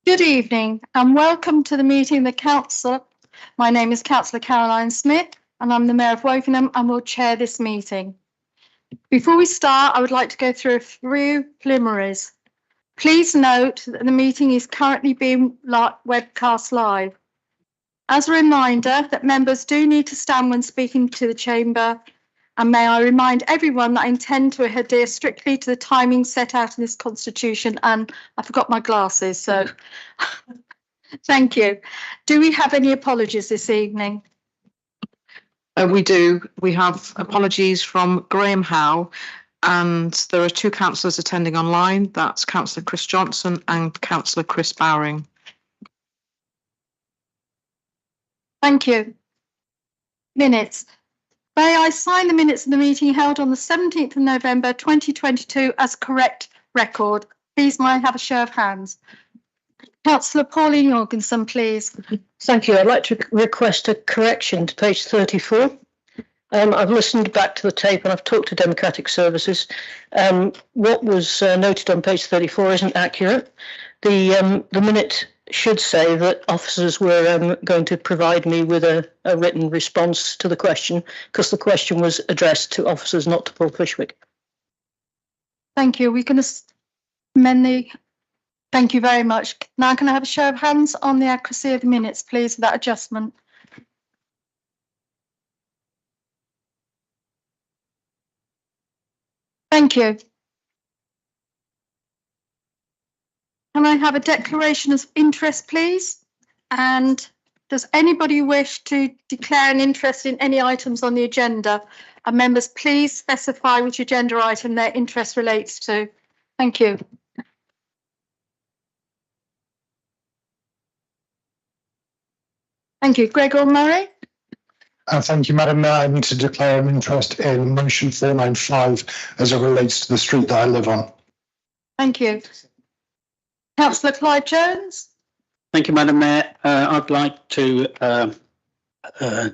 Good evening and welcome to the meeting of the Council. My name is Councillor Caroline Smith and I'm the Mayor of Wokingham and will chair this meeting. Before we start, I would like to go through a few preliminaries. Please note that the meeting is currently being webcast live. As a reminder that members do need to stand when speaking to the chamber, and may I remind everyone that I intend to adhere strictly to the timing set out in this constitution, and I forgot my glasses, so thank you. Do we have any apologies this evening? We do. We have apologies from Graham Howe, and there are two councillors attending online. That's Councillor Chris Johnson and Councillor Chris Bowring. Thank you. Minutes. May I sign the minutes of the meeting held on the 17th of November 2022 as correct record? Please, may I have a show of hands? Councillor Pauline Jorgensen, please. Thank you. I'd like to request a correction to page 34. I've listened back to the tape and I've talked to Democratic Services. What was noted on page 34 isn't accurate. The minute should say that officers were going to provide me with a written response to the question, because the question was addressed to officers, not to Paul Fishwick. Thank you. We can amend the... Thank you very much. Now can I have a show of hands on the accuracy of the minutes, please, for that adjustment? Thank you. Can I have a declaration of interest, please? And does anybody wish to declare an interest in any items on the agenda? And members, please specify which agenda item their interest relates to. Thank you. Thank you. Gregor Murray. Thank you, Madam Mayor. I need to declare an interest in motion 495 as it relates to the street that I live on. Thank you. Councillor Clyde Jones. Thank you, Madam Mayor. I'd like to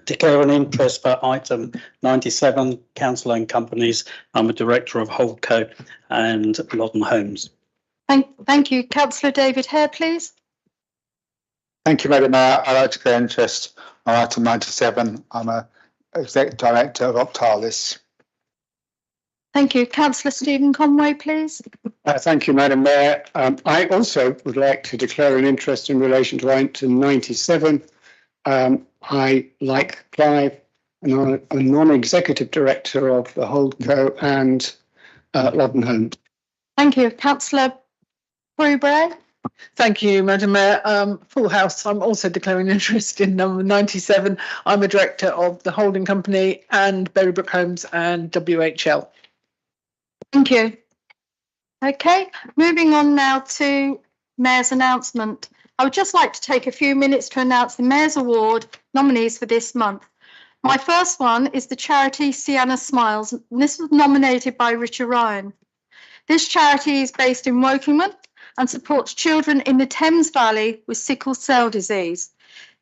declare an interest for item 97, Council Owned Companies. I'm a director of Holdco and Loddon Homes. Thank you. Councillor David Hare, please. Thank you, Madam Mayor. I'd like to declare interest on item 97. I'm a executive director of Optalis. Thank you. Councillor Stephen Conway, please. Thank you, Madam Mayor. I also would like to declare an interest in relation to item 97. I, like Clive, am a non-executive director of the Holdco and Loddon Homes. Thank you. Councillor Brewbury. Thank you, Madam Mayor. Full house. I'm also declaring interest in number 97. I'm a director of the holding company and Berrybrook Homes and WHL. Thank you. Okay, moving on now to Mayor's announcement. I would just like to take a few minutes to announce the Mayor's Award nominees for this month. My first one is the charity Sienna Smiles, and this was nominated by Richard Ryan. This charity is based in Wokingham and supports children in the Thames Valley with sickle cell disease.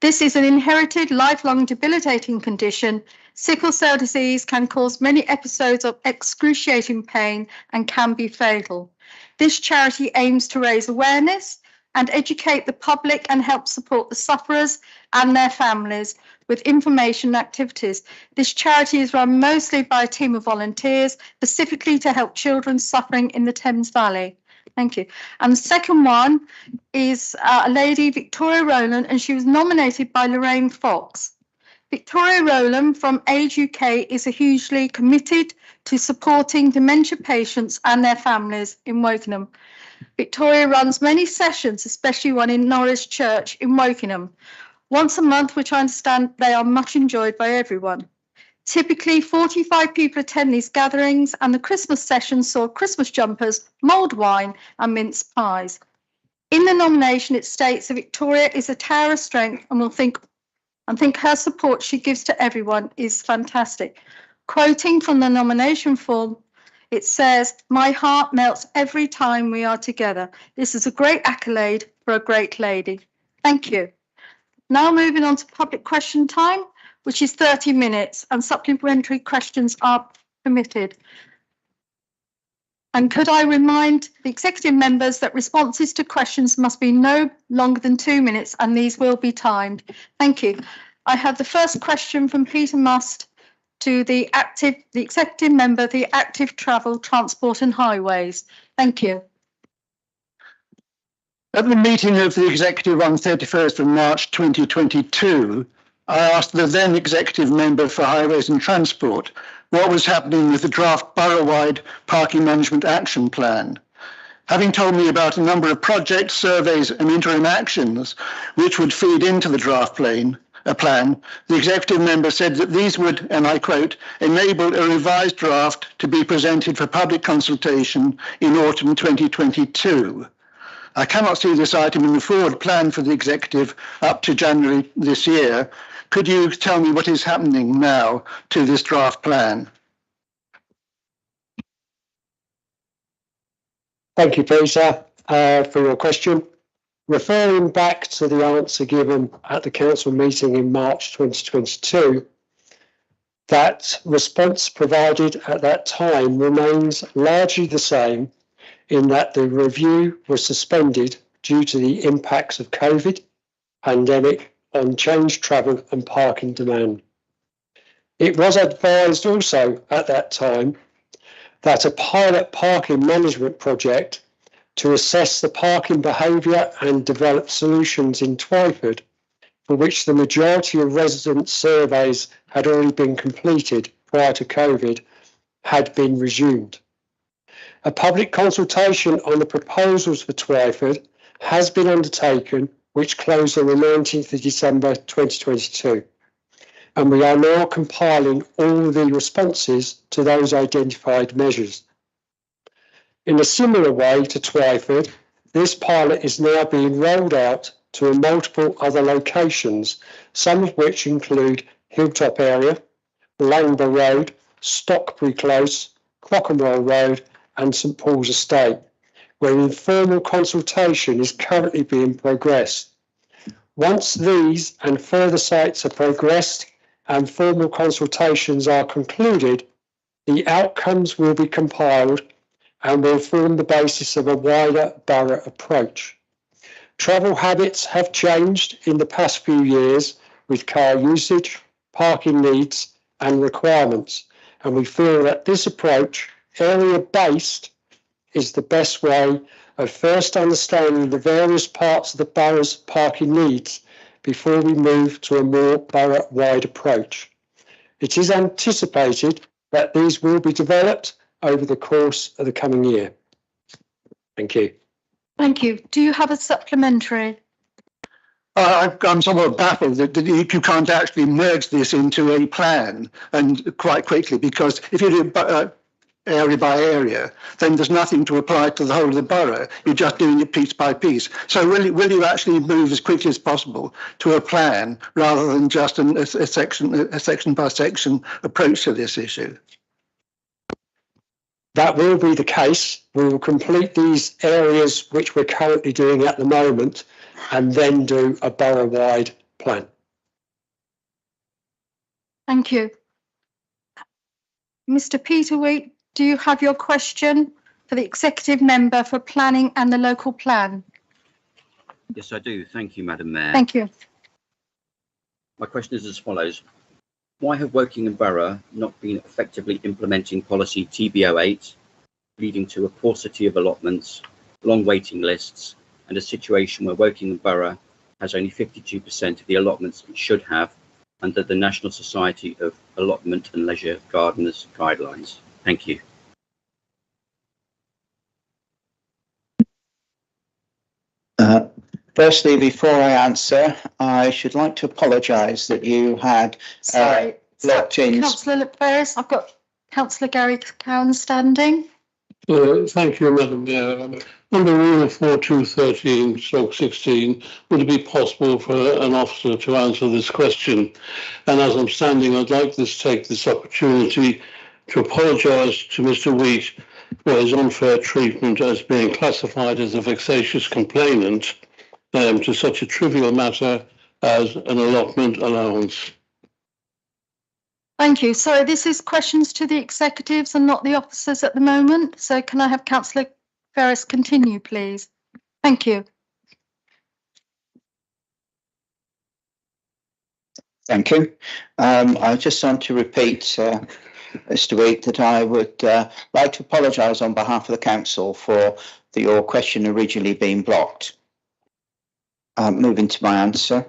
This is an inherited, lifelong debilitating condition. Sickle cell disease can cause many episodes of excruciating pain and can be fatal. This charity aims to raise awareness and educate the public and help support the sufferers and their families with information and activities. This charity is run mostly by a team of volunteers, specifically to help children suffering in the Thames Valley. Thank you. And the second one is a lady, Victoria Rowland, and she was nominated by Lorraine Fox. Victoria Rowland from Age UK is hugely committed to supporting dementia patients and their families in Wokingham. Victoria runs many sessions, especially one in Norris Church in Wokingham, once a month, which I understand they are much enjoyed by everyone. Typically, 45 people attend these gatherings, and the Christmas session saw Christmas jumpers, mulled wine, and mince pies. In the nomination, it states that Victoria is a tower of strength and will think her support she gives to everyone is fantastic. Quoting from the nomination form, it says, "My heart melts every time we are together. This is a great accolade for a great lady." Thank you. Now moving on to public question time, which is 30 minutes, and supplementary questions are permitted. And could I remind the executive members that responses to questions must be no longer than 2 minutes and these will be timed. Thank you. I have the first question from Peter Must to the executive member, the Active Travel, Transport and Highways. Thank you. At the meeting of the executive on 31st of March 2022, I asked the then executive member for Highways and Transport what was happening with the draft borough-wide parking management action plan. Having told me about a number of projects, surveys and interim actions which would feed into the draft plan, the executive member said that these would, and I quote, enable a revised draft to be presented for public consultation in autumn 2022. I cannot see this item in the forward plan for the executive up to January this year. Could you tell me what is happening now to this draft plan? Thank you, Peter, for your question. Referring back to the answer given at the council meeting in March 2022, that response provided at that time remains largely the same, in that the review was suspended due to the impacts of COVID pandemic on changed travel and parking demand. It was advised also at that time that a pilot parking management project to assess the parking behaviour and develop solutions in Twyford, for which the majority of resident surveys had already been completed prior to COVID, had been resumed. A public consultation on the proposals for Twyford has been undertaken, which closed on the 19th of December 2022. And we are now compiling all the responses to those identified measures. In a similar way to Twyford, this pilot is now being rolled out to multiple other locations, some of which include Hilltop area, Langbar Road, Stockbury Close, Clockenwell Road, and St Paul's Estate, where informal consultation is currently being progressed. Once these and further sites are progressed and formal consultations are concluded, the outcomes will be compiled and will form the basis of a wider borough approach. Travel habits have changed in the past few years with car usage, parking needs and requirements, and we feel that this approach, area-based, is the best way of first understanding the various parts of the borough's parking needs before we move to a more borough-wide approach. It is anticipated that these will be developed over the course of the coming year. Thank you. Thank you. Do you have a supplementary? I'm somewhat baffled that you can't actually merge this into a plan and quite quickly, because if you do area by area, then there's nothing to apply to the whole of the borough. You're just doing it piece by piece. So will you actually move as quickly as possible to a plan rather than just a section by section approach to this issue? That will be the case. We will complete these areas which we're currently doing at the moment and then do a borough-wide plan. Thank you. Mr. Peter Wheat, do you have your question for the executive member for planning and the local plan? Yes, I do. Thank you, Madam Mayor. Thank you. My question is as follows. Why have Woking and Borough not been effectively implementing policy TB08, leading to a paucity of allotments, long waiting lists, and a situation where Woking and Borough has only 52% of the allotments it should have under the National Society of Allotment and Leisure Gardeners guidelines? Thank you. Firstly, before I answer, I should like to apologise that you had blocked in. Councillor Ferris, I've got Councillor Gary Cowan standing. Thank you, Madam Mayor. Under Rule 4213/16, would it be possible for an officer to answer this question? And as I'm standing, I'd like to take this opportunity to apologise to Mr. Wheat for his unfair treatment as being classified as a vexatious complainant to such a trivial matter as an allotment allowance. Thank you. So this is questions to the executives and not the officers at the moment. So can I have Councillor Ferris continue, please? Thank you. Thank you. I just want to repeat, Mr. Week, that I would like to apologise on behalf of the council for your question originally being blocked. Moving to my answer.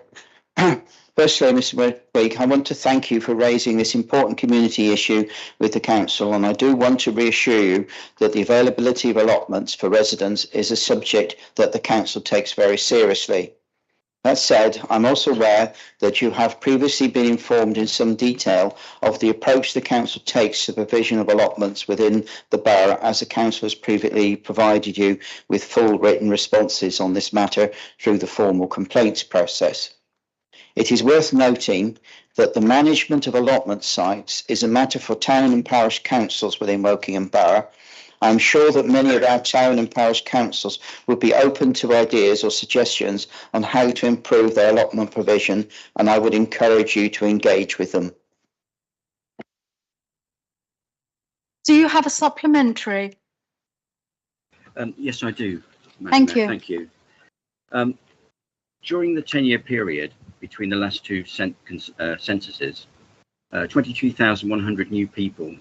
Firstly, Mr. Week, I want to thank you for raising this important community issue with the council, and I do want to reassure you that the availability of allotments for residents is a subject that the council takes very seriously. That said, I'm also aware that you have previously been informed in some detail of the approach the council takes to the provision of allotments within the borough, as the council has previously provided you with full written responses on this matter through the formal complaints process. It is worth noting that the management of allotment sites is a matter for town and parish councils within Wokingham Borough. I'm sure that many of our town and parish councils would be open to ideas or suggestions on how to improve their allotment provision, and I would encourage you to engage with them. Do you have a supplementary? Yes, I do. Thank you. Thank you. During the 10-year period between the last two censuses, 22,100 new people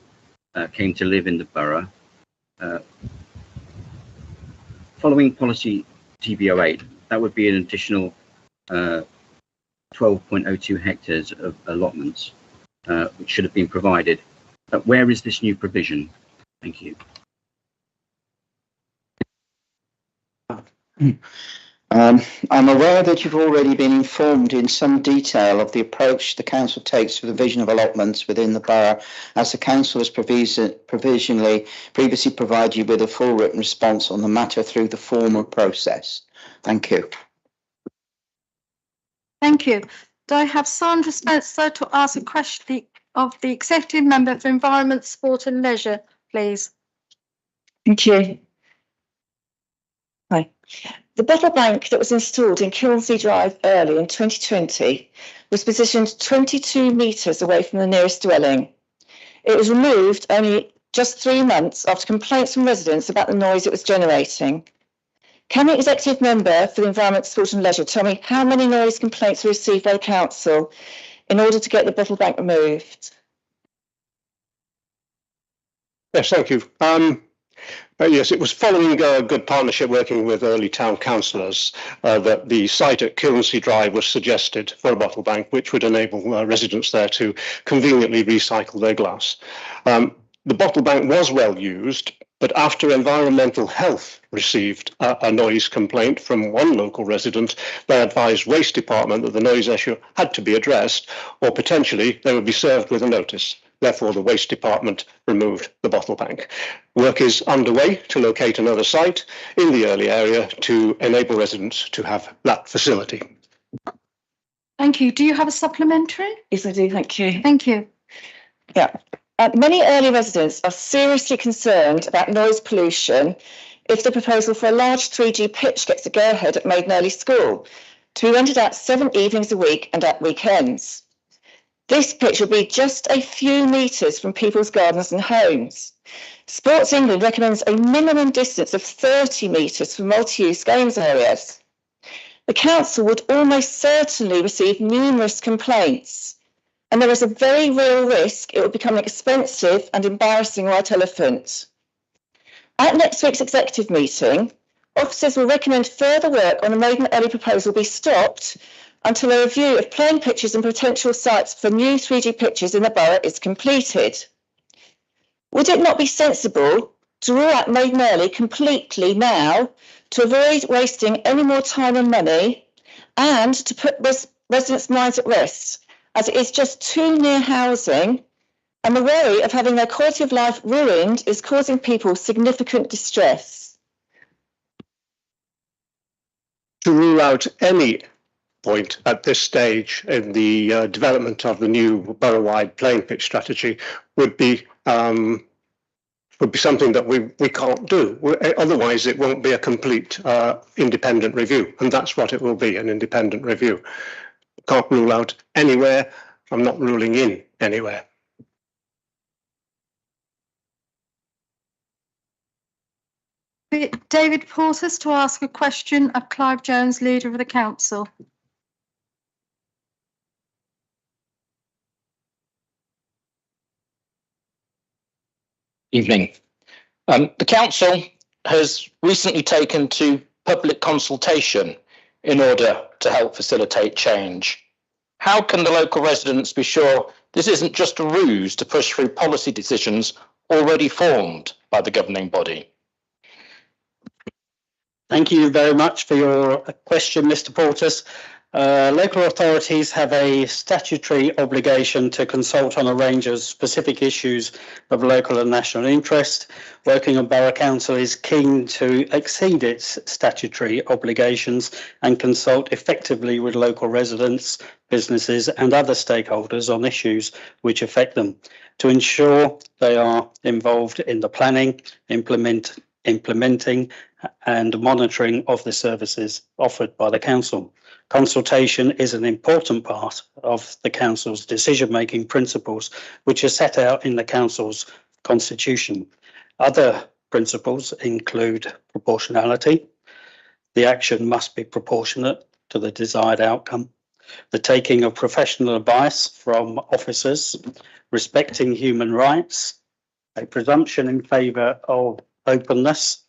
came to live in the borough. Following policy TB08, that would be an additional 12.02 hectares of allotments, which should have been provided. Where is this new provision? Thank you. I'm aware that you've already been informed in some detail of the approach the council takes to the provision of allotments within the borough, as the council has previously provided you with a full written response on the matter through the formal process. Thank you. Thank you. Do I have Sandra Spencer to ask a question of the Executive Member for Environment, Sport and Leisure, please? Thank you. Hi. The bottle bank that was installed in Kilnsey Drive early in 2020 was positioned 22 metres away from the nearest dwelling. It was removed only just 3 months after complaints from residents about the noise it was generating. Can the Executive Member for the Environment, Sport and Leisure tell me how many noise complaints were received by the Council in order to get the bottle bank removed? Yes, thank you. Yes, it was following a good partnership working with early town councillors that the site at Kilnsey Drive was suggested for a bottle bank, which would enable residents there to conveniently recycle their glass. The bottle bank was well used, but after Environmental Health received a noise complaint from one local resident, they advised Waste Department that the noise issue had to be addressed, or potentially they would be served with a notice. Therefore, the Waste Department removed the bottle bank. Work is underway to locate another site in the early area to enable residents to have that facility. Thank you. Do you have a supplementary? Yes, I do. Thank you. Thank you. Yeah. Many early residents are seriously concerned about noise pollution if the proposal for a large 3G pitch gets a go-ahead at Maiden Early School to be rented out 7 evenings a week and at weekends. This pitch will be just a few metres from people's gardens and homes. Sports England recommends a minimum distance of 30 metres for multi-use games areas. The council would almost certainly receive numerous complaints, and there is a very real risk it will become an expensive and embarrassing white elephant. At next week's executive meeting, officers will recommend further work on the Maiden Early proposal be stopped until a review of playing pitches and potential sites for new 3G pitches in the borough is completed. Would it not be sensible to rule out Maiden Early completely now to avoid wasting any more time and money, and to put residents' minds at rest, as it is just too near housing, and the worry of having their quality of life ruined is causing people significant distress? To rule out any point at this stage in the development of the new borough-wide playing pitch strategy would be something that we can't do. Otherwise, it won't be a complete independent review, and that's what it will be, an independent review. Can't rule out anywhere. I'm not ruling in anywhere. David Portas to ask a question of Clive Jones, Leader of the Council. Evening. The council has recently taken to public consultation in order to help facilitate change. How can the local residents be sure this isn't just a ruse to push through policy decisions already formed by the governing body? Thank you very much for your question, Mr. Portas. Local authorities have a statutory obligation to consult on a range of specific issues of local and national interest. Wokingham Borough Council is keen to exceed its statutory obligations and consult effectively with local residents, businesses and other stakeholders on issues which affect them to ensure they are involved in the planning, implementing and monitoring of the services offered by the council. Consultation is an important part of the council's decision-making principles, which are set out in the council's constitution. Other principles include proportionality. The action must be proportionate to the desired outcome. The taking of professional advice from officers, respecting human rights, a presumption in favour of openness,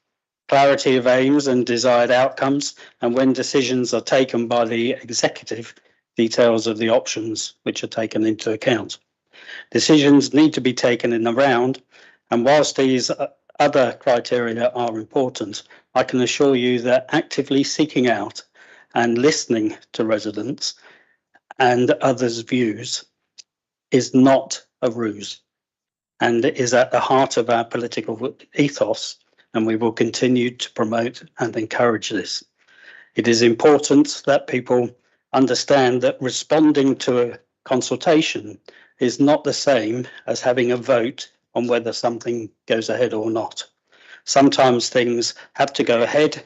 clarity of aims and desired outcomes, and when decisions are taken by the executive, details of the options which are taken into account. Decisions need to be taken in the round, and whilst these other criteria are important, I can assure you that actively seeking out and listening to residents and others' views is not a ruse and is at the heart of our political ethos, and we will continue to promote and encourage this. It is important that people understand that responding to a consultation is not the same as having a vote on whether something goes ahead or not. Sometimes things have to go ahead,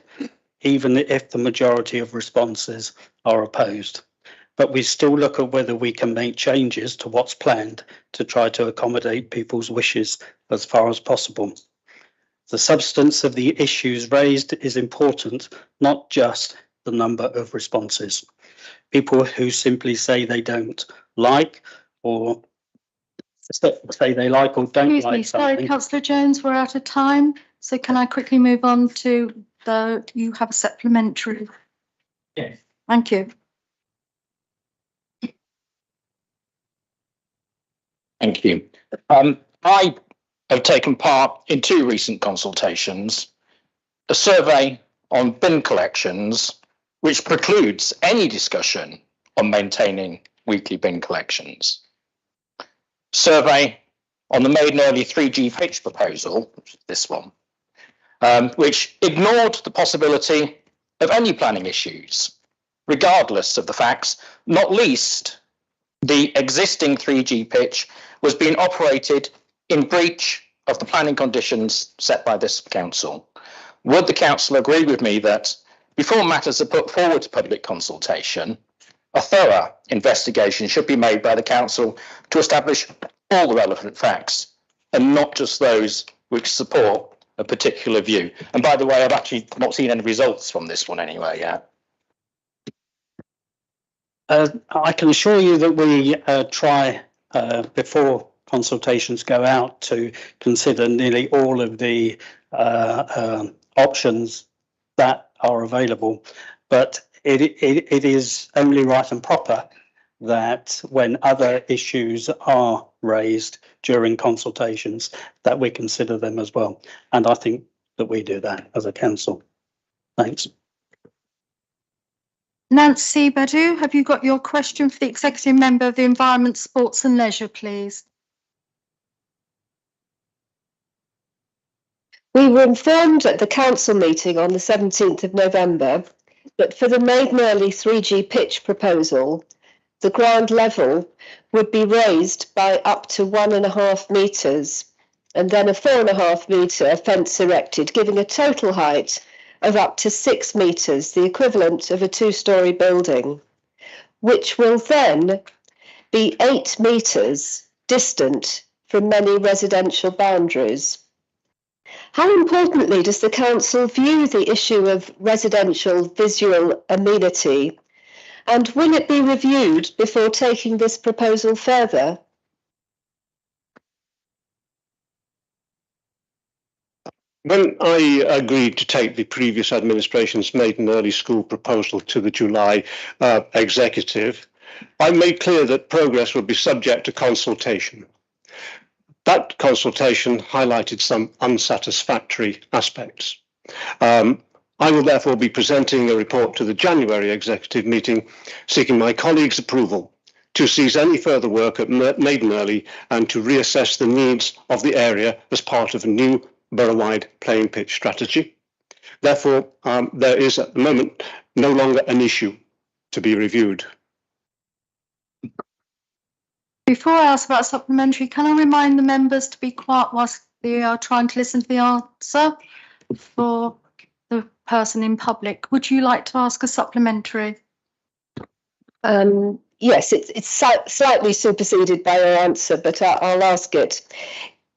even if the majority of responses are opposed. But we still look at whether we can make changes to what's planned to try to accommodate people's wishes as far as possible. The substance of the issues raised is important, not just the number of responses. People who simply say they don't like or say they like or don't Excuse like me, sorry, something. Councillor Jones, we're out of time. So can I quickly move on to you have a supplementary? Yes. Thank you. Thank you. I have taken part in two recent consultations, a survey on bin collections, which precludes any discussion on maintaining weekly bin collections. Survey on the Maiden Early 3G pitch proposal, which is this one, which ignored the possibility of any planning issues, regardless of the facts, not least the existing 3G pitch was being operated in breach of the planning conditions set by this council. Would the council agree with me that before matters are put forward to public consultation, a thorough investigation should be made by the council to establish all the relevant facts and not just those which support a particular view? And by the way, I've actually not seen any results from this one anyway yet. I can assure you that we try before consultations go out to consider nearly all of the options that are available, but it is only right and proper that when other issues are raised during consultations that we consider them as well, and I think that we do that as a council. Thanks. Nancy Badu, have you got your question for the Executive Member of the Environment, Sports and Leisure, please? We were informed at the council meeting on the 17th of November that for the Maiden Early 3G pitch proposal, the ground level would be raised by up to 1.5 metres and then a 4.5 metre fence erected, giving a total height of up to 6 metres, the equivalent of a 2-storey building, which will then be 8 metres distant from many residential boundaries. How importantly does the council view the issue of residential visual amenity, and will it be reviewed before taking this proposal further? When I agreed to take the previous administration's maiden early school proposal to the July executive, I made clear that progress would be subject to consultation. That consultation highlighted some unsatisfactory aspects. I will therefore be presenting a report to the January executive meeting, seeking my colleagues' approval to cease any further work at Maiden Early and to reassess the needs of the area as part of a new borough-wide playing pitch strategy. Therefore, there is at the moment no longer an issue to be reviewed. Before I ask about supplementary, can I remind the members to be quiet whilst they are trying to listen to the answer for the person in public? Would you like to ask a supplementary? Yes, it's slightly superseded by your answer, but I'll ask it.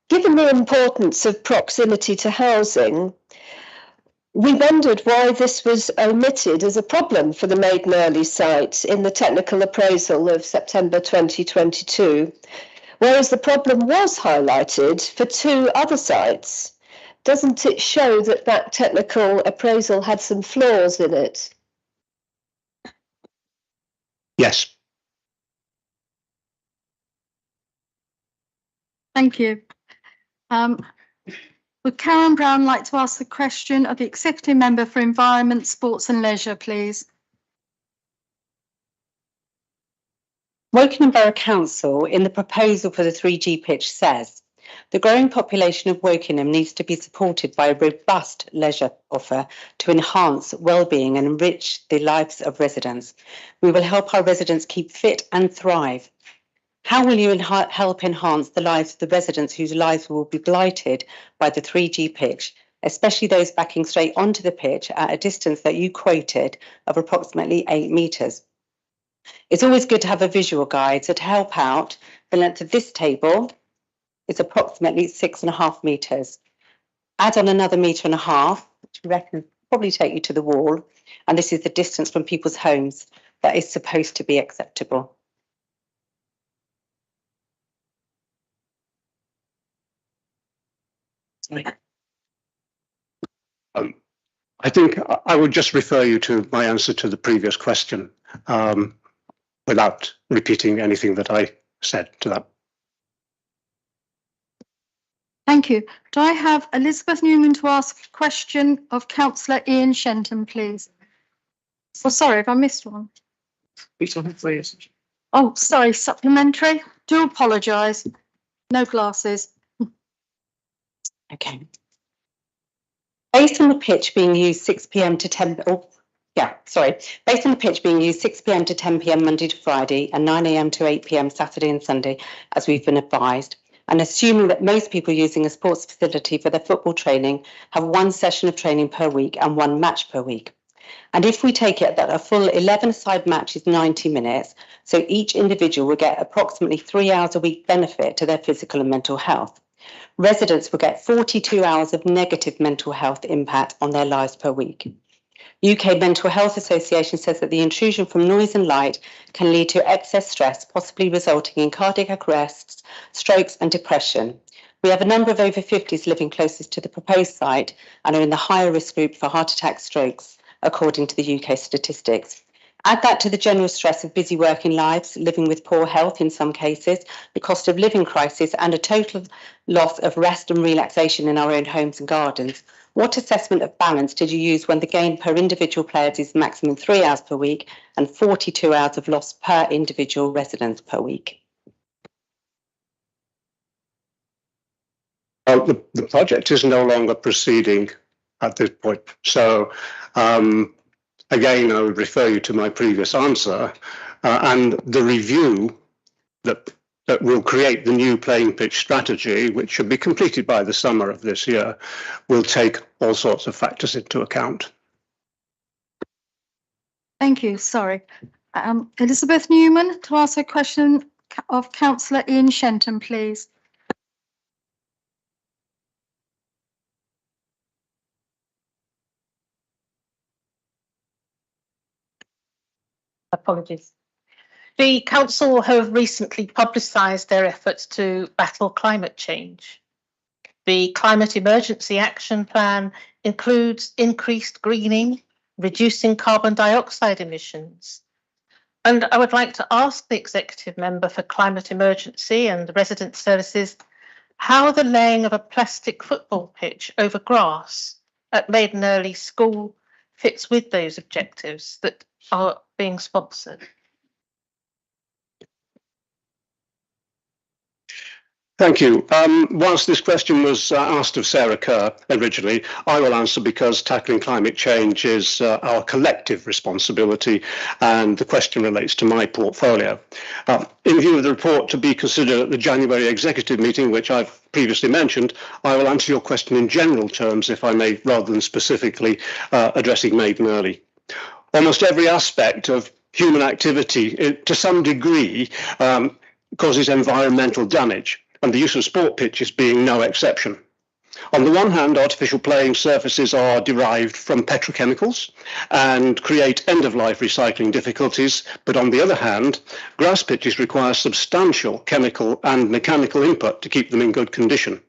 Given the importance of proximity to housing, we wondered why this was omitted as a problem for the Maiden Early site in the technical appraisal of September 2022, whereas the problem was highlighted for 2 other sites. Doesn't it show that that technical appraisal had some flaws in it? Yes. Thank you. Would Karen Brown like to ask the question of the Executive Member for Environment, Sports and Leisure, please? Wokingham Borough Council, in the proposal for the 3G pitch, says the growing population of Wokingham needs to be supported by a robust leisure offer to enhance well-being and enrich the lives of residents. We will help our residents keep fit and thrive. How will you help enhance the lives of the residents whose lives will be blighted by the 3G pitch, especially those backing straight onto the pitch at a distance that you quoted of approximately 8 metres? It's always good to have a visual guide, so to help out, the length of this table is approximately 6.5 metres. Add on another 1.5 metres, which we reckon will probably take you to the wall, and this is the distance from people's homes that is supposed to be acceptable. I think I would just refer you to my answer to the previous question without repeating anything that I said to that. Thank you. Do I have Elizabeth Newman to ask a question of Councillor Ian Shenton, please? Oh, sorry, if I missed one. Oh, sorry, supplementary. Do apologise. No glasses. Okay. Based on the pitch being used 6 p.m. to 10, based on the pitch being used 6 p.m. to 10 p.m. Monday to Friday and 9 a.m. to 8 p.m. Saturday and Sunday, as we've been advised, and assuming that most people using a sports facility for their football training have 1 session of training per week and 1 match per week. And if we take it that a full 11-a-side match is 90 minutes, so each individual will get approximately 3 hours a week benefit to their physical and mental health. Residents will get 42 hours of negative mental health impact on their lives per week. UK Mental Health Association says that the intrusion from noise and light can lead to excess stress, possibly resulting in cardiac arrests, strokes and depression. We have a number of over 50s living closest to the proposed site and are in the higher risk group for heart attack, strokes, according to the UK statistics. Add that to the general stress of busy working lives, living with poor health in some cases, the cost of living crisis and a total loss of rest and relaxation in our own homes and gardens. What assessment of balance did you use when the gain per individual player is maximum 3 hours per week and 42 hours of loss per individual resident per week? Well, the project is no longer proceeding at this point. So, again, I would refer you to my previous answer and the review that will create the new playing pitch strategy, which should be completed by the summer of this year, will take all sorts of factors into account. Thank you. Sorry. Elizabeth Newman to ask a question of Councillor Ian Shenton, please. Apologies. The council have recently publicised their efforts to battle climate change. The Climate Emergency Action Plan includes increased greening, reducing carbon dioxide emissions. And I would like to ask the Executive Member for Climate Emergency and Resident Services how the laying of a plastic football pitch over grass at Maiden Early School fits with those objectives that are being sponsored. Thank you. Whilst this question was asked of Sarah Kerr originally, I will answer because tackling climate change is our collective responsibility, and the question relates to my portfolio. In view of the report to be considered at the January executive meeting, which I've previously mentioned, I will answer your question in general terms, if I may, rather than specifically addressing Maiden Early. Almost every aspect of human activity, to some degree, causes environmental damage, and the use of sport pitches being no exception. On the one hand, artificial playing surfaces are derived from petrochemicals and create end-of-life recycling difficulties, but on the other hand, grass pitches require substantial chemical and mechanical input to keep them in good condition.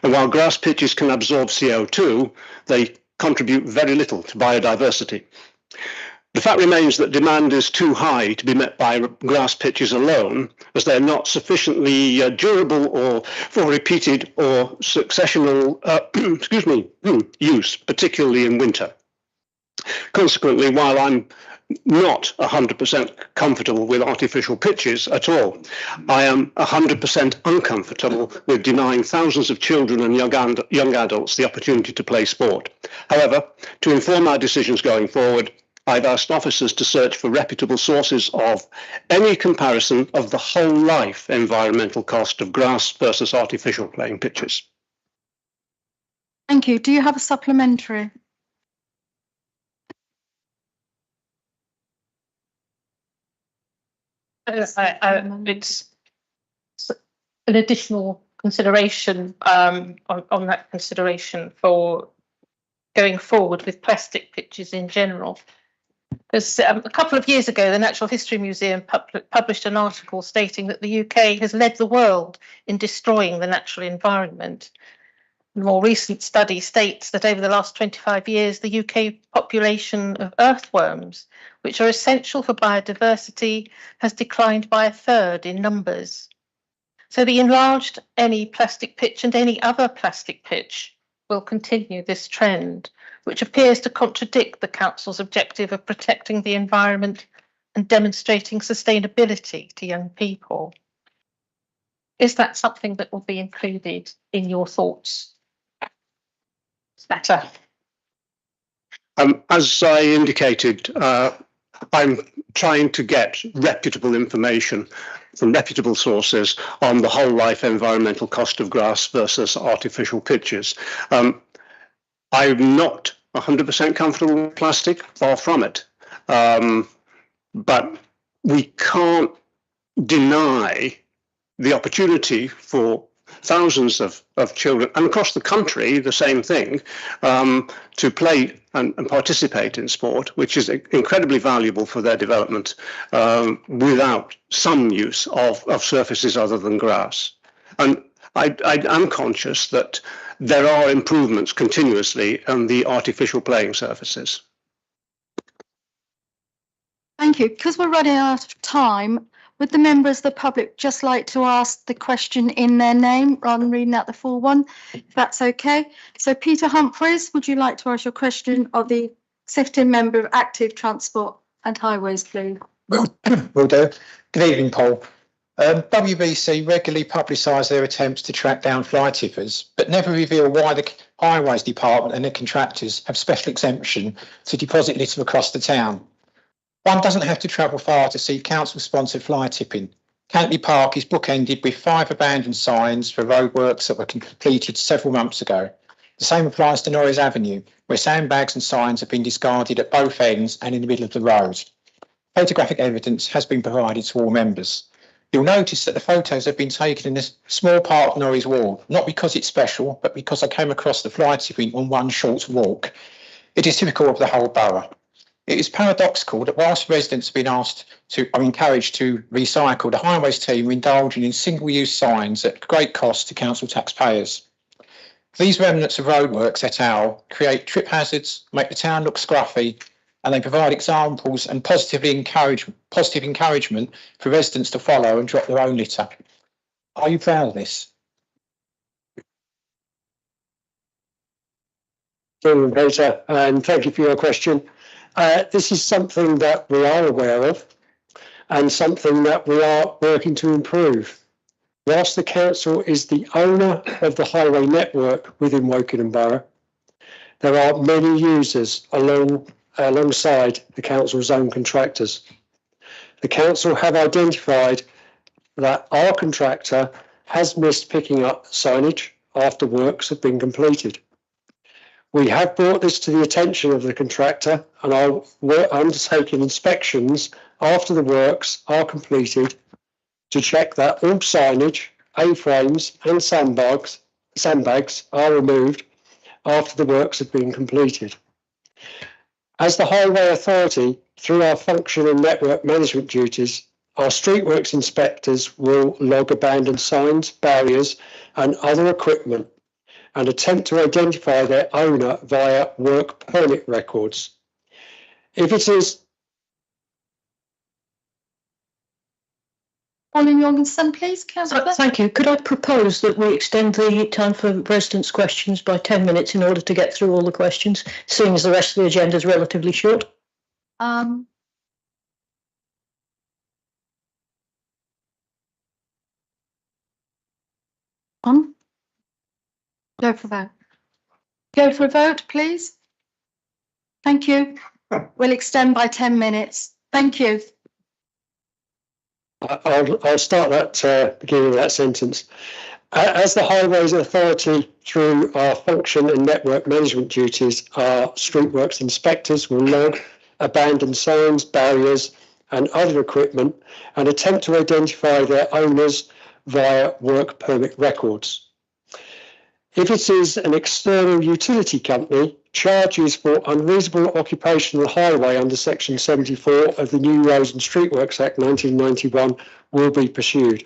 And while grass pitches can absorb CO2, they contribute very little to biodiversity. The fact remains that demand is too high to be met by grass pitches alone, as they're not sufficiently durable or for repeated or successional use, particularly in winter. Consequently, while I'm not 100% comfortable with artificial pitches at all, I am 100% uncomfortable with denying thousands of children and young adults the opportunity to play sport. However, to inform our decisions going forward, I've asked officers to search for reputable sources of any comparison of the whole life environmental cost of grass versus artificial playing pitches. Thank you. Do you have a supplementary? It's an additional consideration on that consideration for going forward with plastic pitches in general. Because a couple of years ago, the Natural History Museum published an article stating that the UK has led the world in destroying the natural environment. A more recent study states that over the last 25 years, the UK population of earthworms, which are essential for biodiversity, has declined by 1/3 in numbers. So the enlarged any plastic pitch and any other plastic pitch will continue this trend, which appears to contradict the Council's objective of protecting the environment and demonstrating sustainability to young people. Is that something that will be included in your thoughts? Better. As I indicated, I'm trying to get reputable information from reputable sources on the whole life environmental cost of grass versus artificial pitches. I'm not 100% comfortable with plastic, far from it. But we can't deny the opportunity for thousands of children, and across the country, the same thing, to play and participate in sport, which is incredibly valuable for their development, without some use of surfaces other than grass. And I am conscious that there are improvements continuously on the artificial playing surfaces. Thank you. Because we're running out of time, would the members of the public just like to ask the question in their name rather than reading out the full one, if that's okay? So Peter Humphreys, would you like to ask your question of the Executive Member of Active Transport and Highways, please? Will do. Good evening, Paul. WBC regularly publicise their attempts to track down fly tippers, but never reveal why the Highways Department and the contractors have special exemption to deposit litter across the town. One doesn't have to travel far to see council-sponsored fly tipping. Cantley Park is bookended with 5 abandoned signs for roadworks that were completed several months ago. The same applies to Norris Avenue, where sandbags and signs have been discarded at both ends and in the middle of the road. Photographic evidence has been provided to all members. You'll notice that the photos have been taken in a small part of Norris Wall, not because it's special, but because I came across the fly tipping on one short walk. It is typical of the whole borough. It is paradoxical that whilst residents have been encouraged to recycle, the highways team are indulging in single-use signs at great cost to council taxpayers. These remnants of roadworks et al. Create trip hazards, make the town look scruffy, and they provide examples and positive encouragement for residents to follow and drop their own litter. Are you proud of this? Peter, and thank you for your question. This is something that we are aware of and something that we are working to improve. Whilst the council is the owner of the highway network within Wokingham Borough, there are many users alongside the council's own contractors. The council have identified that our contractor has missed picking up signage after works have been completed. We have brought this to the attention of the contractor and are undertaking inspections after the works are completed to check that all signage, A-frames and sandbags are removed after the works have been completed. As the Highway Authority, through our function and network management duties, our streetworks inspectors will log abandoned signs, barriers and other equipment and attempt to identify their owner via work permit records. If it is... Pauline Jorgensen, please, Councillor. Thank you. Could I propose that we extend the time for residents' questions by 10 minutes in order to get through all the questions, seeing as the rest of the agenda is relatively short? On? Go for that. Go for a vote, please. Thank you. We'll extend by 10 minutes. Thank you. I'll start that beginning of that sentence. As the Highways Authority, through our function and network management duties, our streetworks inspectors will log abandoned signs, barriers and other equipment and attempt to identify their owners via work permit records. If it is an external utility company, charges for unreasonable occupation of the highway under Section 74 of the New Roads and Streetworks Act 1991 will be pursued.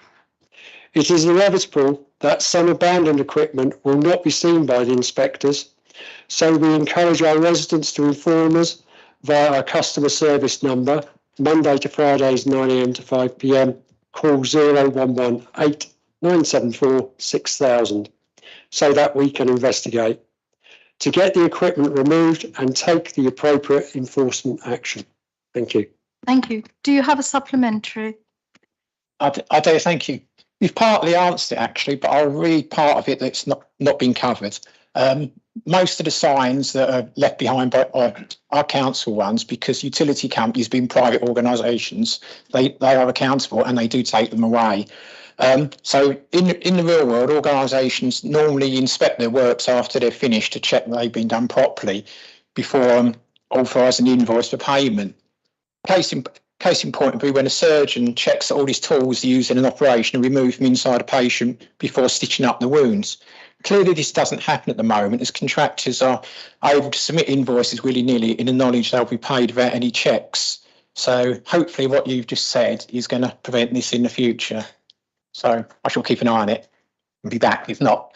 It is inevitable that some abandoned equipment will not be seen by the inspectors, so we encourage our residents to inform us via our customer service number, Monday to Fridays 9 AM to 5 PM, call 0118 974 6000. So that we can investigate to get the equipment removed and take the appropriate enforcement action. Thank you. Thank you. Do you have a supplementary? I do, thank you. You've partly answered it actually, but I'll read part of it that's not been covered. Most of the signs that are left behind by are council ones, because utility companies being private organisations, they are accountable and they do take them away. So in the real world, organisations normally inspect their works after they're finished to check that they've been done properly before authorising the invoice for payment. Case in point would be when a surgeon checks that all his tools are used in an operation and remove them inside a patient before stitching up the wounds. Clearly, this doesn't happen at the moment, as contractors are able to submit invoices willy-nilly in the knowledge they'll be paid without any checks. So hopefully what you've just said is going to prevent this in the future. So I shall keep an eye on it and be back if not.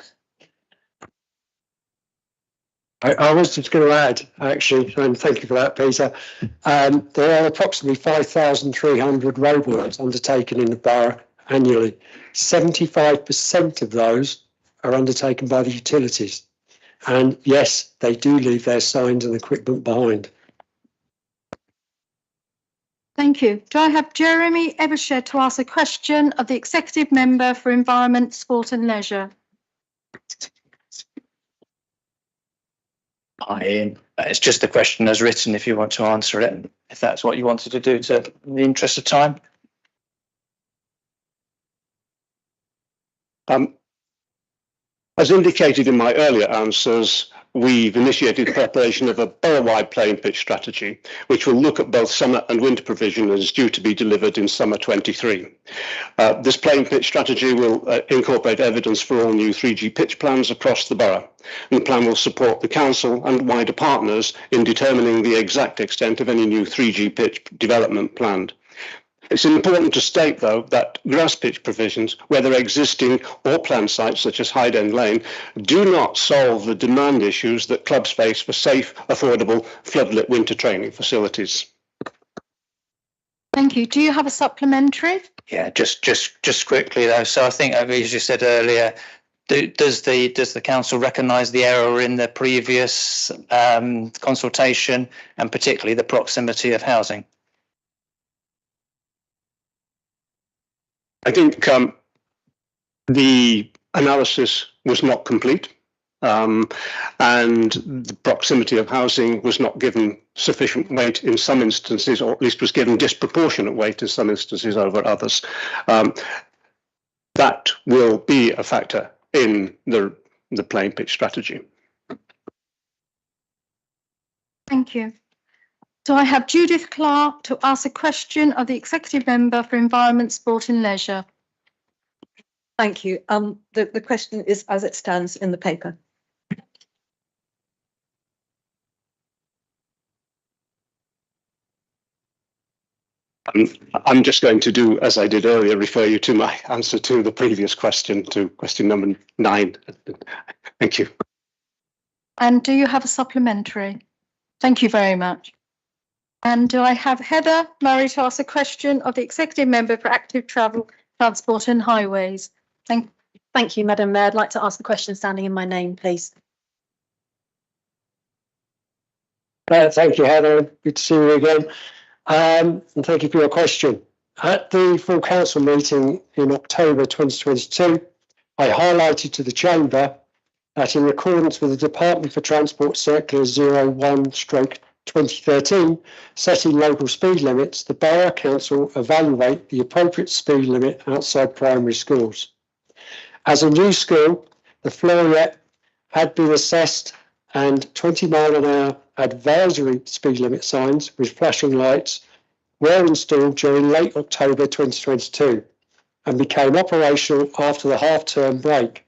I was just going to add, actually, and thank you for that, Peter. There are approximately 5,300 roadworks undertaken in the borough annually. 75% of those are undertaken by the utilities. And yes, they do leave their signs and equipment behind. Thank you. Do I have Jeremy Evershed to ask a question of the Executive Member for Environment, Sport and Leisure? Hi, Ian. It's just a question as written if you want to answer it, if that's what you wanted to do in the interest of time. As indicated in my earlier answers, we've initiated the preparation of a borough-wide playing pitch strategy, which will look at both summer and winter provision and is due to be delivered in summer 23. This playing pitch strategy will incorporate evidence for all new 3G pitch plans across the borough. And the plan will support the council and wider partners in determining the exact extent of any new 3G pitch development planned. It's important to state, though, that grass pitch provisions, whether existing or planned sites such as Hyde End Lane, do not solve the demand issues that clubs face for safe, affordable, floodlit winter training facilities. Thank you. Do you have a supplementary? Yeah, just quickly though. So I think, as you said earlier, does the council recognise the error in the previous consultation, and particularly the proximity of housing? I think the analysis was not complete, and the proximity of housing was not given sufficient weight in some instances, or at least was given disproportionate weight in some instances over others. That will be a factor in the playing pitch strategy. Thank you. So I have Judith Clark to ask a question of the Executive Member for Environment, Sport and Leisure. Thank you. The question is as it stands in the paper. I'm just going to do, as I did earlier, refer you to my answer to the previous question, to question number 9. Thank you. And do you have a supplementary? Thank you very much. And do I have Heather Murray to ask a question of the Executive Member for Active Travel, Transport and Highways? Thank you, Madam Mayor. I'd like to ask the question standing in my name, please. Thank you, Heather. Good to see you again. And thank you for your question. At the full council meeting in October 2022, I highlighted to the Chamber that in accordance with the Department for Transport Circular 01/2013, setting local speed limits, the Borough Council evaluate the appropriate speed limit outside primary schools. As a new school, the Floreat had been assessed and 20-mile-an-hour advisory speed limit signs with flashing lights were installed during late October 2022 and became operational after the half-term break.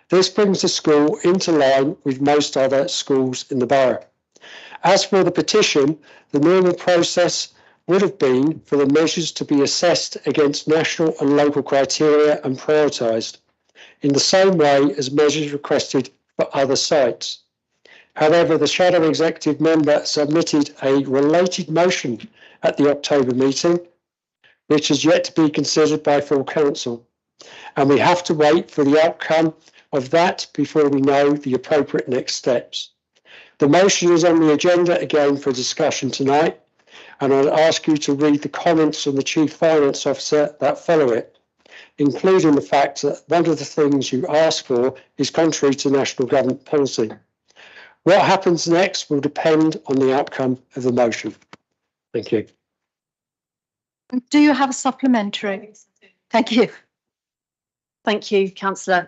This brings the school into line with most other schools in the borough. As for the petition, the normal process would have been for the measures to be assessed against national and local criteria and prioritised, in the same way as measures requested for other sites. However, the Shadow Executive Member submitted a related motion at the October meeting, which is yet to be considered by full council, and we have to wait for the outcome of that before we know the appropriate next steps. The motion is on the agenda again for discussion tonight, and I'll ask you to read the comments from the Chief Finance Officer that follow it, including the fact that one of the things you ask for is contrary to national government policy. What happens next will depend on the outcome of the motion. Thank you. Do you have a supplementary? Thank you. Thank you, Councillor.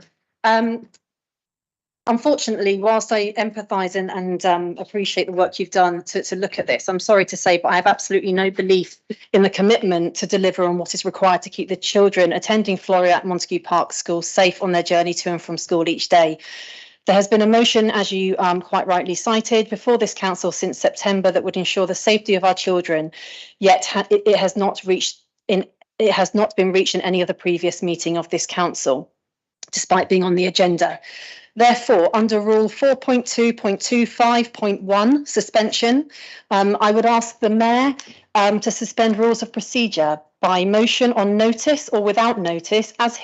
Unfortunately, whilst I empathise and appreciate the work you've done to look at this, I'm sorry to say, but I have absolutely no belief in the commitment to deliver on what is required to keep the children attending Floreat Montague Park School safe on their journey to and from school each day. There has been a motion, as you quite rightly cited, before this council since September that would ensure the safety of our children, yet it has not been reached in any other previous meeting of this council, despite being on the agenda. Therefore, under Rule 4.2.25.1, suspension, I would ask the Mayor to suspend rules of procedure by motion on notice or without notice, as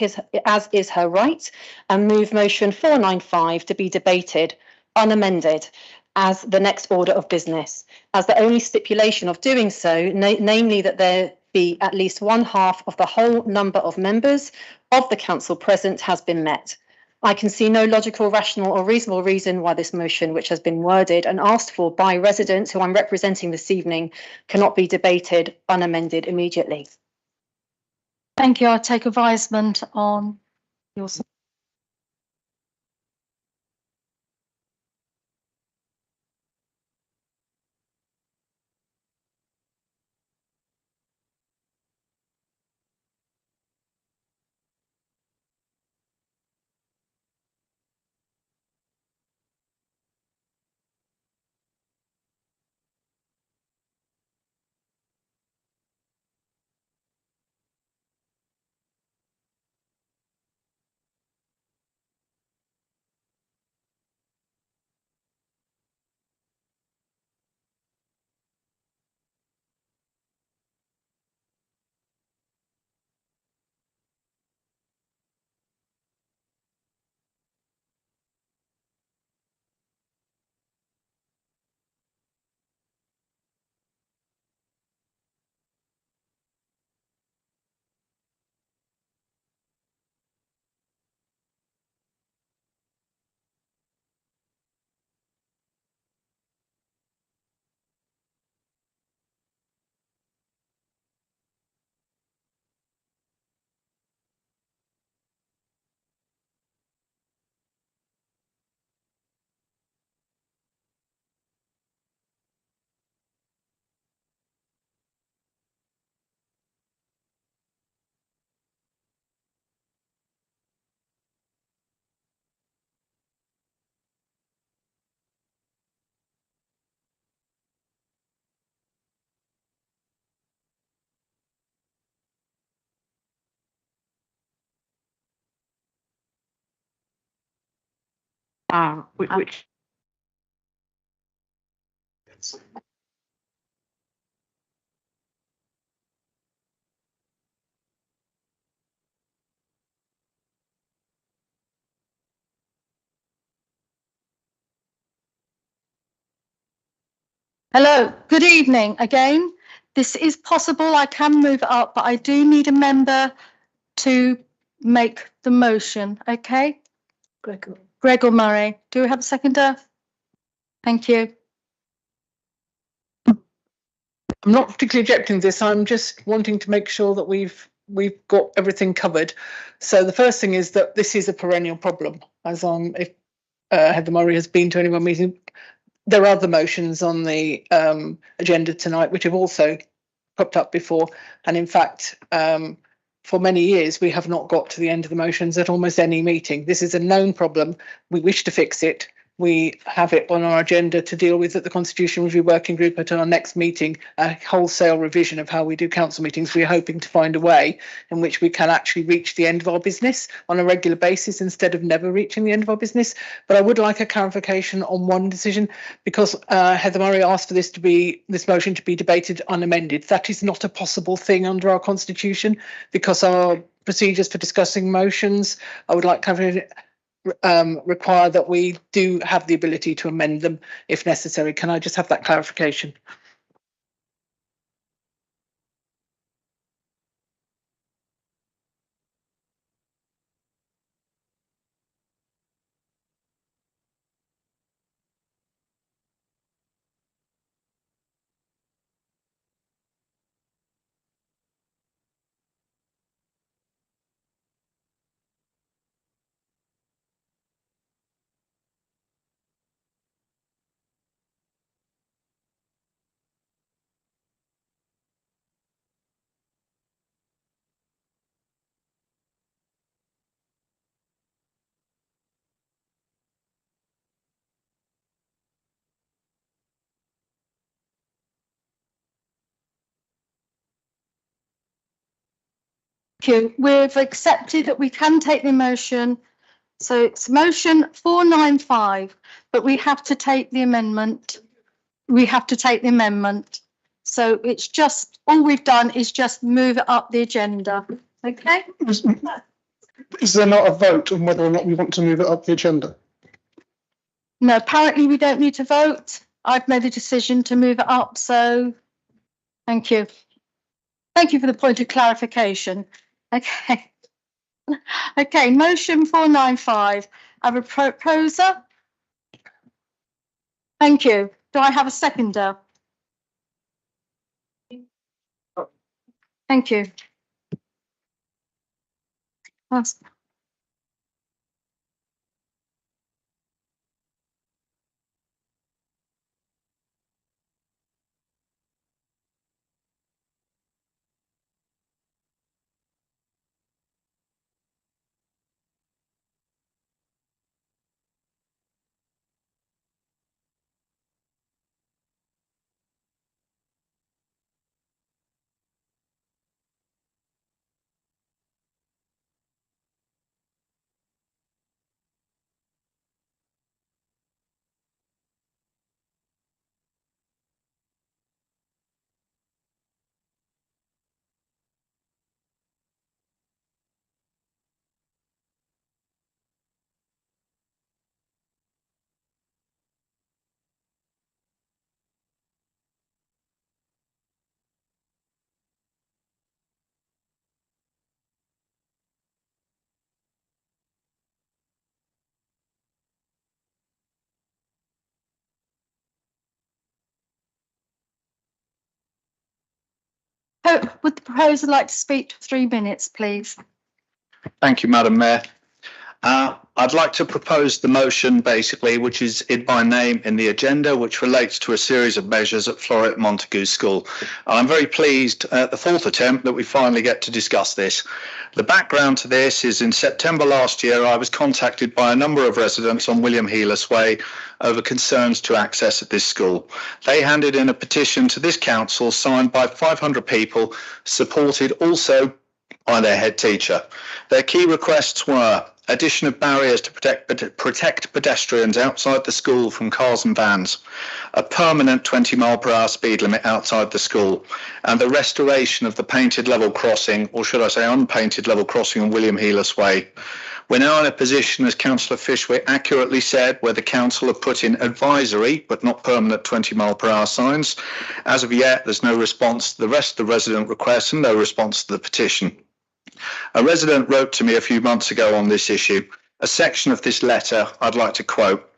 is her right, and move motion 495 to be debated unamended as the next order of business, as the only stipulation of doing so, namely that there be at least one half of the whole number of members of the council present, has been met. I can see no logical, rational or reasonable reason why this motion, which has been worded and asked for by residents who I'm representing this evening, cannot be debated unamended immediately. Thank you. I'll take advisement on your. Which Hello, good evening again. This is possible, I can move it up, but I do need a member to make the motion, okay? Gregor Murray, do we have a seconder? Thank you. I'm not particularly objecting to this. I'm just wanting to make sure that we've got everything covered. So the first thing is that this is a perennial problem. As if Heather Murray has been to any one meeting, there are other motions on the agenda tonight which have also popped up before, and in fact, for many years we have not got to the end of the motions at almost any meeting. This is a known problem. We wish to fix it. We have it on our agenda to deal with at the Constitution Review Working Group at our next meeting, a wholesale revision of how we do council meetings. We're hoping to find a way in which we can actually reach the end of our business on a regular basis instead of never reaching the end of our business. But I would like a clarification on one decision, because Heather Murray asked for this motion to be debated unamended. That is not a possible thing under our Constitution, because our procedures for discussing motions, I would like clarification, require that we do have the ability to amend them if necessary. Can I just have that clarification? We've accepted that we can take the motion. So it's motion 495, but we have to take the amendment. So it's just, all we've done is just move it up the agenda. Okay? Is there not a vote on whether or not we want to move it up the agenda? No, apparently we don't need to vote. I've made a decision to move it up, so thank you. Thank you for the point of clarification. Okay. Okay, motion 495. I have a proposer. Thank you. Do I have a seconder? Thank you. Would the proposer like to speak for 3 minutes, please? Thank you, Madam Mayor. I'd like to propose the motion basically, which is in my name in the agenda, which relates to a series of measures at Floret Montague School. I'm very pleased at the fourth attempt that we finally get to discuss this. The background to this is in September last year, I was contacted by a number of residents on William Heelas Way over concerns to access at this school. They handed in a petition to this council signed by 500 people, supported also by their head teacher. Their key requests were addition of barriers to protect pedestrians outside the school from cars and vans, a permanent 20-mile-per-hour speed limit outside the school, and the restoration of the painted level crossing, or should I say unpainted level crossing on William Heelas Way. We're now in a position, as Councillor Fishwick accurately said, where the council have put in advisory but not permanent 20-mile-per-hour signs. As of yet, there's no response to the rest of the resident requests and no response to the petition. A resident wrote to me a few months ago on this issue. A section of this letter I'd like to quote.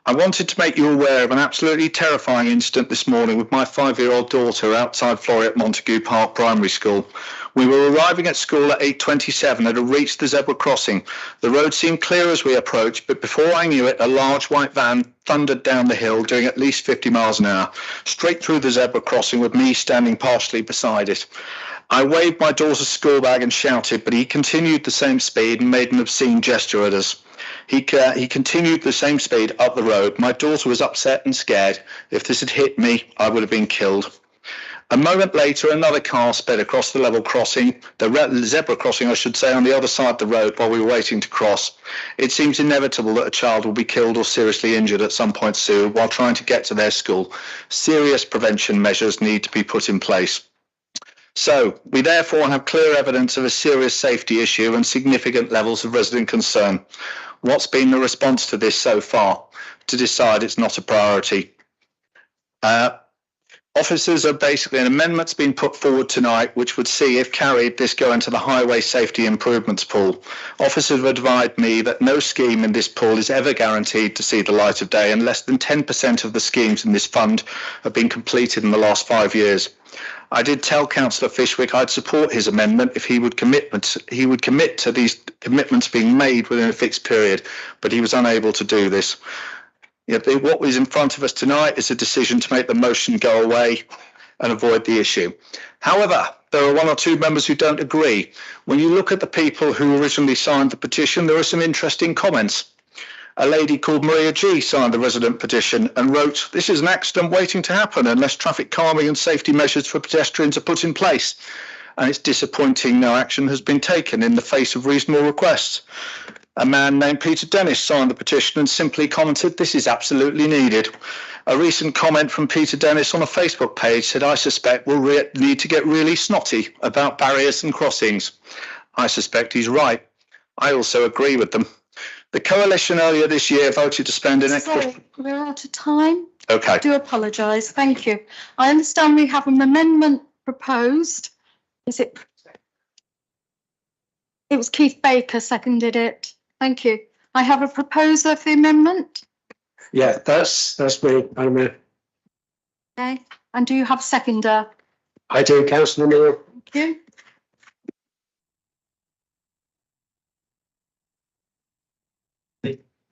I wanted to make you aware of an absolutely terrifying incident this morning with my 5-year-old daughter outside Floreat Montague Park Primary School. We were arriving at school at 8:27 and had reached the zebra crossing. The road seemed clear as we approached, but before I knew it, a large white van thundered down the hill, doing at least 50 miles an hour, straight through the zebra crossing with me standing partially beside it. I waved my daughter's school bag and shouted, but he continued the same speed and made an obscene gesture at us. He continued the same speed up the road. My daughter was upset and scared. If this had hit me, I would have been killed. A moment later, another car sped across the level crossing, the zebra crossing, I should say, on the other side of the road while we were waiting to cross. It seems inevitable that a child will be killed or seriously injured at some point soon while trying to get to their school. Serious prevention measures need to be put in place. So, we therefore have clear evidence of a serious safety issue and significant levels of resident concern. What's been the response to this so far? To decide it's not a priority. Officers are basically, an amendment's been put forward tonight which would see, if carried, this go into the Highway Safety Improvements Pool. Officers have advised me that no scheme in this pool is ever guaranteed to see the light of day, and less than 10% of the schemes in this fund have been completed in the last 5 years. I did tell Councillor Fishwick I'd support his amendment if he would commit to these commitments being made within a fixed period, but he was unable to do this. What was in front of us tonight is a decision to make the motion go away and avoid the issue. However, there are one or two members who don't agree. When you look at the people who originally signed the petition, there are some interesting comments. A lady called Maria G signed the resident petition and wrote, "This is an accident waiting to happen unless traffic calming and safety measures for pedestrians are put in place. And it's disappointing no action has been taken in the face of reasonable requests." A man named Peter Dennis signed the petition and simply commented, "This is absolutely needed." A recent comment from Peter Dennis on a Facebook page said, "I suspect we'll need to get really snotty about barriers and crossings." I suspect he's right. I also agree with them. The coalition earlier this year voted to spend an extra... Sorry, we're out of time. Okay. I do apologise. Thank you. I understand we have an amendment proposed. Is it? It was Keith Baker seconded it. Thank you. I have a proposer for the amendment. Yeah, that's me, Madam Mayor. Okay. And do you have a seconder? I do, Councillor Neil. Thank you.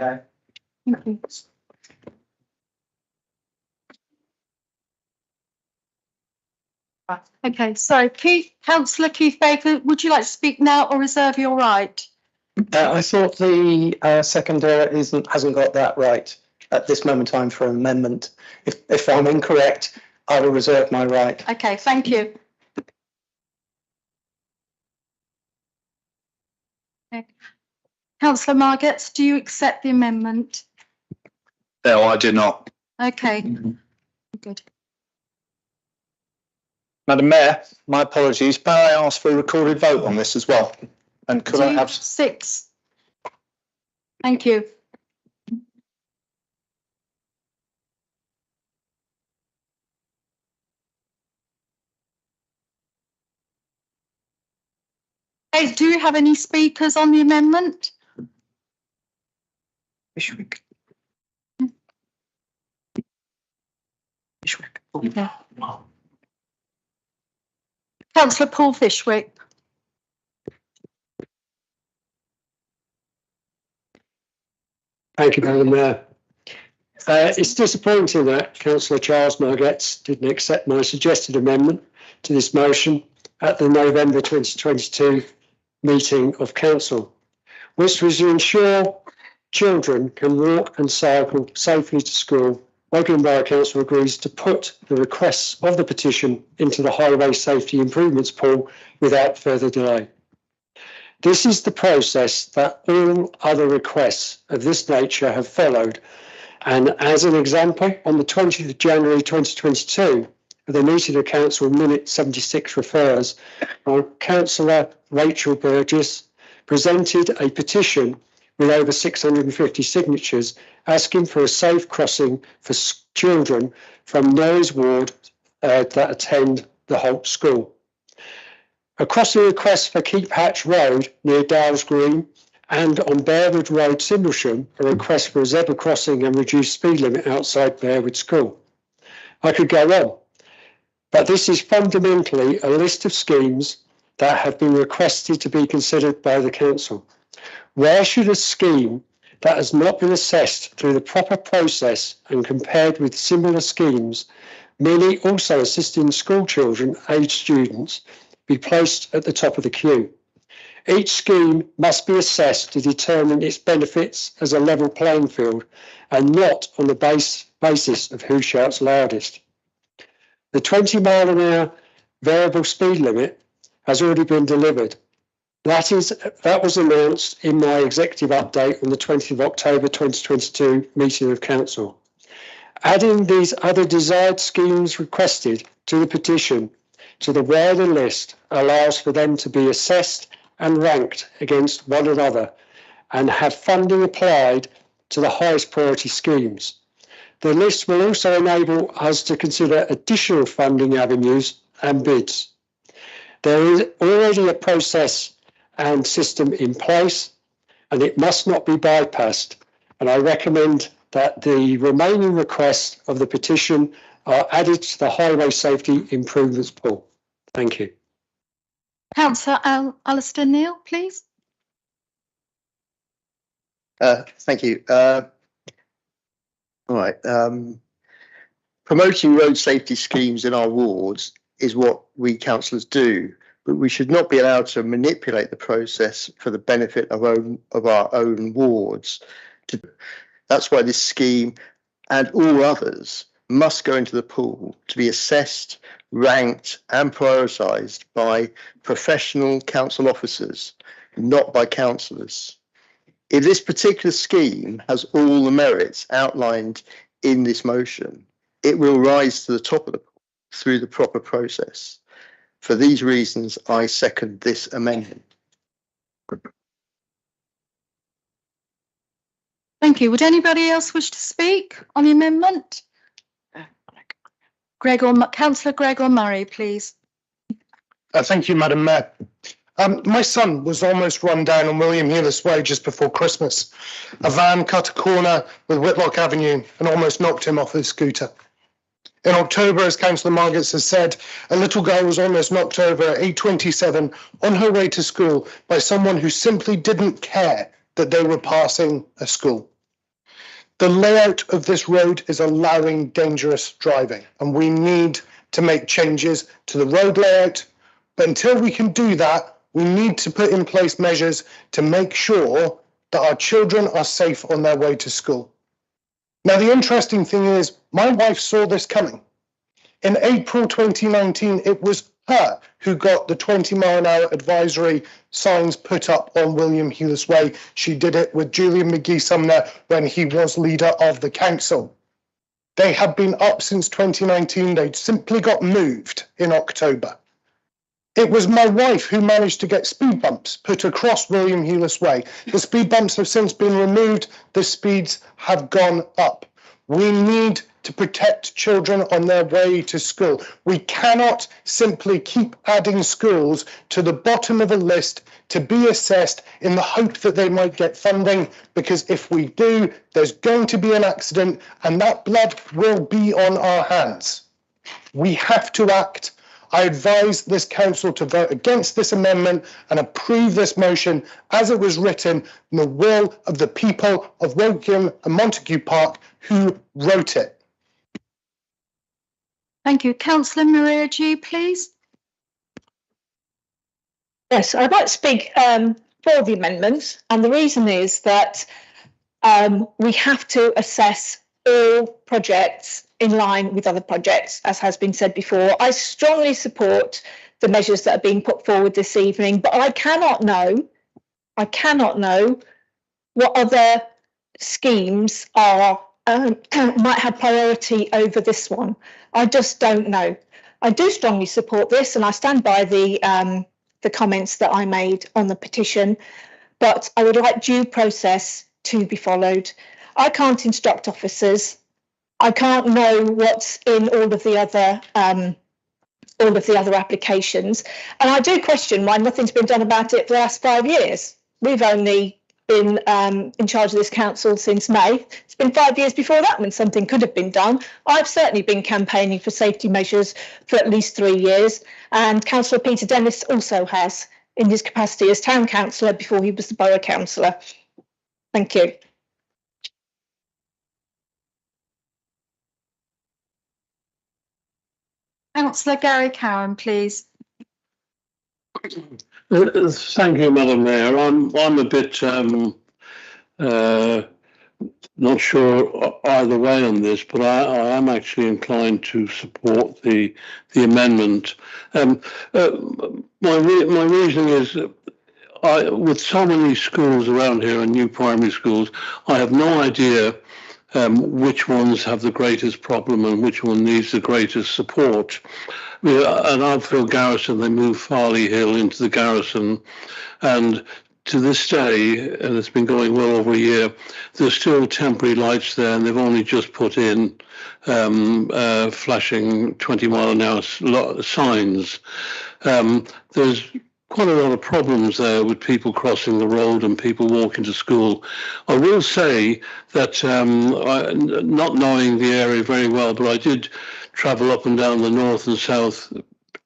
Okay. Thank you. Okay, so Councillor Keith Baker, would you like to speak now or reserve your right? I thought the seconder hasn't got that right at this moment in time for an amendment. If I'm incorrect, I will reserve my right. Okay, thank you. Okay. Councillor Margetts, do you accept the amendment? No, I do not. Okay, good. Madam Mayor, my apologies, may I ask for a recorded vote on this as well? And could I have 6? Thank you. Hey, do you have any speakers on the amendment? Fishwick. Okay. Councillor Paul Fishwick. Thank you, Madam Mayor. It's disappointing that Councillor Charles Margetts didn't accept my suggested amendment to this motion at the November 2022 meeting of Council, which was to ensure children can walk and cycle safely to school. Woking Borough Council agrees to put the requests of the petition into the Highway Safety Improvements Pool without further delay. This is the process that all other requests of this nature have followed. And as an example, on the 20th of January 2022, at the meeting of Council Minute 76 refers, Councillor Rachel Burgess presented a petition with over 650 signatures asking for a safe crossing for children from Knowes Ward that attend the Holt School. A crossing request for Keep Hatch Road near Dowles Green and on Bearwood Road, Sindlesham, a request for a zebra crossing and reduced speed limit outside Bearwood School. I could go on, but this is fundamentally a list of schemes that have been requested to be considered by the council. Where should a scheme that has not been assessed through the proper process and compared with similar schemes, many also assisting school children, aged students, be placed at the top of the queue? Each scheme must be assessed to determine its benefits as a level playing field and not on the basis of who shouts loudest. The 20-mile-an-hour variable speed limit has already been delivered. That was announced in my executive update on the 20th of October 2022 meeting of council. Adding these other desired schemes requested to the petition to the wider list allows for them to be assessed and ranked against one another and have funding applied to the highest priority schemes. The list will also enable us to consider additional funding avenues and bids. There is already a process and system in place, and it must not be bypassed. And I recommend that the remaining requests of the petition are added to the Highway Safety Improvements Pool. Thank you. Councillor Alistair Neil, please. Thank you. All right. Promoting road safety schemes in our wards is what we councillors do, but we should not be allowed to manipulate the process for the benefit of our own wards. That's why this scheme and all others must go into the pool to be assessed, ranked and prioritised by professional council officers, not by councillors. If this particular scheme has all the merits outlined in this motion, it will rise to the top of the pool through the proper process. For these reasons, I second this amendment. Thank you. Would anybody else wish to speak on the amendment? Councillor Gregor Murray, please. Thank you, Madam Mayor. My son was almost run down on William Heelas Way just before Christmas. A van cut a corner with Whitlock Avenue and almost knocked him off his scooter. In October, as Councillor Margetts has said, a little girl was almost knocked over at 8:27 on her way to school by someone who simply didn't care that they were passing a school. The layout of this road is allowing dangerous driving, and we need to make changes to the road layout. But until we can do that, we need to put in place measures to make sure that our children are safe on their way to school. Now, the interesting thing is, my wife saw this coming. In April 2019, it was her who got the 20-mile-an-hour advisory signs put up on William Heelas Way. She did it with Julian McGee-Sumner when he was leader of the council. They had been up since 2019. They'd simply got moved in October. It was my wife who managed to get speed bumps put across William Heelas Way. The speed bumps have since been removed. The speeds have gone up. We need to protect children on their way to school. We cannot simply keep adding schools to the bottom of a list to be assessed in the hope that they might get funding, because if we do, there's going to be an accident and that blood will be on our hands. We have to act. I advise this council to vote against this amendment and approve this motion as it was written in the will of the people of Woking and Montague Park who wrote it. Thank you. Councillor Maria G, please. Yes, I'd like to speak for the amendment, and the reason is that we have to assess all projects in line with other projects, as has been said before. I strongly support the measures that are being put forward this evening, but I cannot know I cannot know what other schemes are might have priority over this one. I just don't know. I do strongly support this, and I stand by the comments that I made on the petition, but I would like due process to be followed. I can't instruct officers. I can't know what's in all of the other applications, and I do question why nothing's been done about it for the last 5 years. We've only been in charge of this council since May. It's been 5 years before that when something could have been done. I've certainly been campaigning for safety measures for at least 3 years, and Councillor Peter Dennis also has in his capacity as town councillor before he was the borough councillor. Thank you. Councillor Gary Cowan, please. Thank you, Madam Mayor. I'm a bit not sure either way on this, but I am actually inclined to support the amendment. My reasoning is, with so many schools around here and new primary schools, I have no idea which ones have the greatest problem and which one needs the greatest support. At Ardfield Garrison, they moved Farley Hill into the garrison, and to this day, and it's been going well over a year, there's still temporary lights there, and they've only just put in flashing 20-mile-an-hour signs. There's quite a lot of problems there with people crossing the road and people walking to school. I will say that, not knowing the area very well, but I did travel up and down the north and south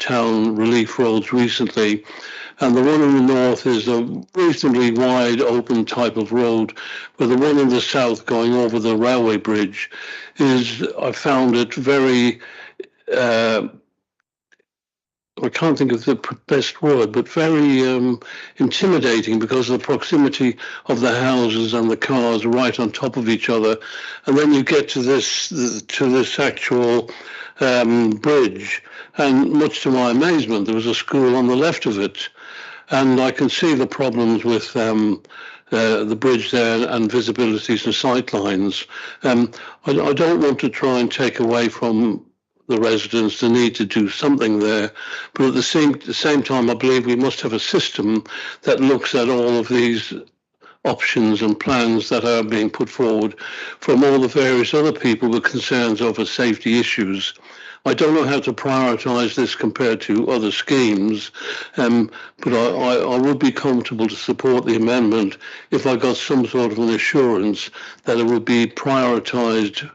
town relief roads recently, and the one in the north is a reasonably wide open type of road, where the one in the south going over the railway bridge is, I found it very I can't think of the best word, but very intimidating because of the proximity of the houses and the cars right on top of each other. And then you get to this actual bridge, and much to my amazement, there was a school on the left of it. And I can see the problems with the bridge there and visibilities and sight lines. I don't want to try and take away from the residents the need to do something there, but at the same time, I believe we must have a system that looks at all of these options and plans that are being put forward from all the various other people with concerns over safety issues. I don't know how to prioritise this compared to other schemes, but I would be comfortable to support the amendment if I got some sort of an assurance that it would be prioritised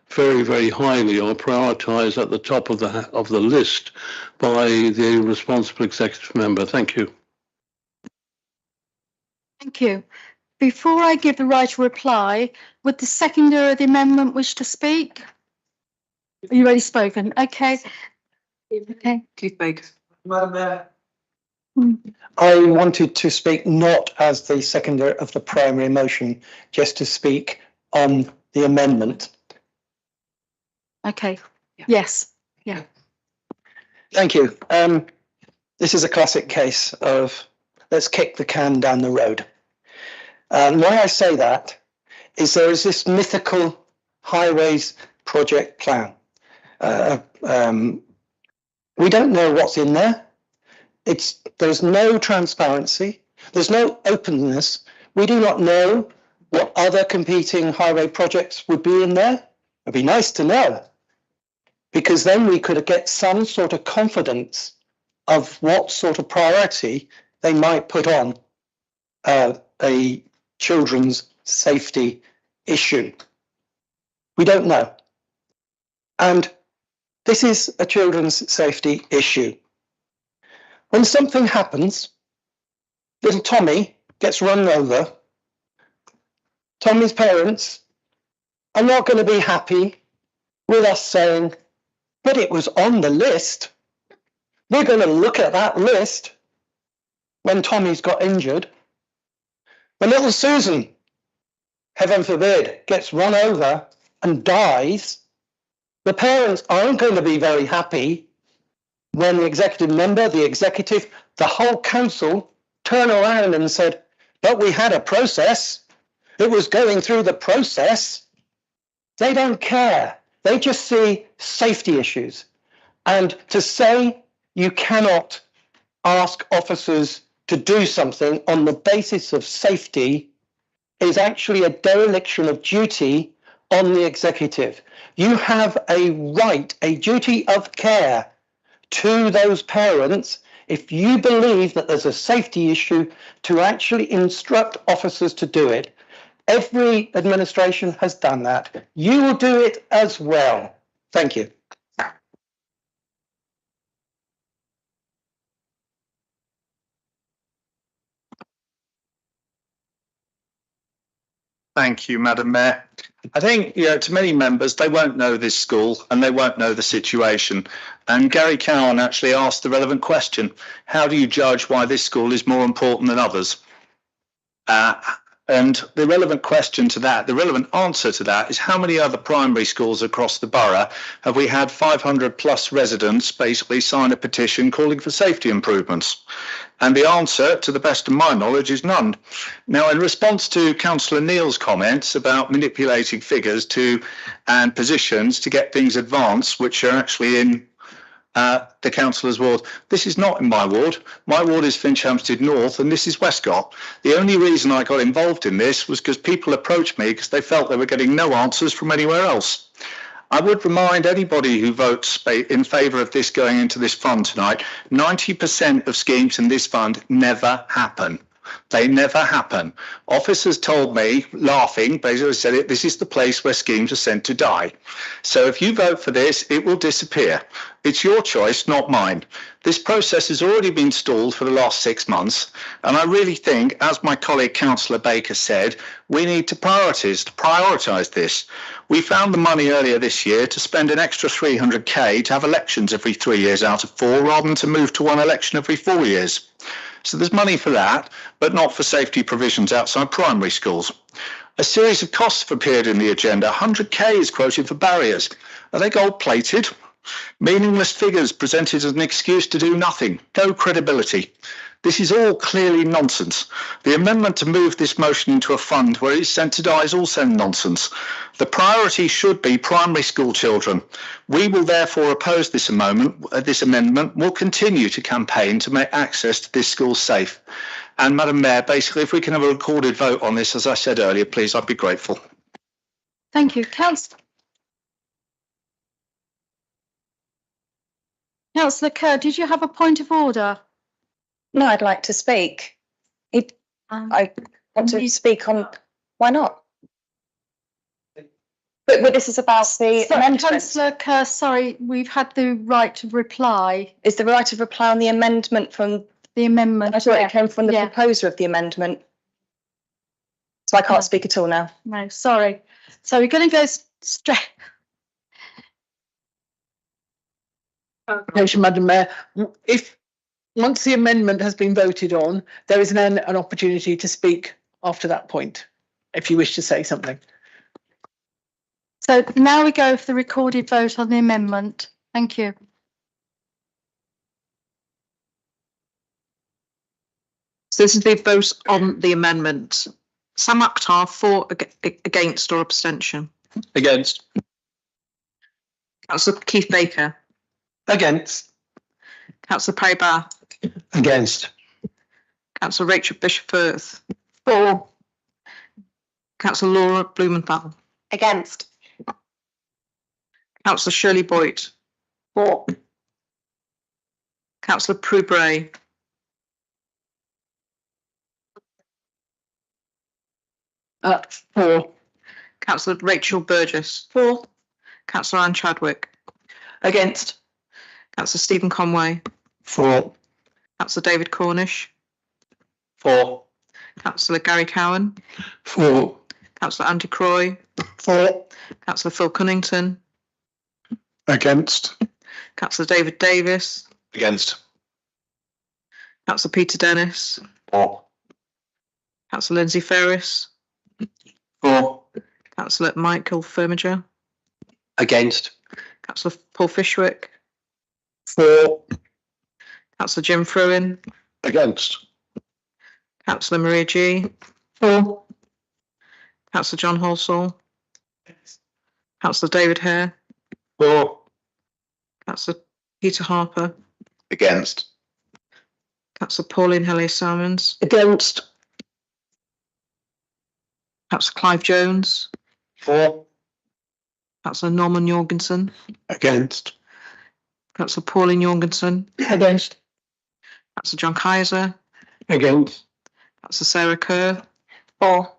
very, very highly, or prioritised at the top of the list by the responsible executive member. Thank you. Thank you. Before I give the right to reply, would the seconder of the amendment wish to speak? Are you already spoken? Okay. Okay. Keith Baker. Madam Mayor. I wanted to speak not as the seconder of the primary motion, just to speak on the amendment. Okay. Yes. Yeah. Thank you. This is a classic case of let's kick the can down the road. Why I say that is there is this mythical highways project plan. We don't know what's in there. There's no transparency. There's no openness. We do not know what other competing highway projects would be in there. It'd be nice to know, because then we could get some sort of confidence of what sort of priority they might put on a children's safety issue. We don't know. And this is a children's safety issue. When something happens, little Tommy gets run over, Tommy's parents are not going to be happy with us saying, but it was on the list. We're going to look at that list when Tommy's got injured. When little Susan, heaven forbid, gets run over and dies, the parents aren't going to be very happy when the executive member, the executive, the whole council turn around and said, but we had a process. It was going through the process. They don't care. They just see safety issues. And to say you cannot ask officers to do something on the basis of safety is actually a dereliction of duty on the executive. You have a right, a duty of care to those parents if you believe that there's a safety issue to actually instruct officers to do it. Every administration has done that. You will do it as well. Thank you. Thank you, Madam Mayor. I think, to many members, they won't know this school and they won't know the situation. And Gary Cowan actually asked the relevant question. How do you judge why this school is more important than others? And the relevant question to that, the relevant answer to that is how many other primary schools across the borough have we had 500 plus residents basically sign a petition calling for safety improvements? And the answer, to the best of my knowledge, is none. Now, in response to Councillor Neil's comments about manipulating figures and positions to get things advanced, which are actually in the councillor's ward. This is not in my ward. My ward is Finchampstead North and this is Westcott. The only reason I got involved in this was because people approached me because they felt they were getting no answers from anywhere else. I would remind anybody who votes in favour of this going into this fund tonight, 90% of schemes in this fund never happen. They never happen. Officers told me, laughing, basically said it, this is the place where schemes are sent to die. So if you vote for this, it will disappear. It's your choice, not mine. This process has already been stalled for the last 6 months. And I really think, as my colleague Councillor Baker said, we need to prioritise this. We found the money earlier this year to spend an extra 300k to have elections every 3 years out of 4, rather than to move to one election every 4 years. So there's money for that, but not for safety provisions outside primary schools. A series of costs have appeared in the agenda. 100k is quoted for barriers. Are they gold-plated? Meaningless figures presented as an excuse to do nothing. No credibility. This is all clearly nonsense. The amendment to move this motion into a fund where it's sent to die is also nonsense. The priority should be primary school children. We will therefore oppose this amendment. We'll continue to campaign to make access to this school safe. And Madam Mayor, basically, if we can have a recorded vote on this, as I said earlier, please, I'd be grateful. Thank you. Councillor Kerr, did you have a point of order? No, I'd like to speak. I want to speak on, why not? But this is about the amendment. Councillor Kerr, sorry, we've had the right to reply. Is the right of reply on the amendment from the amendment? I thought it came from the proposer of the amendment. So I can't speak at all now. No, sorry. So we're going to go straight. Madam Mayor, if once the amendment has been voted on, there is then an opportunity to speak after that point, if you wish to say something. So now we go for the recorded vote on the amendment. Thank you. So this is the vote on the amendment. Sam Akhtar, for, against or abstention? Against. Councillor Keith Baker? Against. Councillor Perry Barr? Against. Councillor Rachel Bishop-Firth? For. Councillor Laura Blumenthal? Against. Councillor Shirley Boyd? For. Councillor Prue Bray? For. Councillor Rachel Burgess? For. Councillor Anne Chadwick? Against. Councillor Stephen Conway? For. Councillor David Cornish? For. Councillor Gary Cowan? For. Councillor Andy Croy? For. Councillor Phil Cunnington? Against. Councillor David Davis? Against. Councillor Peter Dennis? For. Councillor Lindsay Ferris? For. Councillor Michael Firmager? Against. Councillor Paul Fishwick? For. Councillor Jim Fruin? Against. Councillor Maria G. 4. Councillor John Halsall. Councillor David Hare. 4. Councillor Peter Harper. Against. Councillor Pauline Hellier-Salmons. Against. Councillor Clive Jones. 4. Councillor Norman Jorgensen. Against. Councillor Pauline Jorgensen. Against. Councillor John Kaiser. Against. Councillor Sarah Kerr. 4.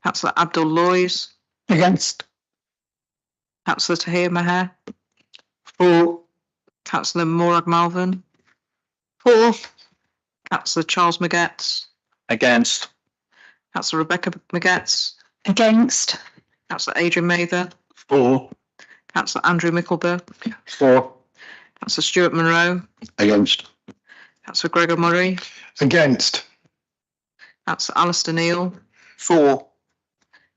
Councillor Abdul Loys. Against. Councillor Tahir Maher. 4. Councillor Morag Malvern. 4. Councillor Charles Magetts. Against. Councillor Rebecca Magetts. Against. Councillor Adrian Mather. 4. Councillor Andrew Mickleby. 4. Councillor Stuart Monroe. Against. Councillor Gregor Murray. Against. Councillor Alistair Neal. 4.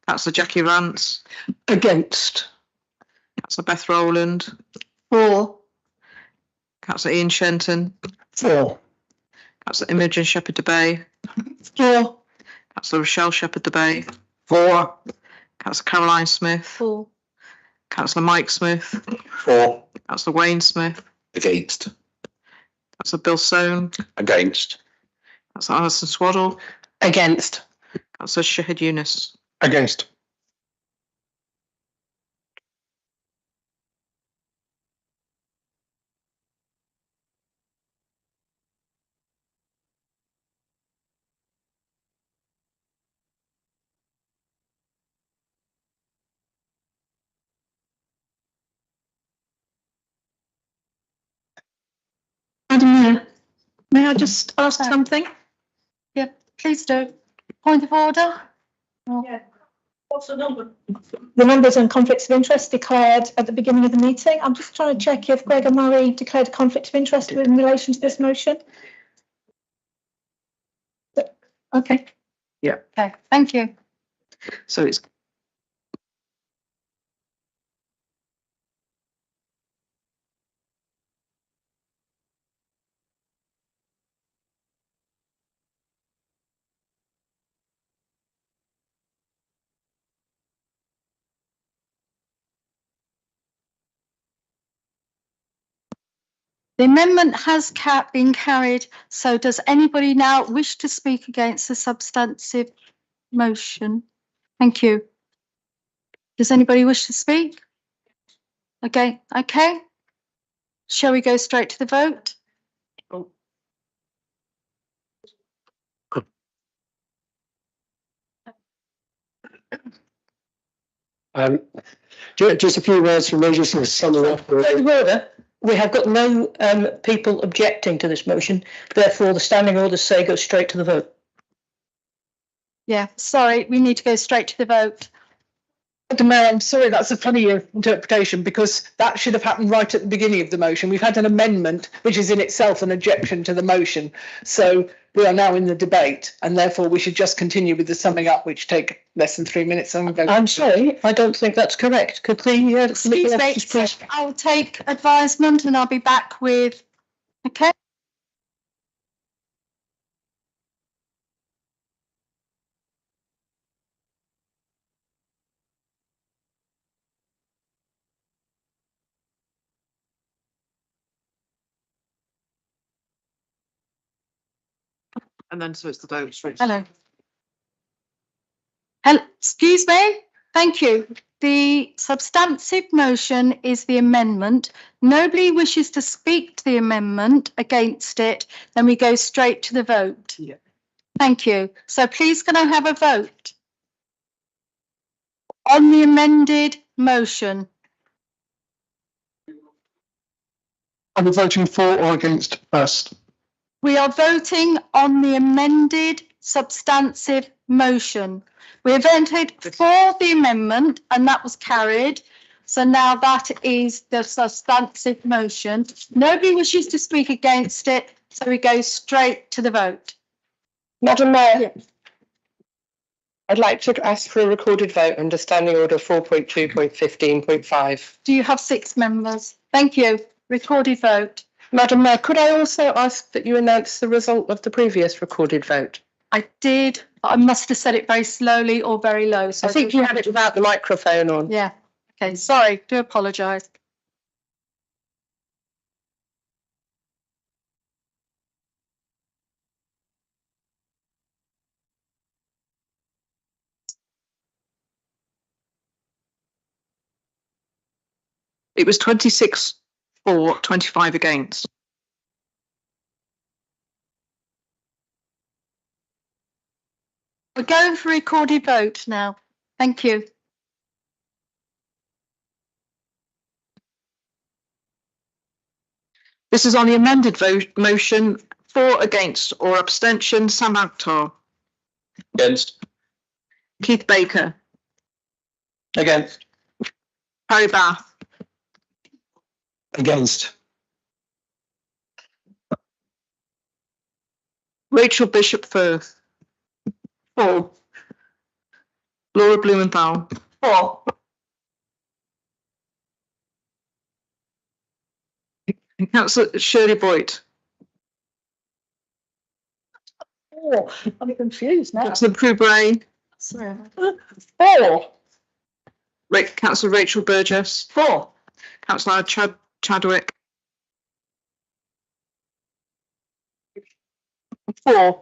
Councillor Jackie Rance. Against. Councillor Beth Rowland. 4. Councillor Ian Shenton. 4. Councillor Imogen Shepherd de Bay. 4. Councillor Rochelle Shepherd de Bay. 4. Councillor Caroline Smith. 4. Councillor Mike Smith. 4. Councillor Wayne Smith. Against. Councillor Bill Soane. Against. Councillor Alison Swaddle. Against. Councillor Shahid Yunus. Against. Madam Mayor, may I just ask something? Yeah, please do. Point of order? What's the number? The numbers and conflicts of interest declared at the beginning of the meeting. I'm just trying to check if Gregor Murray declared a conflict of interest in relation to this motion. Okay. Yeah. Okay, thank you. So it's The amendment has been carried. So does anybody now wish to speak against the substantive motion? Thank you. Does anybody wish to speak? Okay. Shall we go straight to the vote? Just a few words from me, just to sum it up. Point of order. We have got no people objecting to this motion. Therefore, the standing orders say go straight to the vote. Yeah, sorry, we need to go straight to the vote. Madam Mayor, I'm sorry, that's a funny interpretation because that should have happened right at the beginning of the motion. We've had an amendment, which is in itself an objection to the motion. So we are now in the debate and therefore we should just continue with the summing up, which take less than 3 minutes. I'm sorry, I don't think that's correct. Could the Excuse me, please? I'll take advisement and I'll be back with, okay? and then so it's the vote straight. Hello. Excuse me. Thank you. The substantive motion is the amendment. Nobody wishes to speak to the amendment against it. Then we go straight to the vote. Yeah. Thank you. So please can I have a vote on the amended motion? Are we voting for or against first? We are voting on the amended substantive motion. We voted for the amendment and that was carried. So now that is the substantive motion. Nobody wishes to speak against it, so we go straight to the vote. Madam Mayor, I'd like to ask for a recorded vote under Standing Order 4.2.15.5. Do you have 6 members? Thank you. Recorded vote. Madam Mayor, could I also ask that you announce the result of the previous recorded vote? I did, but I must have said it very slowly or very low. So I think you had it without the microphone on. Yeah. Okay. Sorry. Do apologise. It was 26 for, 25 against. We're going for recorded vote now. Thank you. This is on the amended motion. For, against or abstention, Sam Akhtar. Against. Keith Baker. Against. Harry Bath. Against. Rachel Bishop Firth. For. Laura Blumenthal. For. Councillor Shirley Boyd. Oh, I'm confused now. Councillor Prue Bray. Sorry. Four. Councillor Rachel Burgess. Four. Councillor Chadwick. 4.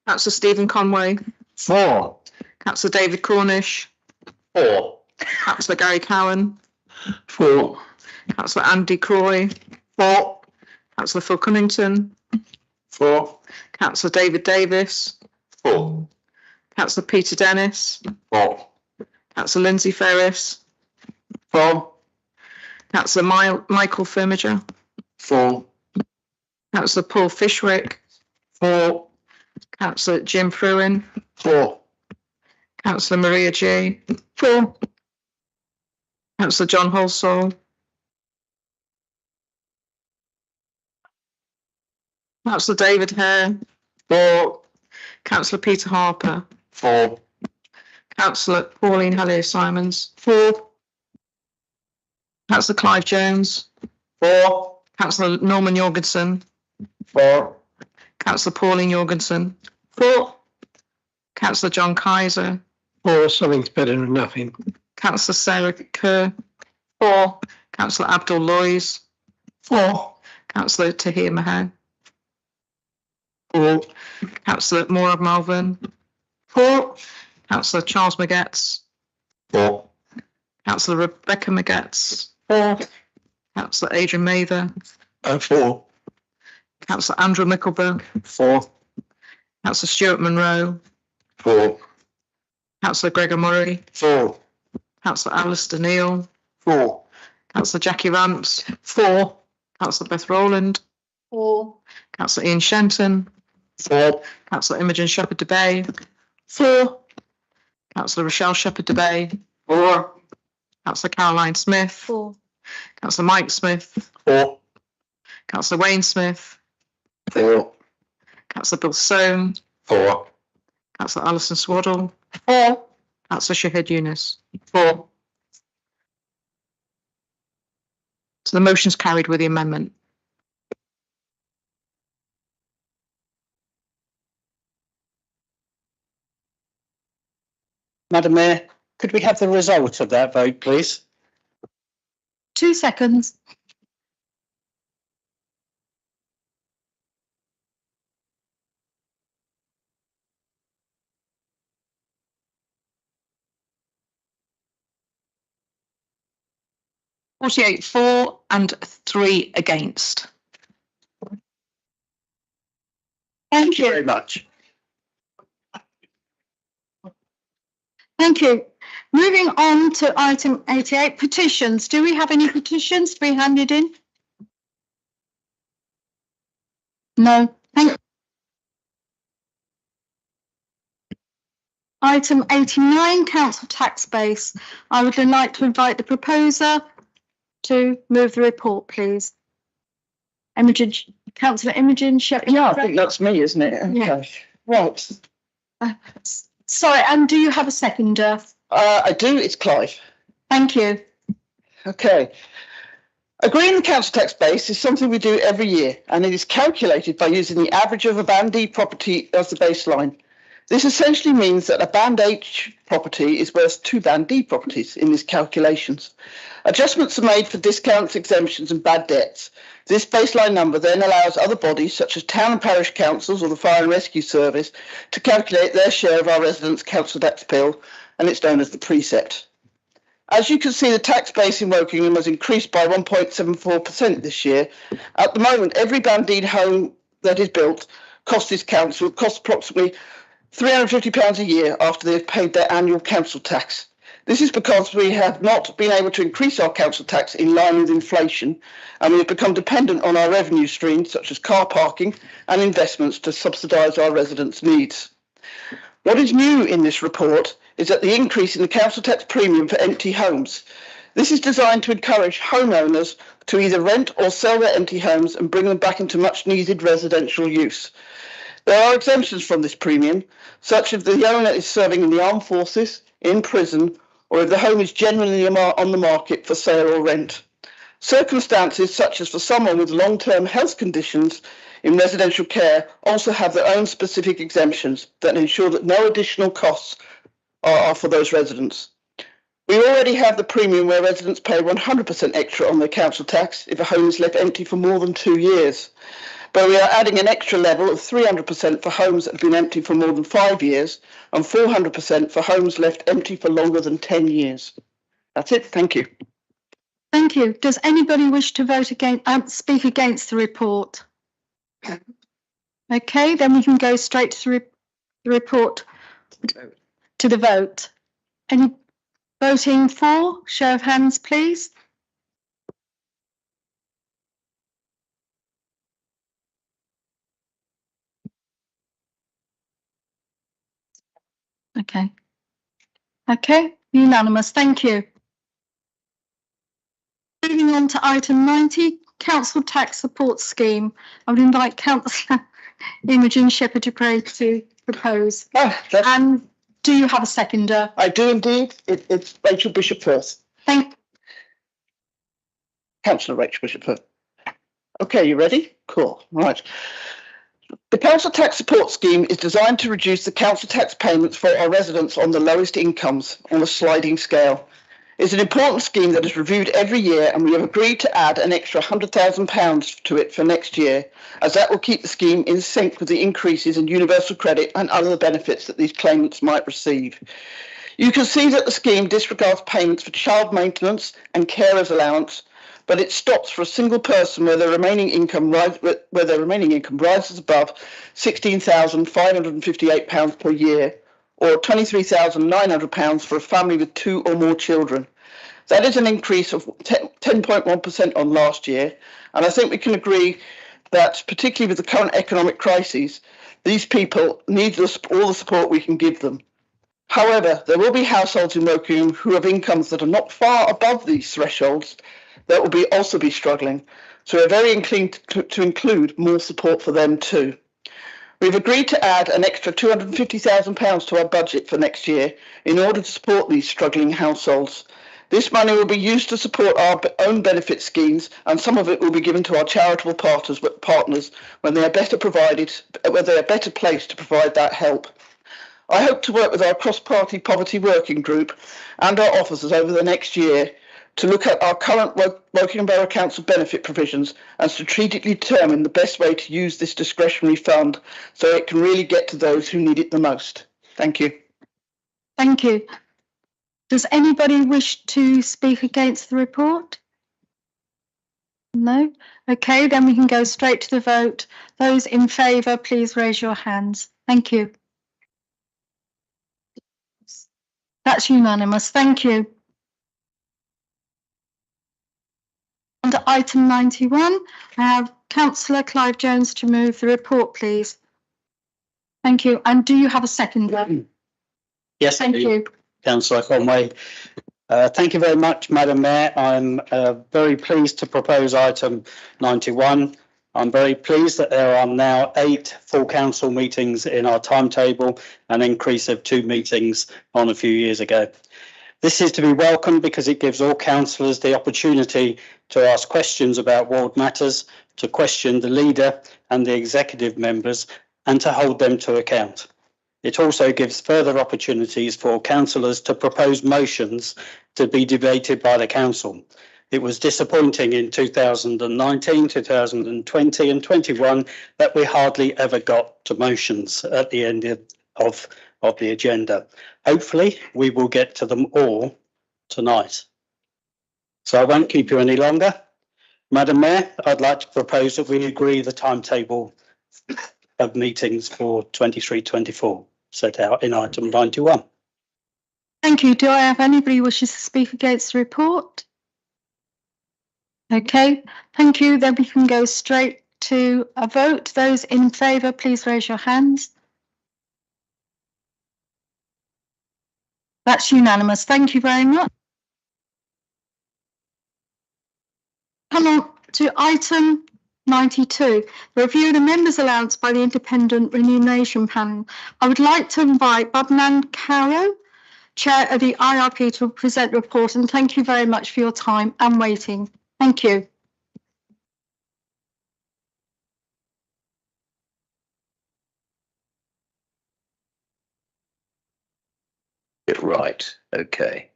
Councillor Stephen Conway. 4. Councillor David Cornish. 4. Councillor Gary Cowan. 4. Councillor Andy Croy. 4. Councillor Phil Cunnington. 4. Councillor David Davis. 4. Councillor Peter Dennis. 4. Councillor Lindsay Ferris. 4. Councillor Michael Firmager. 4. Councillor Paul Fishwick. 4. Councillor Jim Fruin. 4. Councillor Maria G. 4. Councillor John Halsall. Councillor David Hare. 4. Councillor Peter Harper. 4. Councillor Pauline Hallier-Simons. 4. Councillor Clive Jones. 4. Councillor Norman Jorgensen. 4. Councillor Pauline Jorgensen. 4. Councillor John Kaiser. Or something's better than nothing. Councillor Sarah Kerr. 4. Councillor Abdul Loys. 4. Councillor Tahir Mahan. 4. Councillor Maura Malvern. 4. Councillor Charles Magetts. 4. Councillor Rebecca Magetts. 4. Councillor Adrian Mather. 4. Councillor Andrew Mickelberg. 4. Councillor Stuart Monroe. 4. Councillor Gregor Murray. 4. Councillor Alistair Neal. 4. Councillor Jackie Rance. 4. Councillor Beth Rowland. 4. Councillor Ian Shenton. 4. Councillor Imogen Shepherd de Bay. 4. Councillor Rochelle Shepherd de Bay. 4. Councillor Caroline Smith. 4. Councillor Mike Smith. 4. Councillor Wayne Smith. 4. Councillor Bill Soane. 4. Councillor Alison Swaddle. 4. Councillor Shahid Yunus. 4. So the motion's carried with the amendment. Madam Mayor, could we have the result of that vote, please? 2 seconds. (48 for and 3 against). Thank you. Very much. Thank you. Moving on to item 88, petitions. Do we have any petitions to be handed in? No. Thank you. Item 89, council tax base. I would like to invite the proposer to move the report, please. Councillor Imogen Shepherd. Yeah, I think that's me, isn't it? Yeah. Okay. Right. Sorry, and do you have a seconder? I do. It's Clive. Thank you. Okay. Agreeing the council tax base is something we do every year, and it is calculated by using the average of a Band D property as the baseline. This essentially means that a Band H property is worth 2 Band D properties in these calculations. Adjustments are made for discounts, exemptions and bad debts. This baseline number then allows other bodies such as town and parish councils or the Fire and Rescue Service to calculate their share of our residents' council tax bill, and it's known as the precept. As you can see, the tax base in Wokingham has increased by 1.74% this year. At the moment, every Band D home that is built costs this council approximately £350 a year after they've paid their annual council tax. This is because we have not been able to increase our council tax in line with inflation, and we have become dependent on our revenue streams such as car parking and investments to subsidise our residents' needs. What is new in this report is that the increase in the council tax premium for empty homes. This is designed to encourage homeowners to either rent or sell their empty homes and bring them back into much needed residential use. There are exemptions from this premium, such as if the owner is serving in the armed forces, in prison, or if the home is genuinely on the market for sale or rent. Circumstances such as for someone with long-term health conditions in residential care also have their own specific exemptions that ensure that no additional costs are for those residents. We already have the premium where residents pay 100% extra on their council tax if a home is left empty for more than 2 years. But we are adding an extra level of 300% for homes that have been empty for more than 5 years and 400% for homes left empty for longer than 10 years. That's it. Thank you. Thank you. Does anybody wish to vote against, speak against the report? Okay, then we can go straight to the report, to the vote. Any voting for? Show of hands, please. Okay. Okay, unanimous. Thank you. Moving on to item 90, Council Tax Support Scheme. I would invite Councillor Imogen Shepherd-Dupre to propose. And do you have a seconder? I do indeed. It's Rachel Bishop-Firth. Councillor Rachel Bishop-Firth. Okay, you ready? Cool. Right. The Council Tax Support Scheme is designed to reduce the council tax payments for our residents on the lowest incomes on a sliding scale. It's an important scheme that is reviewed every year, and we have agreed to add an extra £100,000 to it for next year, as that will keep the scheme in sync with the increases in universal credit and other benefits that these claimants might receive. You can see that the scheme disregards payments for child maintenance and carers allowance, but it stops for a single person where their remaining income rises above £16,558 per year, or £23,900 for a family with 2 or more children. That is an increase of 10.1% on last year, and I think we can agree that, particularly with the current economic crises, these people need all the support we can give them. However, there will be households in Wokingham who have incomes that are not far above these thresholds that will also be struggling, so we're very inclined to include more support for them too. We've agreed to add an extra £250,000 to our budget for next year in order to support these struggling households. This money will be used to support our own benefit schemes, and some of it will be given to our charitable partners when they are better placed to provide that help. I hope to work with our cross-party poverty working group and our officers over the next year to look at our current Wokingham Borough Council benefit provisions and strategically determine the best way to use this discretionary fund so it can really get to those who need it the most. Thank you. Thank you. Does anybody wish to speak against the report? No? Okay, then we can go straight to the vote. Those in favour, please raise your hands. Thank you. That's unanimous. Thank you. Under item 91, I have Councillor Clive Jones to move the report, please. Thank you. And do you have a seconder? Yes, thank you. Councillor Conway. Thank you very much, Madam Mayor. I'm very pleased to propose item 91. I'm very pleased that there are now 8 full council meetings in our timetable, an increase of 2 meetings on a few years ago. This is to be welcomed because it gives all councillors the opportunity to ask questions about ward matters, to question the leader and the executive members, and to hold them to account. It also gives further opportunities for councillors to propose motions to be debated by the council. It was disappointing in 2019, 2020 and 21 that we hardly ever got to motions at the end of the agenda. Hopefully we will get to them all tonight. So I won't keep you any longer. Madam Mayor, I'd like to propose that we agree the timetable of meetings for 23-24 set out in item 91. Thank you. Do I have anybody who wishes to speak against the report? Okay, thank you. Then we can go straight to a vote. Those in favour, please raise your hands. That's unanimous. Thank you very much. Come on to item 92, the review of the members' allowance by the Independent Remuneration Panel. I would like to invite Bobnan Caro, Chair of the IRP, to present the report, and thank you very much for your time and waiting. Thank you. Right. Okay.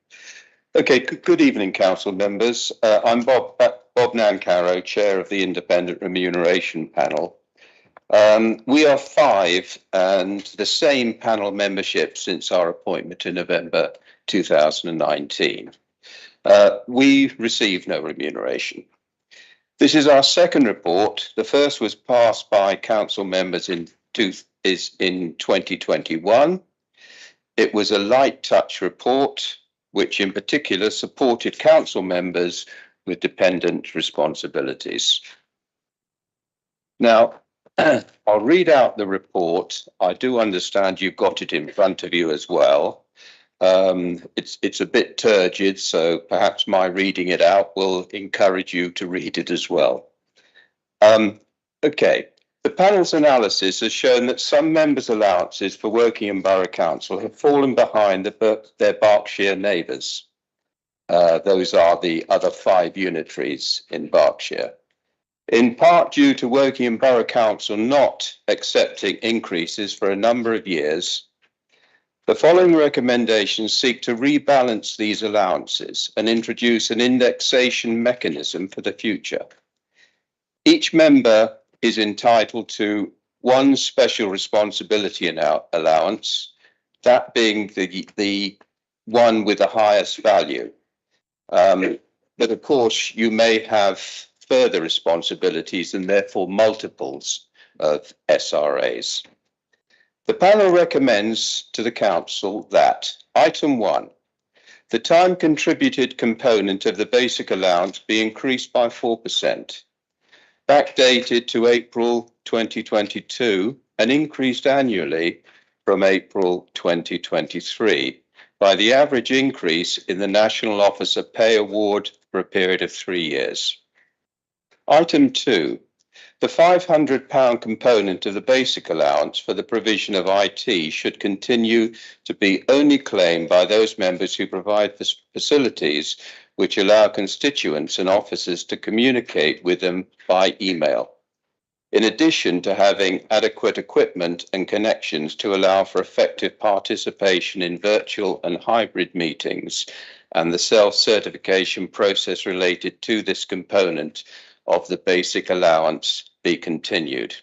Good evening, council members. I'm Bob Nancaro, Chair of the Independent Remuneration Panel. We are 5 and the same panel membership since our appointment in November 2019. We receive no remuneration. This is our second report. The first was passed by council members in 2021. It was a light touch report, which in particular supported council members with dependent responsibilities. Now, I'll read out the report. I do understand you've got it in front of you as well. It's a bit turgid, so perhaps my reading it out will encourage you to read it as well. Okay. The panel's analysis has shown that some members' allowances for working in Borough Council have fallen behind their Berkshire neighbours. Those are the other 5 unitaries in Berkshire. In part due to working in Borough Council not accepting increases for a number of years, the following recommendations seek to rebalance these allowances and introduce an indexation mechanism for the future. Each member is entitled to 1 special responsibility allowance, that being the one with the highest value. But of course, you may have further responsibilities and therefore multiples of SRAs. The panel recommends to the council that item 1, the time contributed component of the basic allowance be increased by 4%. Backdated to April 2022 and increased annually from April 2023 by the average increase in the National Officer Pay Award for a period of 3 years. Item 2, the £500 component of the basic allowance for the provision of IT should continue to be only claimed by those members who provide facilities which allow constituents and officers to communicate with them by email, in addition to having adequate equipment and connections to allow for effective participation in virtual and hybrid meetings and the self-certification process related to this component of the basic allowance be continued.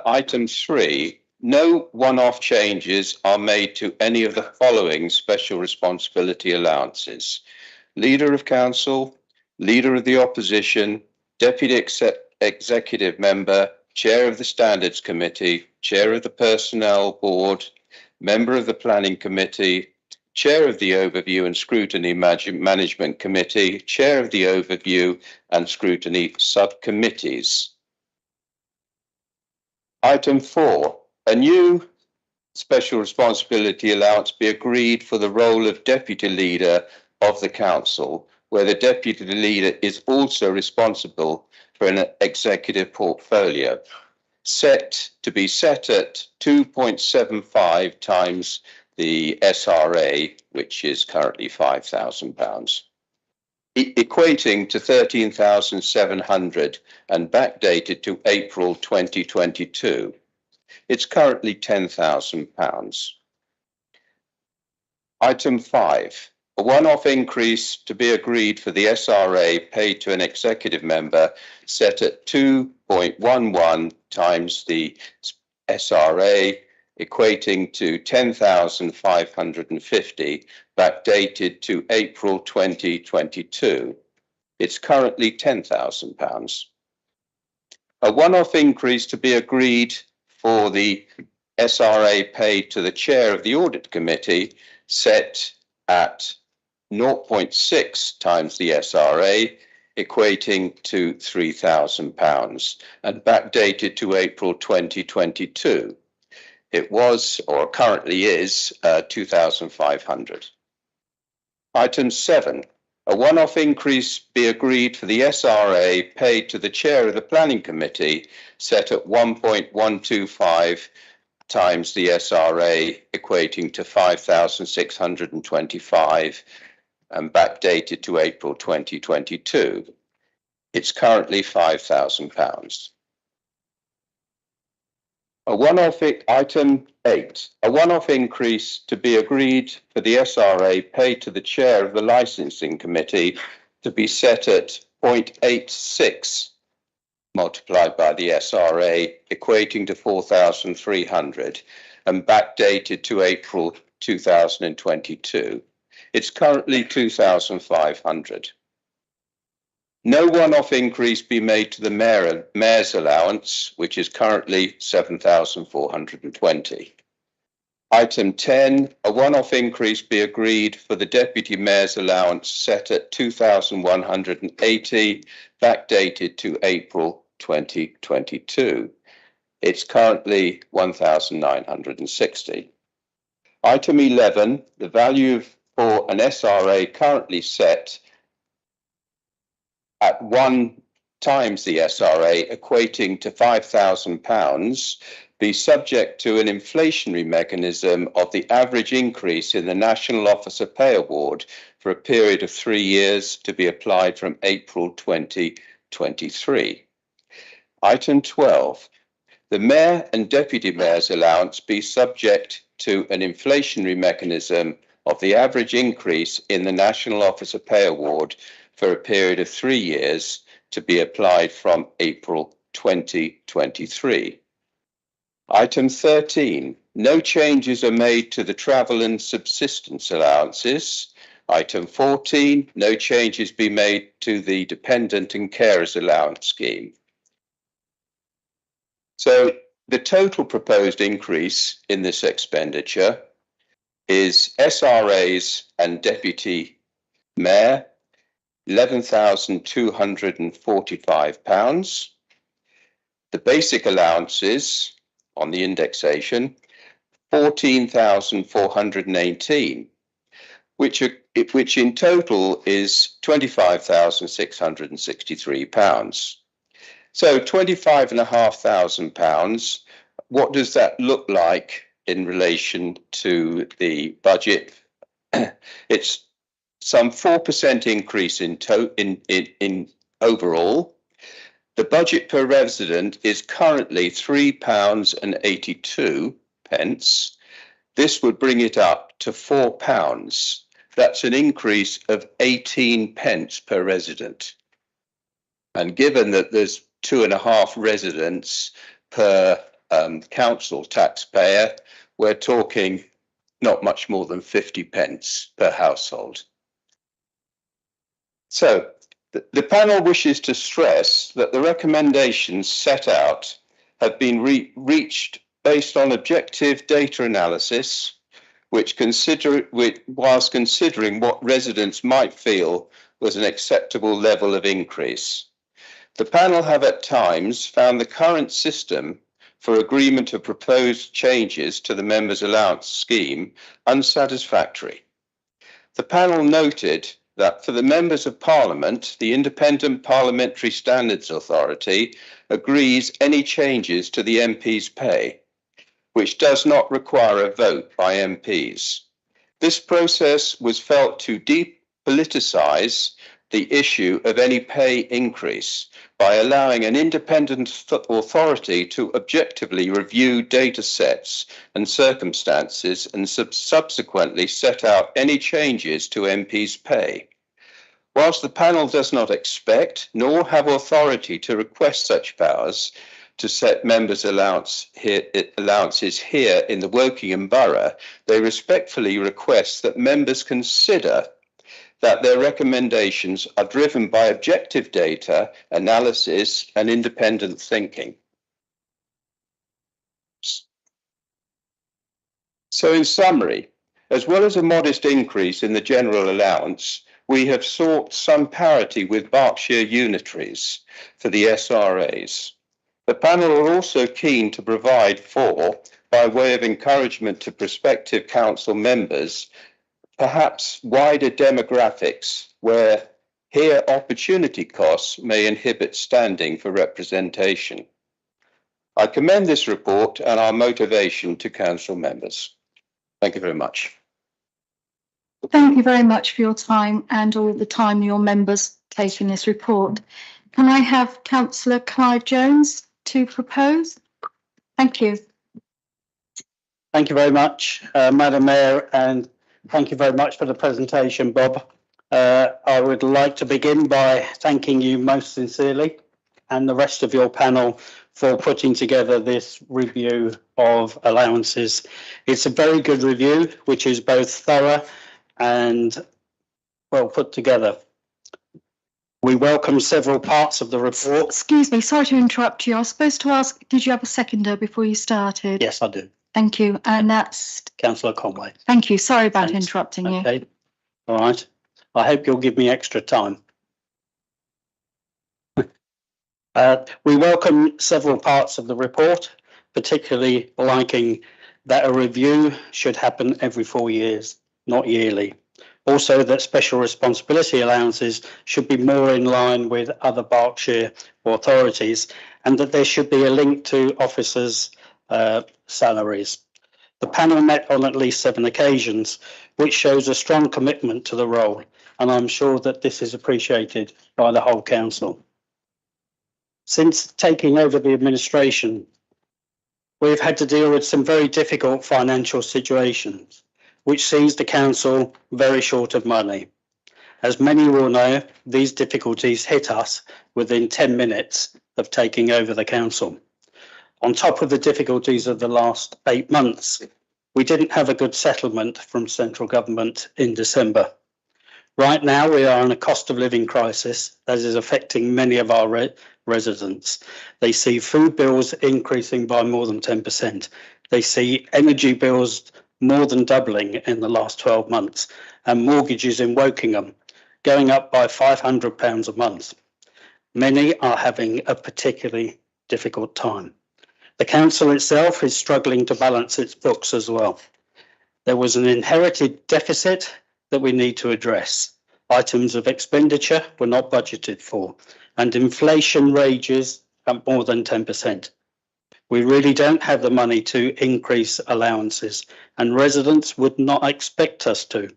Item 3, no one-off changes are made to any of the following special responsibility allowances: Leader of Council, Leader of the Opposition, Deputy Executive Member, Chair of the Standards Committee, Chair of the Personnel Board, Member of the Planning Committee, Chair of the Overview and Scrutiny Management Committee, Chair of the Overview and Scrutiny Subcommittees. Item 4, a new special responsibility allowance be agreed for the role of Deputy Leader of the Council, where the Deputy Leader is also responsible for an executive portfolio, to be set at 2.75 times the SRA, which is currently £5,000, equating to 13,700 and backdated to April 2022. It's currently £10,000. Item 5, a one-off increase to be agreed for the SRA paid to an executive member set at 2.11 times the SRA, equating to 10,550, backdated to April 2022. It's currently £10,000. A one-off increase to be agreed for the SRA paid to the chair of the audit committee set at 0.6 times the SRA, equating to £3,000 and backdated to April 2022. It was, or currently is, 2,500. Item 7, a one-off increase be agreed for the SRA paid to the chair of the planning committee set at 1.125 times the SRA, equating to 5,625 and backdated to April 2022. It's currently £5,000. A one-off item 8, a one-off increase to be agreed for the SRA paid to the chair of the licensing committee to be set at 0.86 multiplied by the SRA, equating to 4,300 and backdated to April 2022. It's currently 2,500. No one-off increase be made to the mayor's allowance, which is currently 7,420. Item 10, a one-off increase be agreed for the deputy mayor's allowance set at 2,180, backdated to April 2022. It's currently 1,960. Item 11, the value for an SRA currently set at 1 times the SRA, equating to £5,000, be subject to an inflationary mechanism of the average increase in the National Officer Pay Award for a period of 3 years to be applied from April 2023. Item 12, the Mayor and Deputy Mayor's allowance be subject to an inflationary mechanism of the average increase in the National Officer Pay Award for a period of 3 years to be applied from April 2023. Item 13, no changes are made to the travel and subsistence allowances. Item 14, no changes be made to the dependent and carers allowance scheme. So the total proposed increase in this expenditure is SRAs and Deputy Mayor, £11,245. The basic allowances on the indexation, 14,418, which in total is £25,663. So £25,500. What does that look like in relation to the budget? It's some 4% increase in overall. The budget per resident is currently £3.82. This would bring it up to £4. That's an increase of 18 pence per resident. And given that there's 2.5 residents per council taxpayer, we're talking not much more than 50 pence per household. So the panel wishes to stress that the recommendations set out have been reached based on objective data analysis, whilst considering what residents might feel was an acceptable level of increase. The panel have at times found the current system for agreement of proposed changes to the members' allowance scheme unsatisfactory. The panel noted that for the members of Parliament, the Independent Parliamentary Standards Authority agrees any changes to the MP's pay. which does not require a vote by MPs. This process was felt to depoliticise the issue of any pay increase by allowing an independent authority to objectively review data sets and circumstances and subsequently set out any changes to MPs' pay. Whilst the panel does not expect nor have authority to request such powers to set members' allowances here in the Wokingham Borough, they respectfully request that members consider that their recommendations are driven by objective data, analysis, and independent thinking. So in summary, as well as a modest increase in the general allowance, we have sought some parity with Berkshire Unitaries for the SRAs. The panel are also keen to provide for, by way of encouragement to prospective council members, perhaps wider demographics where here opportunity costs may inhibit standing for representation. I commend this report and our motivation to council members. Thank you very much. Thank you very much for your time and all the time your members take in this report. Can I have Councillor Clive Jones to propose? Thank you. Thank you very much, Madam Mayor, and thank you very much for the presentation, Bob. I would like to begin by thanking you most sincerely and the rest of your panel for putting together this review of allowances. It's a very good review, which is both thorough and well put together. We welcome several parts of the report. Excuse me, sorry to interrupt you. I was supposed to ask, did you have a seconder before you started? Yes, I do. Thank you. And that's Councillor Conway. Thank you. Sorry about interrupting you. Okay. All right. I hope you'll give me extra time. We welcome several parts of the report, particularly liking that a review should happen every 4 years, not yearly. Also, that special responsibility allowances should be more in line with other Berkshire authorities, and that there should be a link to officers' salaries. The panel met on at least 7 occasions, which shows a strong commitment to the role, and I'm sure that this is appreciated by the whole council. Since taking over the administration, we've had to deal with some very difficult financial situations, which sees the council very short of money. As many will know, these difficulties hit us within 10 minutes of taking over the council. On top of the difficulties of the last 8 months, we didn't have a good settlement from central government in December. Right now, we are in a cost of living crisis that is affecting many of our residents. They see food bills increasing by more than 10%. They see energy bills more than doubling in the last 12 months, and mortgages in Wokingham going up by £500 a month. Many are having a particularly difficult time. The council itself is struggling to balance its books as well. There was an inherited deficit that we need to address. Items of expenditure were not budgeted for, and inflation rages at more than 10%. We really don't have the money to increase allowances, and residents would not expect us to,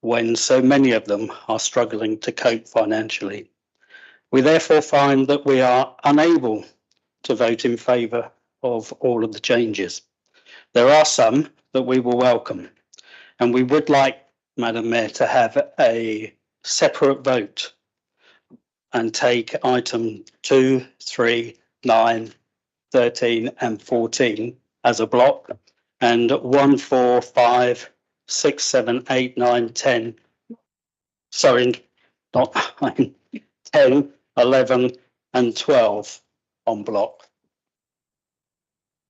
when so many of them are struggling to cope financially. We therefore find that we are unable to vote in favour of all of the changes. There are some that we will welcome, and we would like, Madam Mayor, to have a separate vote and take item 2, 3, 9, 13 and 14 as a block, and 1, 4, 5, 6, 7, 8, 9, 10. Sorry, not 9, 10, 11 and 12 on block.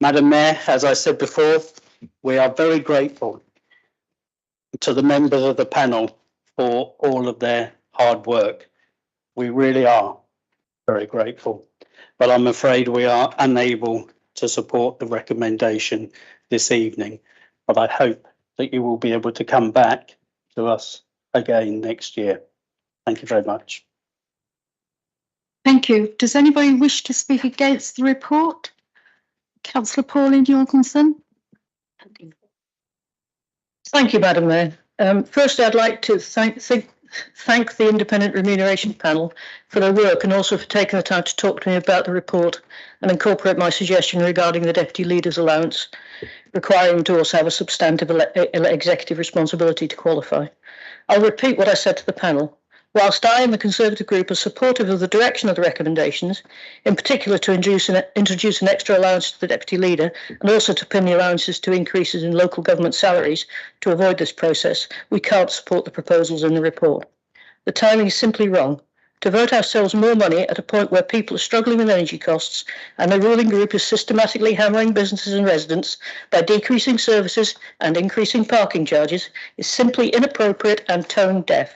Madam Mayor, as I said before, we are very grateful to the members of the panel for all of their hard work. We really are very grateful, but I'm afraid we are unable to support the recommendation this evening. But I hope that you will be able to come back to us again next year. Thank you very much. Thank you. Does anybody wish to speak against the report? Councillor Pauline Jorgensen. Thank you, Madam Mayor. Firstly, I'd like to thank the Independent Remuneration Panel for their work and also for taking the time to talk to me about the report and incorporate my suggestion regarding the Deputy Leader's allowance, requiring them to also have a substantive executive responsibility to qualify. I'll repeat what I said to the panel. Whilst I and the Conservative group are supportive of the direction of the recommendations, in particular to introduce an extra allowance to the Deputy Leader and also to pin the allowances to increases in local government salaries to avoid this process, we can't support the proposals in the report. The timing is simply wrong. To vote ourselves more money at a point where people are struggling with energy costs and the ruling group is systematically hammering businesses and residents by decreasing services and increasing parking charges is simply inappropriate and tone deaf.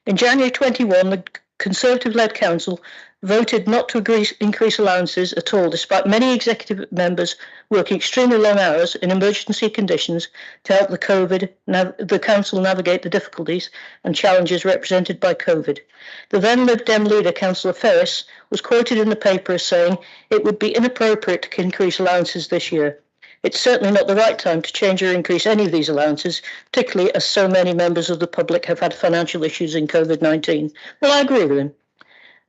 In January 21, the Conservative-led Council voted not to increase allowances at all, despite many executive members working extremely long hours in emergency conditions to help the Council navigate the difficulties and challenges represented by COVID. The then Lib Dem leader, Councillor Ferris, was quoted in the paper as saying it would be inappropriate to increase allowances this year. It's certainly not the right time to change or increase any of these allowances, particularly as so many members of the public have had financial issues in COVID-19. Well, I agree with him.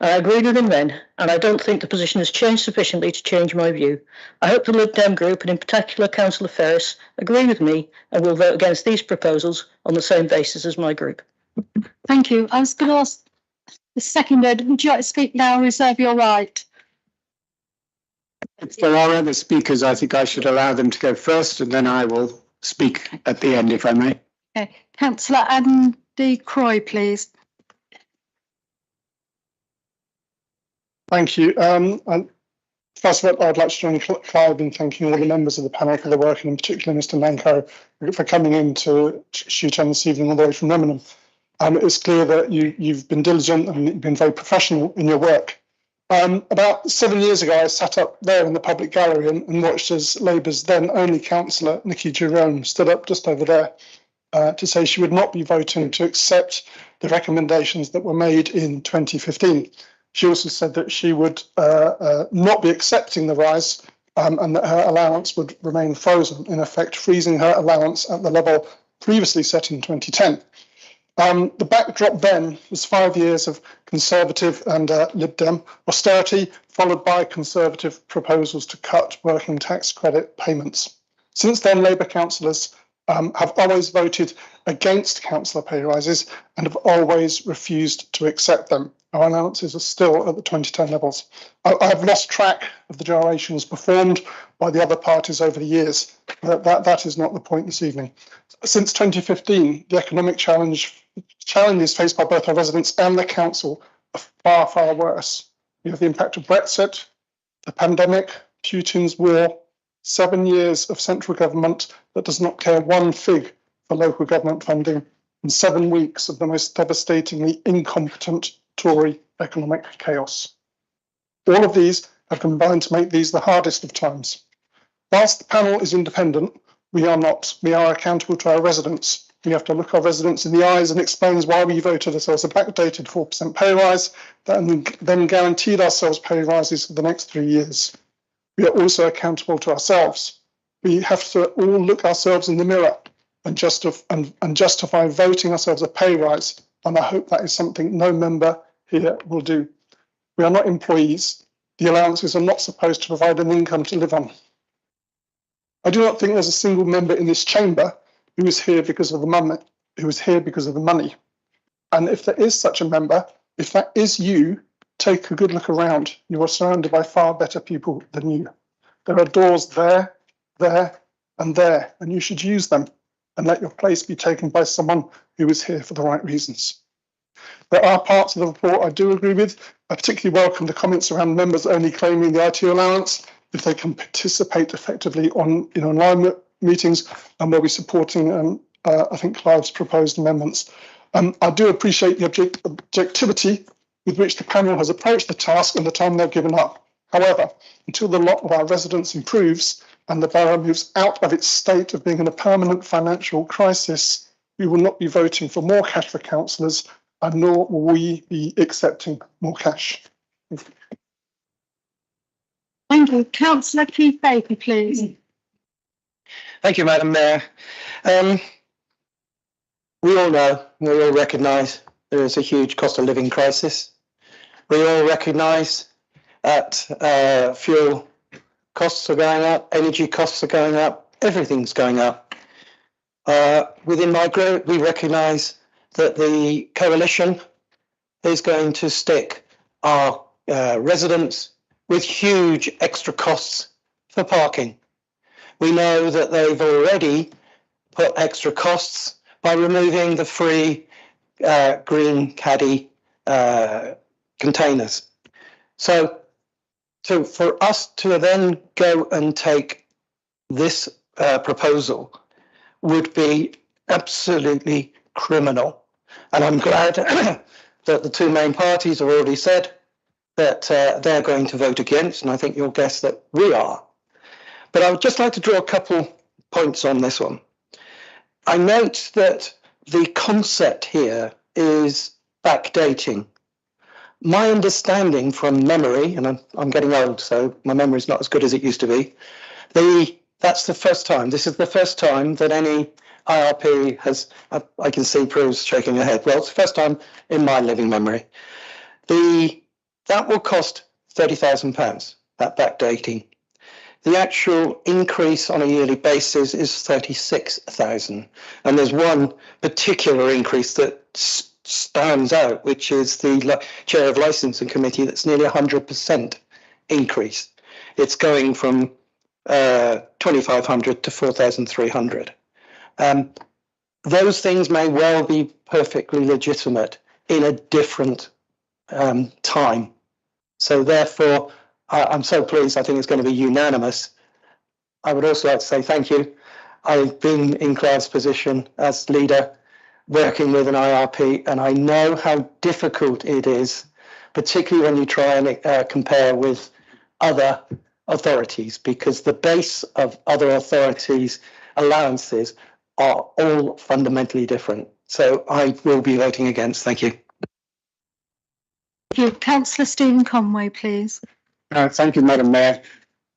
I agreed with him then, and I don't think the position has changed sufficiently to change my view. I hope the Lib Dem group, and in particular Councillor Ferris, agree with me and will vote against these proposals on the same basis as my group. Thank you. I was going to ask the seconder, would you like to speak now or reserve your right? If there are other speakers, I think I should allow them to go first and then I will speak at the end, if I may. Okay. Councillor Andy Croy, please. Thank you. And first of all, I'd like to join Clive in thanking all the members of the panel for their work, and in particular Mr. Nanko for coming in to shoot on this evening all the way from Remenham. It's clear that you've been diligent and you've been very professional in your work. About 7 years ago, I sat up there in the public gallery and watched as Labour's then only councillor, Nikki Jerome, stood up just over there to say she would not be voting to accept the recommendations that were made in 2015. She also said that she would not be accepting the rise and that her allowance would remain frozen, in effect freezing her allowance at the level previously set in 2010. The backdrop then was 5 years of Conservative and Lib Dem austerity, followed by Conservative proposals to cut working tax credit payments. Since then, Labour councillors have always voted against councillor pay rises and have always refused to accept them. Our allowances are still at the 2010 levels. I've lost track of the gyrations performed by the other parties over the years. That is not the point this evening. Since 2015, the economic challenges faced by both our residents and the council are far, far worse. We have the impact of Brexit, the pandemic, Putin's war, 7 years of central government that does not care one fig for local government funding, and 7 weeks of the most devastatingly incompetent Tory economic chaos. All of these have combined to make these the hardest of times. Whilst the panel is independent, we are not. We are accountable to our residents. We have to look our residents in the eyes and explain why we voted ourselves a backdated 4% pay rise, and then guaranteed ourselves pay rises for the next 3 years. We are also accountable to ourselves. We have to all look ourselves in the mirror and justify voting ourselves a pay rise, and I hope that is something no member here will do. We are not employees. The allowances are not supposed to provide an income to live on. I do not think there's a single member in this chamber who is here because of the money. And if there is such a member, if that is you, take a good look around. You are surrounded by far better people than you. There are doors there, and there, and you should use them and let your place be taken by someone who is here for the right reasons. There are parts of the report I do agree with. I particularly welcome the comments around members only claiming the IT allowance if they can participate effectively in online meetings, and we'll be supporting, I think, Clive's proposed amendments. I do appreciate the objectivity with which the panel has approached the task and the time they've given up. However, until the lot of our residents improves and the borough moves out of its state of being in a permanent financial crisis, we will not be voting for more cash for councillors, and nor will we be accepting more cash. Thank you. Councillor Keith Baker, please. Thank you, Madam Mayor. We all know, we all recognise there is a huge cost of living crisis. We all recognise that fuel costs are going up, energy costs are going up, everything's going up. Within my group, we recognise that the coalition is going to stick our residents with huge extra costs for parking. We know that they've already put extra costs by removing the free green caddy containers. So for us to then go and take this proposal would be absolutely criminal. And I'm glad that the two main parties have already said that they're going to vote against, and I think you'll guess that we are. But I would just like to draw a couple points on this one. I note that the concept here is backdating. My understanding from memory, and I'm getting old, so my memory is not as good as it used to be. That's the first time. This is the first time that any IRP has. I can see Prue's shaking her head. Well, it's the first time in my living memory. That will cost £30,000. That backdating. The actual increase on a yearly basis is 36,000, and there's one particular increase that stands out, which is the chair of licensing committee. That's nearly 100% increase. It's going from 2,500 to 4,300. Those things may well be perfectly legitimate in a different time. So therefore, I'm so pleased. I think it's going to be unanimous. I would also like to say thank you. I've been in Clive's position as leader, working with an IRP, and I know how difficult it is, particularly when you try and compare with other authorities, because the base of other authorities' allowances are all fundamentally different. So I will be voting against. Thank you. Thank you. Councillor Stephen Conway, please. Thank you, Madam Mayor.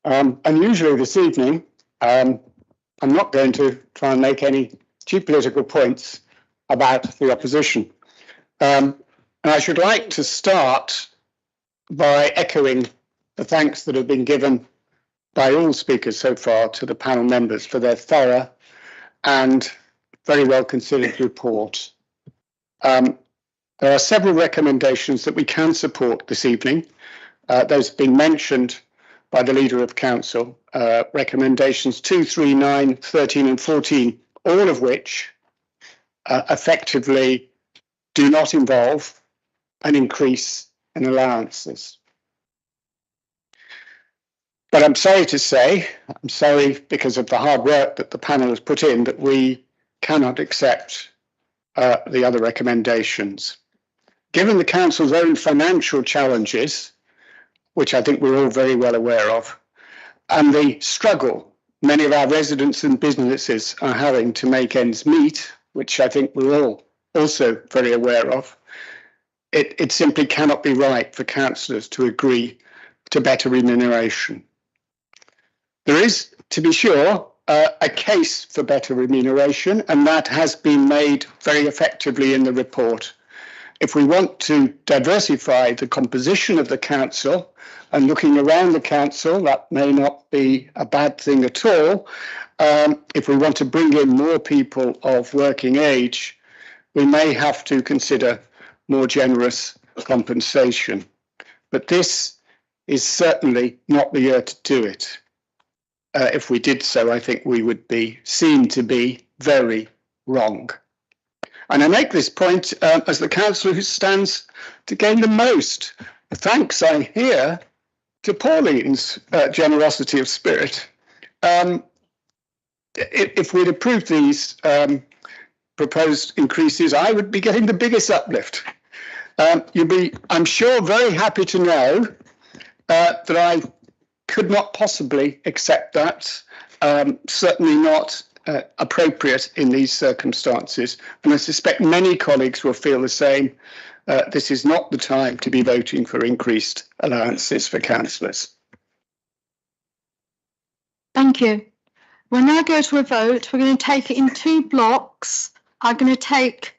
Unusually this evening, I'm not going to try and make any cheap political points about the opposition. And I should like to start by echoing the thanks that have been given by all speakers so far to the panel members for their thorough and very well considered report. There are several recommendations that we can support this evening. Those have been mentioned by the Leader of Council, recommendations 2, 3, 9, 13 and 14, all of which effectively do not involve an increase in allowances. But I'm sorry to say, I'm sorry because of the hard work that the panel has put in, that we cannot accept the other recommendations. Given the Council's own financial challenges, which I think we're all very well aware of, and the struggle many of our residents and businesses are having to make ends meet, which I think we're all also very aware of, it simply cannot be right for councillors to agree to better remuneration. There is, to be sure, a case for better remuneration, and that has been made very effectively in the report. If we want to diversify the composition of the council, and looking around the council, that may not be a bad thing at all. If we want to bring in more people of working age, we may have to consider more generous compensation. But this is certainly not the year to do it. If we did so, I think we would be seen to be very wrong. And I make this point as the councillor who stands to gain the most. Thanks, I hear, to Pauline's generosity of spirit. If we'd approved these proposed increases, I would be getting the biggest uplift. You'd be, I'm sure, very happy to know that I could not possibly accept that, certainly not appropriate in these circumstances. And I suspect many colleagues will feel the same. This is not the time to be voting for increased allowances for councillors. Thank you. We'll now go to a vote. We're going to take it in two blocks. I'm going to take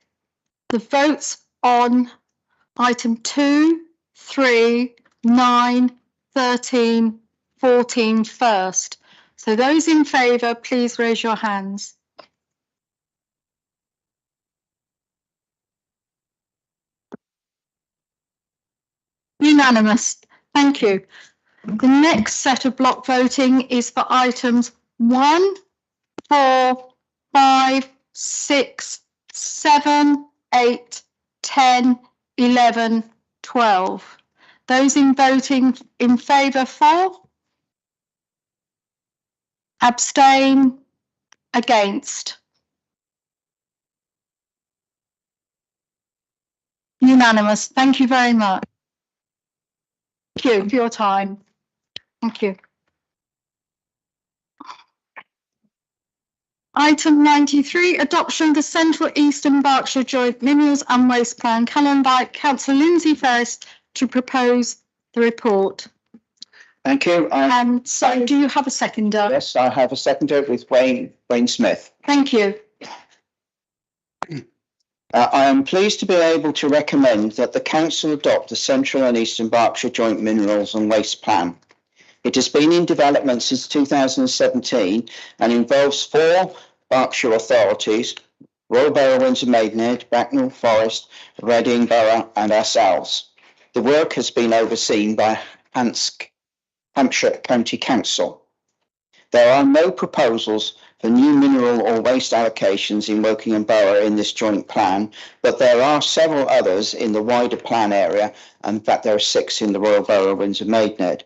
the votes on item 2, 3, 9, 13, 14 first. So those in favour, please raise your hands. Unanimous. Thank you. The next set of block voting is for items 1, 4, 5, 6, 7, 8, 10, 11, 12. Those in voting in favour for? Abstain? Against? Unanimous. Thank you very much. Thank you for your time. Thank you. Item 93, adoption of the Central Eastern Berkshire Joint Minerals and Waste Plan. Can I invite Councillor Lindsay Ferris to propose the report? Thank you. And so do you have a seconder? Yes, I have a seconder with Wayne Smith. Thank you. I am pleased to be able to recommend that the council adopt the Central and Eastern Berkshire Joint Minerals and Waste Plan. It has been in development since 2017 and involves 4 Berkshire authorities: Royal Borough, Windsor Maidenhead, Bracknell Forest, Reading Borough and ourselves. The work has been overseen by Hampshire County Council. There are no proposals for new mineral or waste allocations in Wokingham Borough in this joint plan, but there are several others in the wider plan area, and in fact there are 6 in the Royal Borough of Windsor Maidenhead.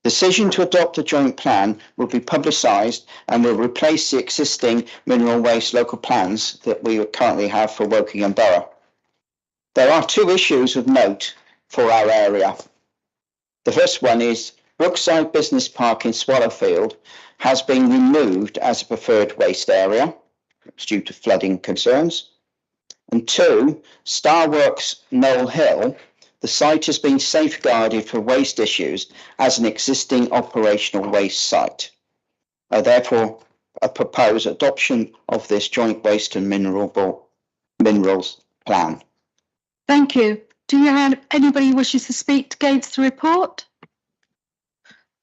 Decision to adopt the joint plan will be publicised and will replace the existing mineral waste local plans that we currently have for Wokingham Borough. There are 2 issues of note for our area. The first one is Brookside Business Park in Swallowfield has been removed as a preferred waste area. It's due to flooding concerns. And 2, Starworks Knoll Hill. The site has been safeguarded for waste issues as an existing operational waste site. I therefore propose adoption of this joint waste and minerals plan. Thank you. Do you have anybody who wishes to speak against the report?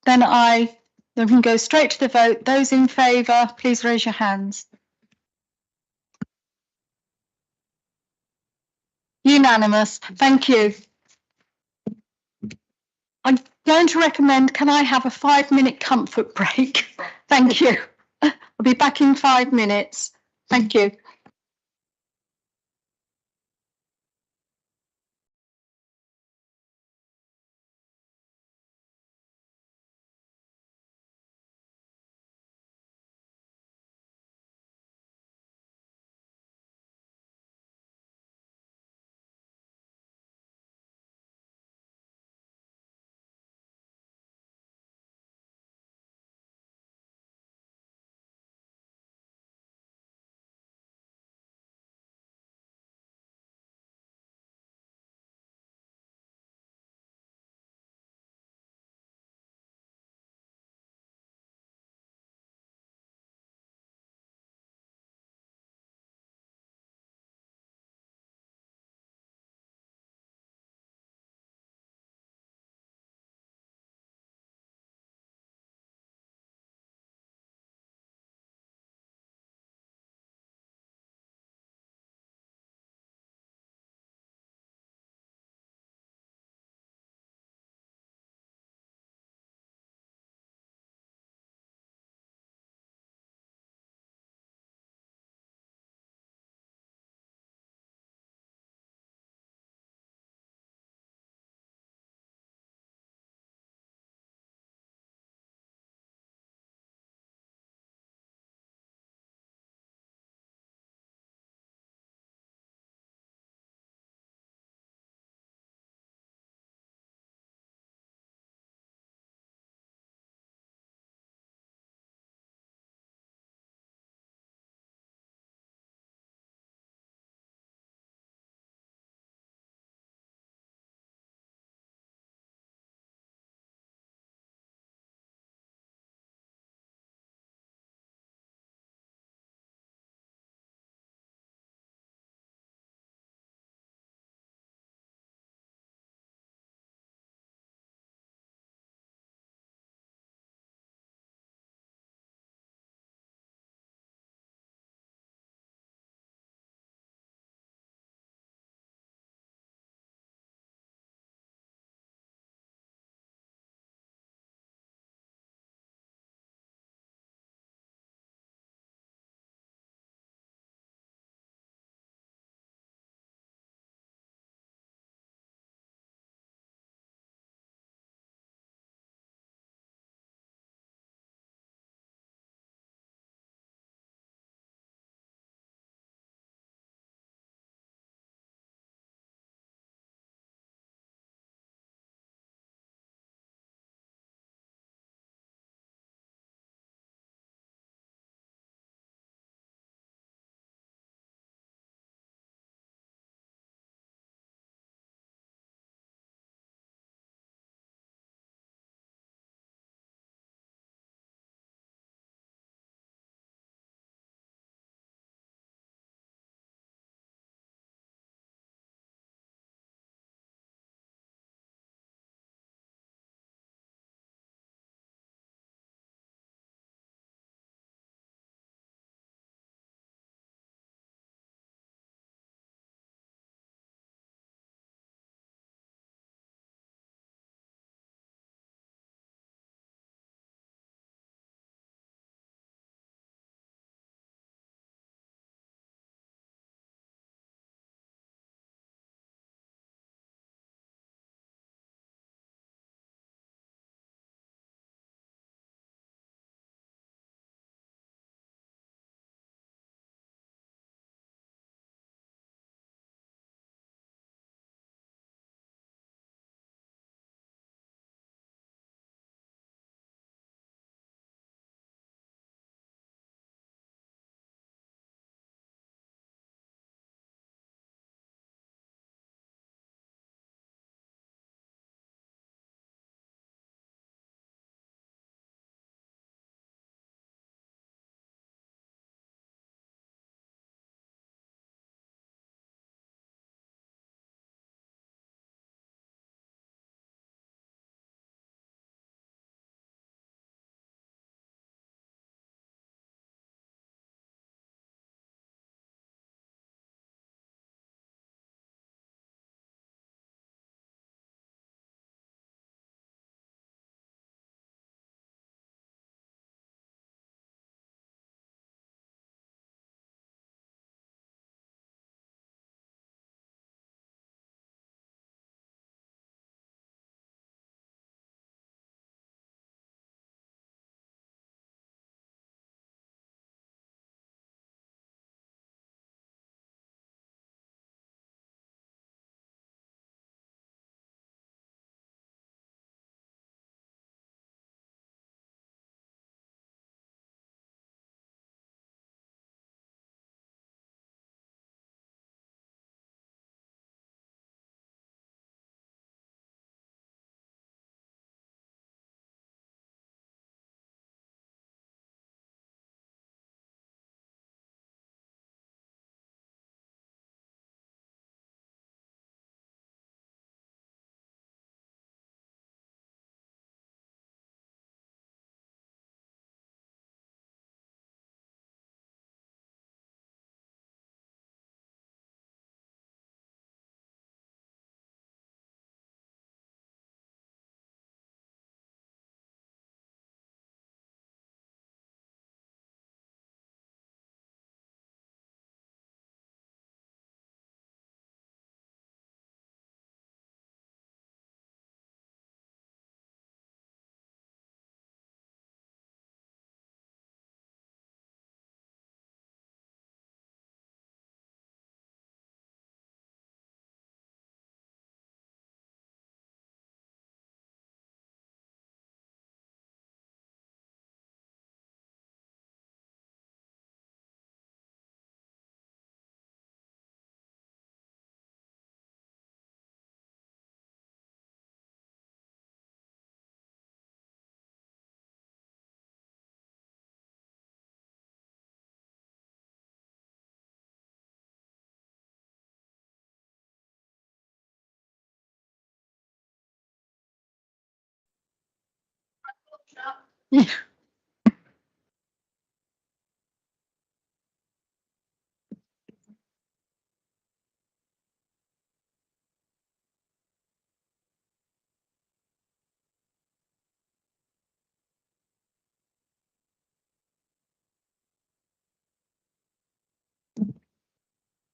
Then we can go straight to the vote. Those in favour, please raise your hands. Unanimous. Thank you. I'm going to recommend, can I have a 5-minute comfort break? Thank you. I'll be back in 5 minutes. Thank you.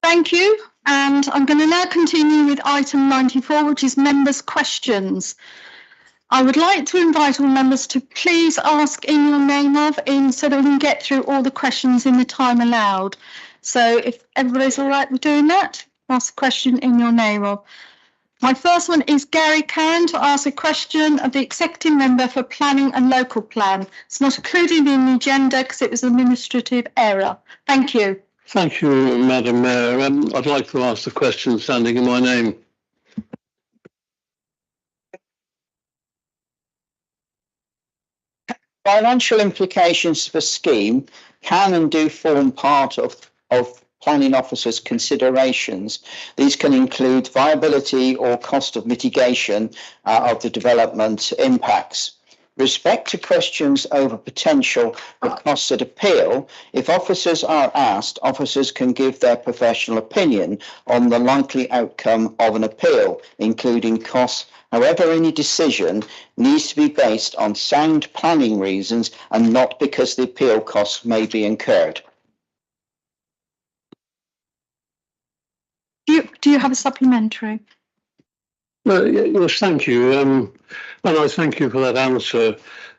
Thank you. And I'm going to now continue with item 94, which is members' questions. I would like to invite all members to please ask in your name so that we can get through all the questions in the time allowed. So if everybody's all right with doing that, ask a question in your name of. My first one is Gary Can to ask a question of the executive member for planning and local plan. It's not included in the agenda because it was an administrative error. Thank you. Thank you, Madam Mayor. I'd like to ask the question standing in my name. Financial implications for scheme can and do form part of planning officers' considerations. These can include viability or cost of mitigation of the development impacts. Respect to questions over potential for costs at appeal, if officers are asked, officers can give their professional opinion on the likely outcome of an appeal, including costs. However, any decision needs to be based on sound planning reasons and not because the appeal costs may be incurred. Do you have a supplementary? Yes, thank you. And I thank you for that answer.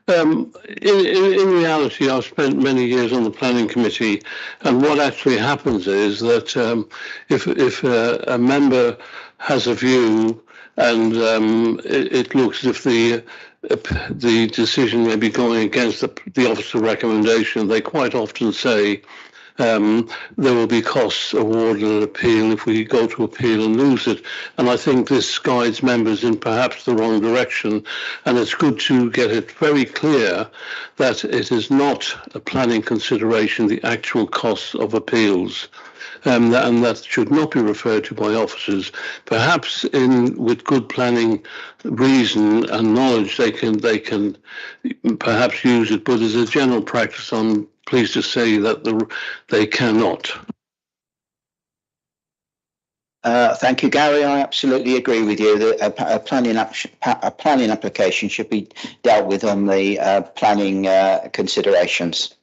In reality, I've spent many years on the planning committee, and what actually happens is that if a member has a view and it looks as if the decision may be going against the officer recommendation, they quite often say there will be costs awarded an appeal if we go to appeal and lose it. And I think this guides members in perhaps the wrong direction. And it's good to get it very clear that it is not a planning consideration, the actual costs of appeals. And that should not be referred to by officers. Perhaps with good planning reason and knowledge, they can perhaps use it. But as a general practice, I'm pleased to say that they cannot. Thank you, Gary. I absolutely agree with you that a planning application should be dealt with on the planning considerations.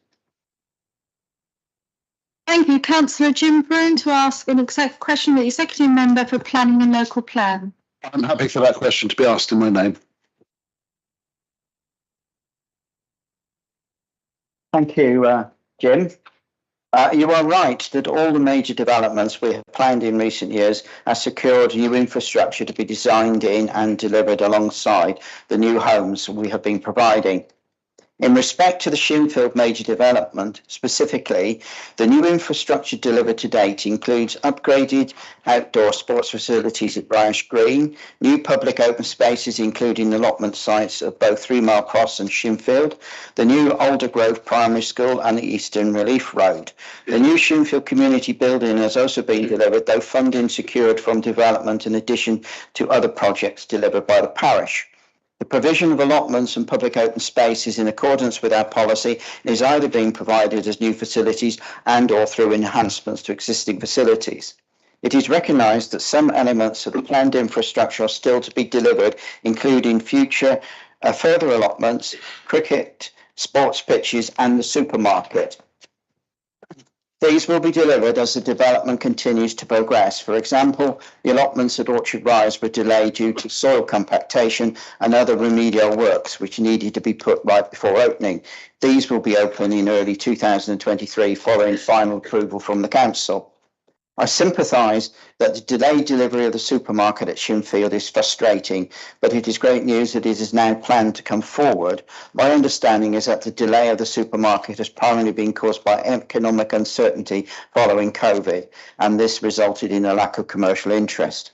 Thank you, Councillor Jim Broom, to ask an question of the executive member for planning and local plan. I'm happy for that question to be asked in my name. Thank you, Jim. You are right that all the major developments we have planned in recent years have secured new infrastructure to be designed in and delivered alongside the new homes we have been providing. In respect to the Shinfield major development, specifically, the new infrastructure delivered to date includes upgraded outdoor sports facilities at Bryash Green, new public open spaces including allotment sites of both 3 Mile Cross and Shinfield, the new Aldergrove Primary School and the Eastern Relief Road. The new Shinfield community building has also been delivered, though funding secured from development in addition to other projects delivered by the parish. The provision of allotments and public open spaces in accordance with our policy is either being provided as new facilities and or through enhancements to existing facilities. It is recognised that some elements of the planned infrastructure are still to be delivered, including further allotments, cricket, sports pitches and the supermarket. These will be delivered as the development continues to progress. For example, the allotments at Orchard Rise were delayed due to soil compactation and other remedial works which needed to be put right before opening. These will be open in early 2023 following final approval from the council. I sympathise that the delayed delivery of the supermarket at Shinfield is frustrating, but it is great news that it is now planned to come forward. My understanding is that the delay of the supermarket has primarily been caused by economic uncertainty following COVID, and this resulted in a lack of commercial interest.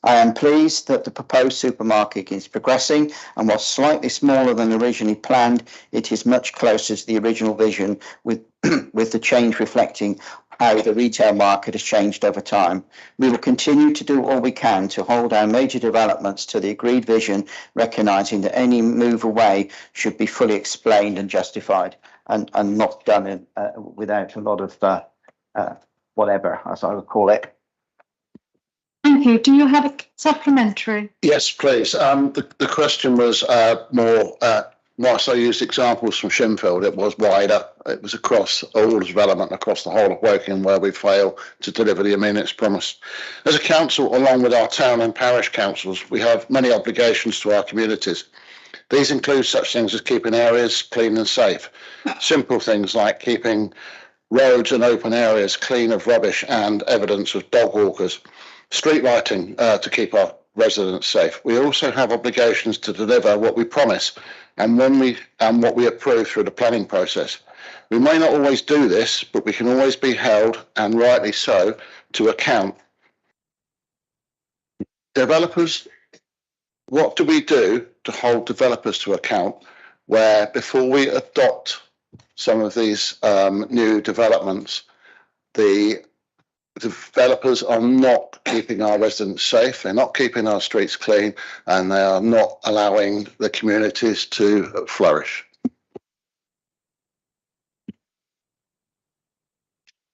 I am pleased that the proposed supermarket is progressing, and while slightly smaller than originally planned, it is much closer to the original vision with the change reflecting how the retail market has changed over time. We will continue to do all we can to hold our major developments to the agreed vision, recognising that any move away should be fully explained and justified, and not done without a lot of whatever, as I would call it. Thank you. Do you have a supplementary? Yes, please. The question was more, whilst I used examples from Shinfield, it was wider. It was across all development, across the whole of Woking, where we fail to deliver the amenities promised. As a council, along with our town and parish councils, we have many obligations to our communities. These include such things as keeping areas clean and safe. Simple things like keeping roads and open areas clean of rubbish and evidence of dog walkers. Street lighting to keep our residents safe. We also have obligations to deliver what we promise and what we approve through the planning process. We may not always do this, but we can always be held, and rightly so, to account. Developers, what do we do to hold developers to account where before we adopt some of these new developments, the developers are not keeping our residents safe, they're not keeping our streets clean, and they are not allowing the communities to flourish?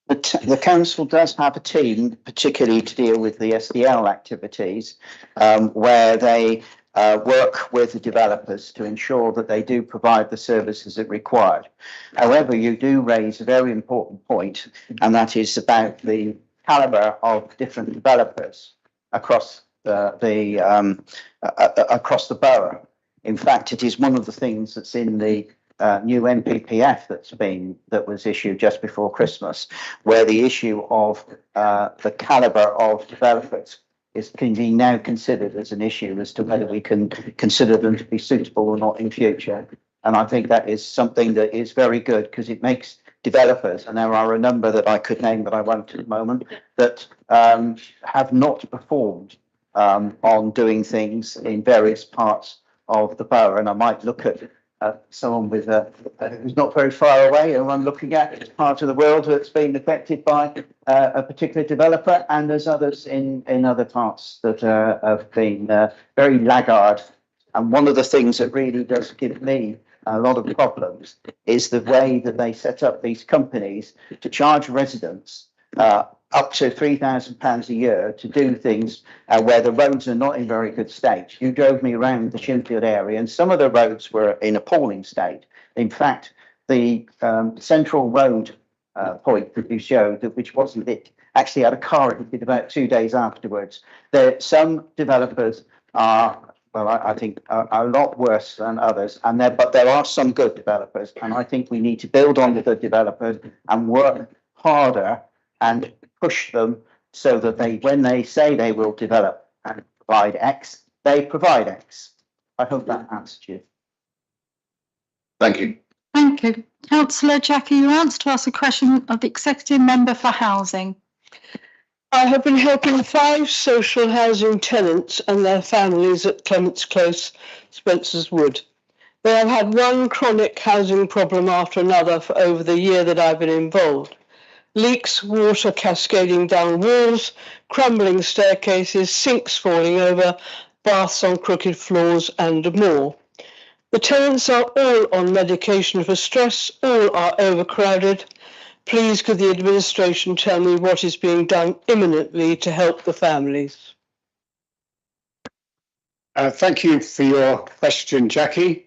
The council does have a team, particularly to deal with the SDL activities, where they work with the developers to ensure that they do provide the services that are required. However, you do raise a very important point, and that is about the calibre of different developers across across the borough. In fact, it is one of the things that's in the new NPPF that was issued just before Christmas, where the issue of the calibre of developers can be now considered as an issue as to whether we can consider them to be suitable or not in future. And I think that is something that is very good, because it makes developers, and there are a number that I could name but I won't at the moment, that have not performed on doing things in various parts of the borough. And I might look at someone with who's not very far away, who I'm looking at, part of the world that's been affected by a particular developer, and there's others in other parts that have been very laggard. And one of the things that really does give me a lot of problems is the way that they set up these companies to charge residents up to £3,000 a year to do things where the roads are not in very good state. You drove me around the Shinfield area, and some of the roads were in appalling state. In fact, the Central Road point that you showed, which wasn't lit, actually had a car hit about 2 days afterwards. Some developers are, well, I think are a lot worse than others, but there are some good developers, and I think we need to build on the good developers and work harder and push them so that when they say they will develop and provide X, they provide X. I hope that answered you. Thank you. Thank you. Councillor Jackie, you answer to ask a question of the Executive Member for Housing. I have been helping 5 social housing tenants and their families at Clements Close, Spencer's Wood. They have had one chronic housing problem after another for over the year that I've been involved. Leaks, water cascading down walls, crumbling staircases, sinks falling over, baths on crooked floors, and more. The tenants are all on medication for stress, all are overcrowded. Please could the administration tell me what is being done imminently to help the families? Thank you for your question, Jackie.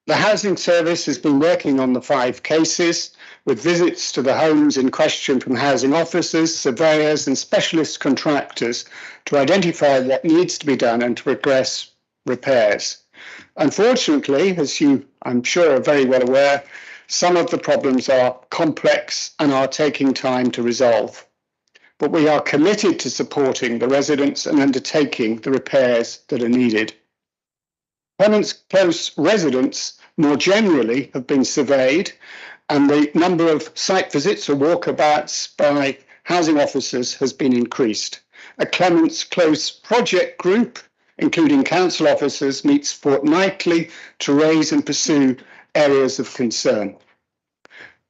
The Housing Service has been working on the 5 cases, with visits to the homes in question from housing officers, surveyors and specialist contractors to identify what needs to be done and to progress repairs. Unfortunately, as you, I'm sure, are very well aware, some of the problems are complex and are taking time to resolve. But we are committed to supporting the residents and undertaking the repairs that are needed. Clements Close residents more generally have been surveyed, and the number of site visits or walkabouts by housing officers has been increased. A Clements Close project group, including council officers, meets fortnightly to raise and pursue areas of concern.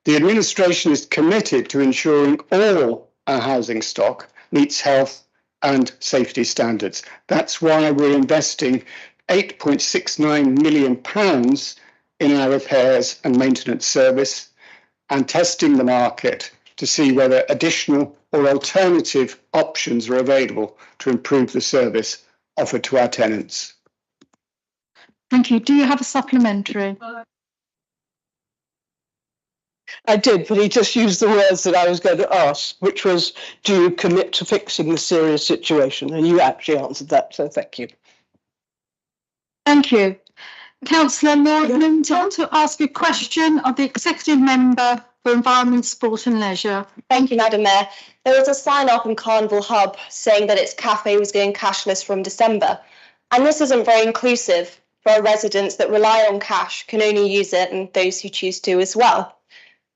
The administration is committed to ensuring all our housing stock meets health and safety standards. That's why we're investing £8.69 million in our repairs and maintenance service and testing the market to see whether additional or alternative options are available to improve the service offered to our tenants. Thank you. Do you have a supplementary? I did, but he just used the words that I was going to ask, which was, do you commit to fixing the serious situation? And you actually answered that, so thank you. Thank you. Councillor Norman, do you want to ask a question of the Executive Member for Environment, Sport and Leisure? Thank you, Madam Mayor. There was a sign up in Carnival Hub saying that its cafe was going cashless from December. And this isn't very inclusive for residents that rely on cash, can only use it, and those who choose to as well.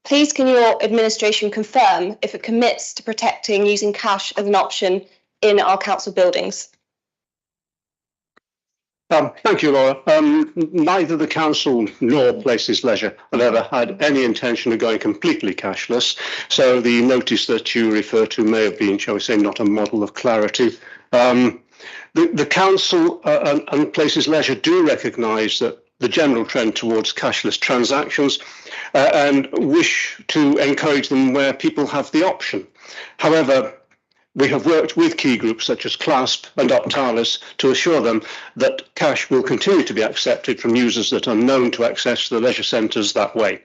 Please can your administration confirm if it commits to protecting using cash as an option in our council buildings? Thank you, Laura. Neither the council nor Places Leisure have ever had any intention of going completely cashless. So the notice that you refer to may have been, shall we say, not a model of clarity. The council and Places Leisure do recognise that the general trend towards cashless transactions and wish to encourage them where people have the option. However, we have worked with key groups such as CLASP and Optalis to assure them that cash will continue to be accepted from users that are known to access the leisure centres that way.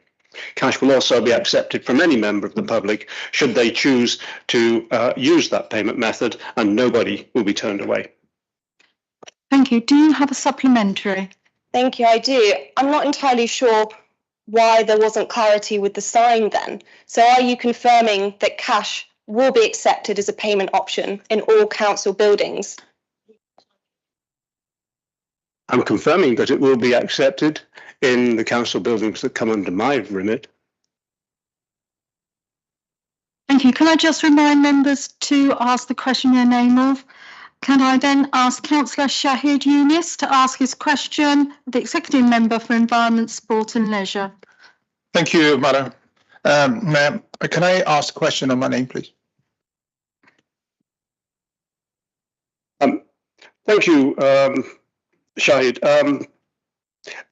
Cash will also be accepted from any member of the public should they choose to use that payment method, and nobody will be turned away. Thank you. Do you have a supplementary? Thank you, I do. I'm not entirely sure why there wasn't clarity with the sign then. So are you confirming that cash will be accepted as a payment option in all council buildings? I'm confirming that it will be accepted in the council buildings that come under my remit. Thank you. Can I just remind members to ask the question in the name of? Can I then ask Councillor Shahid Yunus to ask his question, the Executive Member for Environment, Sport and Leisure? Thank you, Madam. Ma'am, can I ask a question on my name, please? Thank you, Shahid.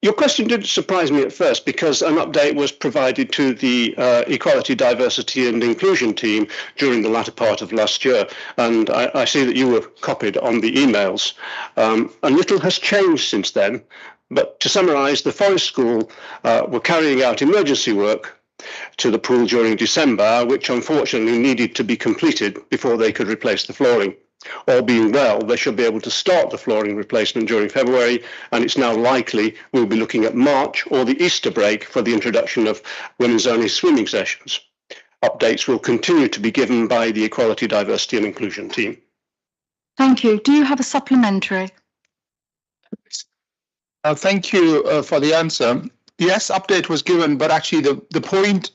Your question didn't surprise me at first because an update was provided to the Equality, Diversity and Inclusion team during the latter part of last year. And I see that you were copied on the emails. And little has changed since then. But to summarise, the Forest School were carrying out emergency work to the pool during December, which unfortunately needed to be completed before they could replace the flooring. All being well, they should be able to start the flooring replacement during February, and it's now likely we'll be looking at March or the Easter break for the introduction of women's only swimming sessions. Updates will continue to be given by the Equality, Diversity and Inclusion team. Thank you. Do you have a supplementary? Thank you for the answer. Yes, update was given, but actually the point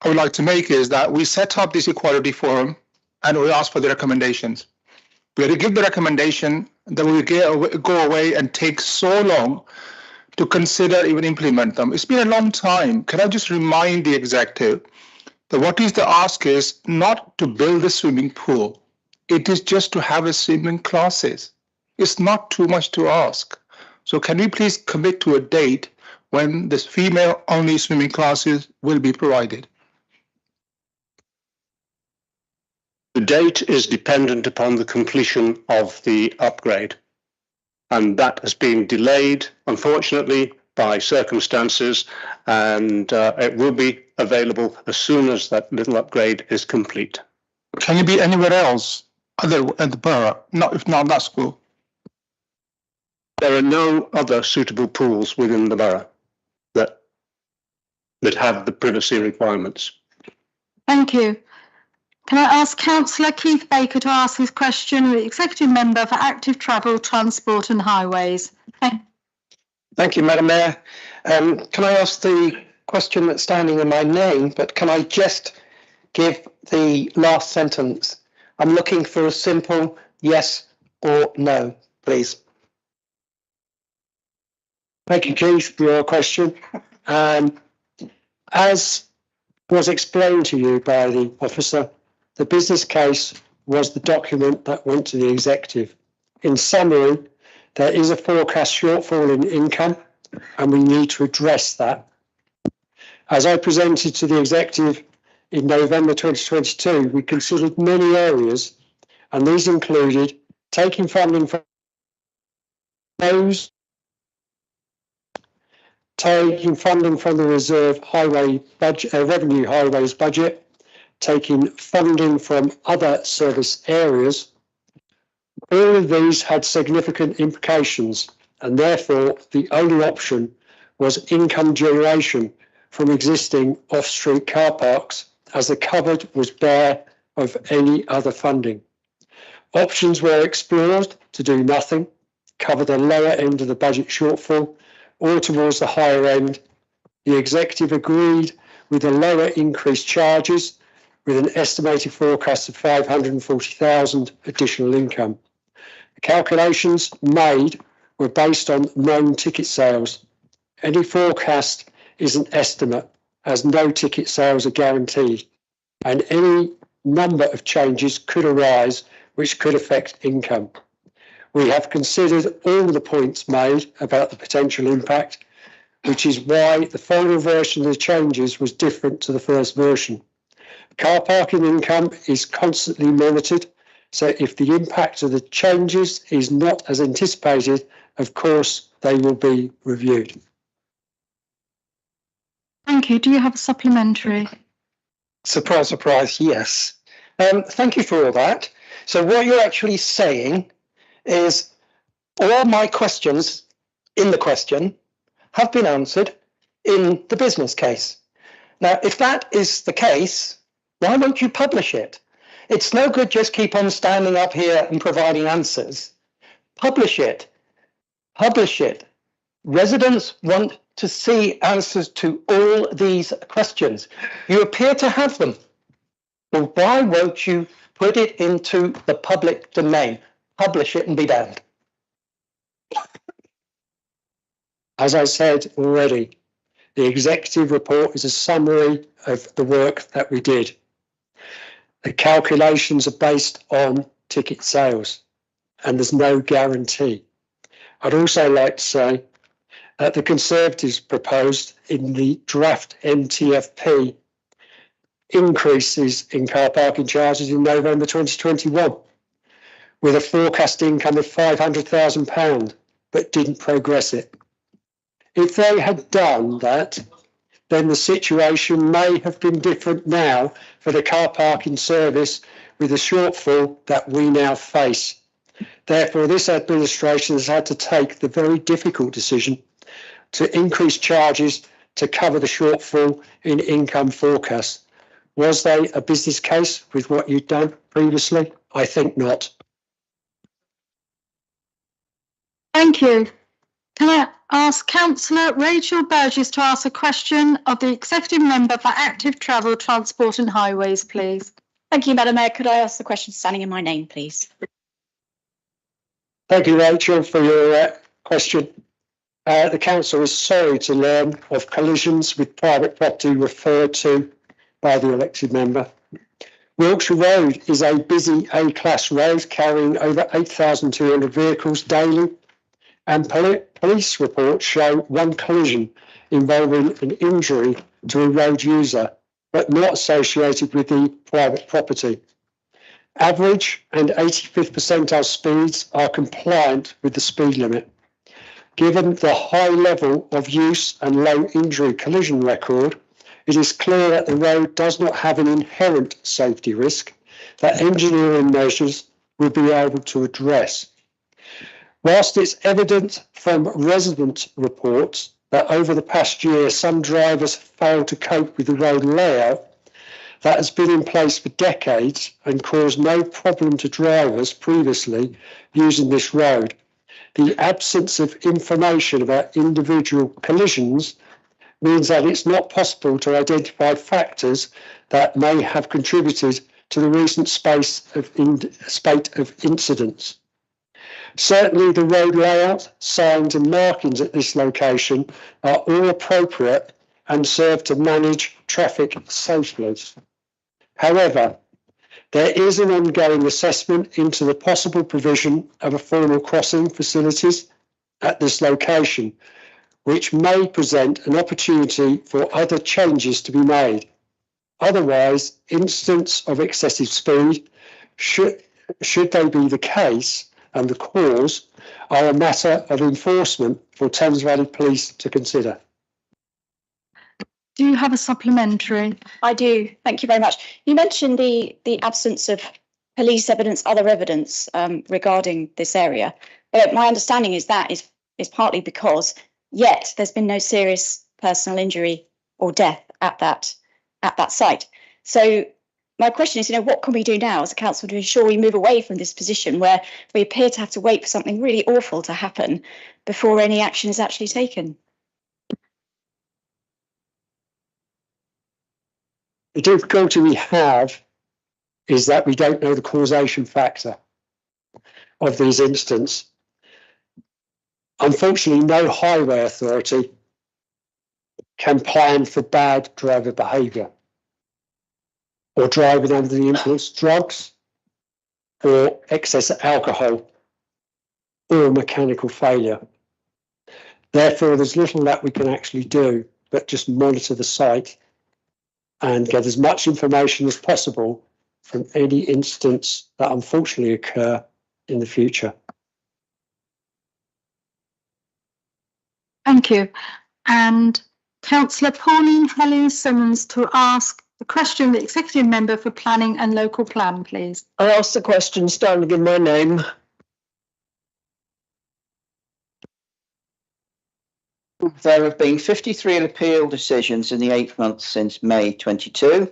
I would like to make is that we set up this equality forum and we asked for the recommendations. We had to give the recommendation, then we go away and take so long to consider even implement them. It's been a long time. Can I just remind the executive that what is the ask is not to build a swimming pool. It is just to have a swimming classes. It's not too much to ask. So can we please commit to a date when this female only swimming classes will be provided? The date is dependent upon the completion of the upgrade, and that has been delayed, unfortunately, by circumstances, and it will be available as soon as that little upgrade is complete. Can you be anywhere else other than the borough, if not that school? There are no other suitable pools within the borough that have the privacy requirements. Thank you. Can I ask Councillor Keith Baker to ask his question, the Executive Member for Active Travel, Transport and Highways? Thank you, Madam Mayor. Can I ask the question that's standing in my name, but can I just give the last sentence? I'm looking for a simple yes or no, please. Thank you, Keith, for your question. As was explained to you by the officer. The business case was the document that went to the executive. In summary, there is a forecast shortfall in income and we need to address that. As I presented to the executive in November 2022, we considered many areas, and these included taking funding from those, taking funding from the reserve highway budget, revenue highways budget, taking funding from other service areas. All of these had significant implications, and therefore the only option was income generation from existing off-street car parks, as the cupboard was bare of any other funding. Options were explored to do nothing, cover the lower end of the budget shortfall, or towards the higher end. The executive agreed with the lower increased charges, with an estimated forecast of 540,000 additional income. The calculations made were based on known ticket sales. Any forecast is an estimate, as no ticket sales are guaranteed, and any number of changes could arise which could affect income. We have considered all the points made about the potential impact, which is why the final version of the changes was different to the first version. Car parking income is constantly monitored, so if the impact of the changes is not as anticipated, of course, they will be reviewed. Thank you. Do you have a supplementary? Surprise, surprise, yes. Thank you for all that. So what you're actually saying is all my questions in the question have been answered in the business case. Now, if that is the case, why won't you publish it? It's no good just keep on standing up here and providing answers. Publish it. Publish it. Residents want to see answers to all these questions. You appear to have them. Well, why won't you put it into the public domain? Publish it and be damned. As I said already, the executive report is a summary of the work that we did. The calculations are based on ticket sales, and there's no guarantee. I'd also like to say that the Conservatives proposed in the draft MTFP increases in car parking charges in November 2021, with a forecast income of £500,000, but didn't progress it. If they had done that, then the situation may have been different now for the car parking service with the shortfall that we now face. Therefore, this administration has had to take the very difficult decision to increase charges to cover the shortfall in income forecasts. Was they a business case with what you'd done previously? I think not. Thank you. Can I ask Councillor Rachel Burgess to ask a question of the Executive Member for Active Travel, Transport and Highways, please? Thank you, Madam Mayor. Could I ask the question standing in my name, please? Thank you, Rachel, for your question. The council is sorry to learn of collisions with private property referred to by the elected member. Wiltshire Road is a busy A-class road carrying over 8,200 vehicles daily, and police reports show one collision involving an injury to a road user, but not associated with the private property. Average and 85th percentile speeds are compliant with the speed limit. Given the high level of use and low injury collision record, it is clear that the road does not have an inherent safety risk that engineering measures will be able to address. Whilst it's evident from resident reports that over the past year some drivers failed to cope with the road layout that has been in place for decades and caused no problem to drivers previously using this road, the absence of information about individual collisions means that it's not possible to identify factors that may have contributed to the recent spate of incidents. Certainly the road layout, signs and markings at this location are all appropriate and serve to manage traffic safely. However, there is an ongoing assessment into the possible provision of a formal crossing facilities at this location, which may present an opportunity for other changes to be made. Otherwise, incidents of excessive speed, should they be the case and the cause, are a matter of enforcement for Thames Valley Police to consider. Do you have a supplementary? I do. Thank you very much. You mentioned the absence of police evidence, other evidence regarding this area. My understanding is that is partly because yet there's been no serious personal injury or death at that site. So my question is, what can we do now as a council to ensure we move away from this position where we appear to have to wait for something really awful to happen before any action is actually taken? The difficulty we have is that we don't know the causation factor of these incidents. Unfortunately, no highway authority can plan for bad driver behaviour or driving under the influence of drugs or excess alcohol or mechanical failure. Therefore, there's little that we can actually do but just monitor the site and get as much information as possible from any incidents that unfortunately occur in the future. Thank you. And Councillor Pauline Helen Simmons to ask the question, the Executive Member for Planning and Local Plan, please. I ask the question standing in my name. There have been 53 appeal decisions in the 8 months since May 22.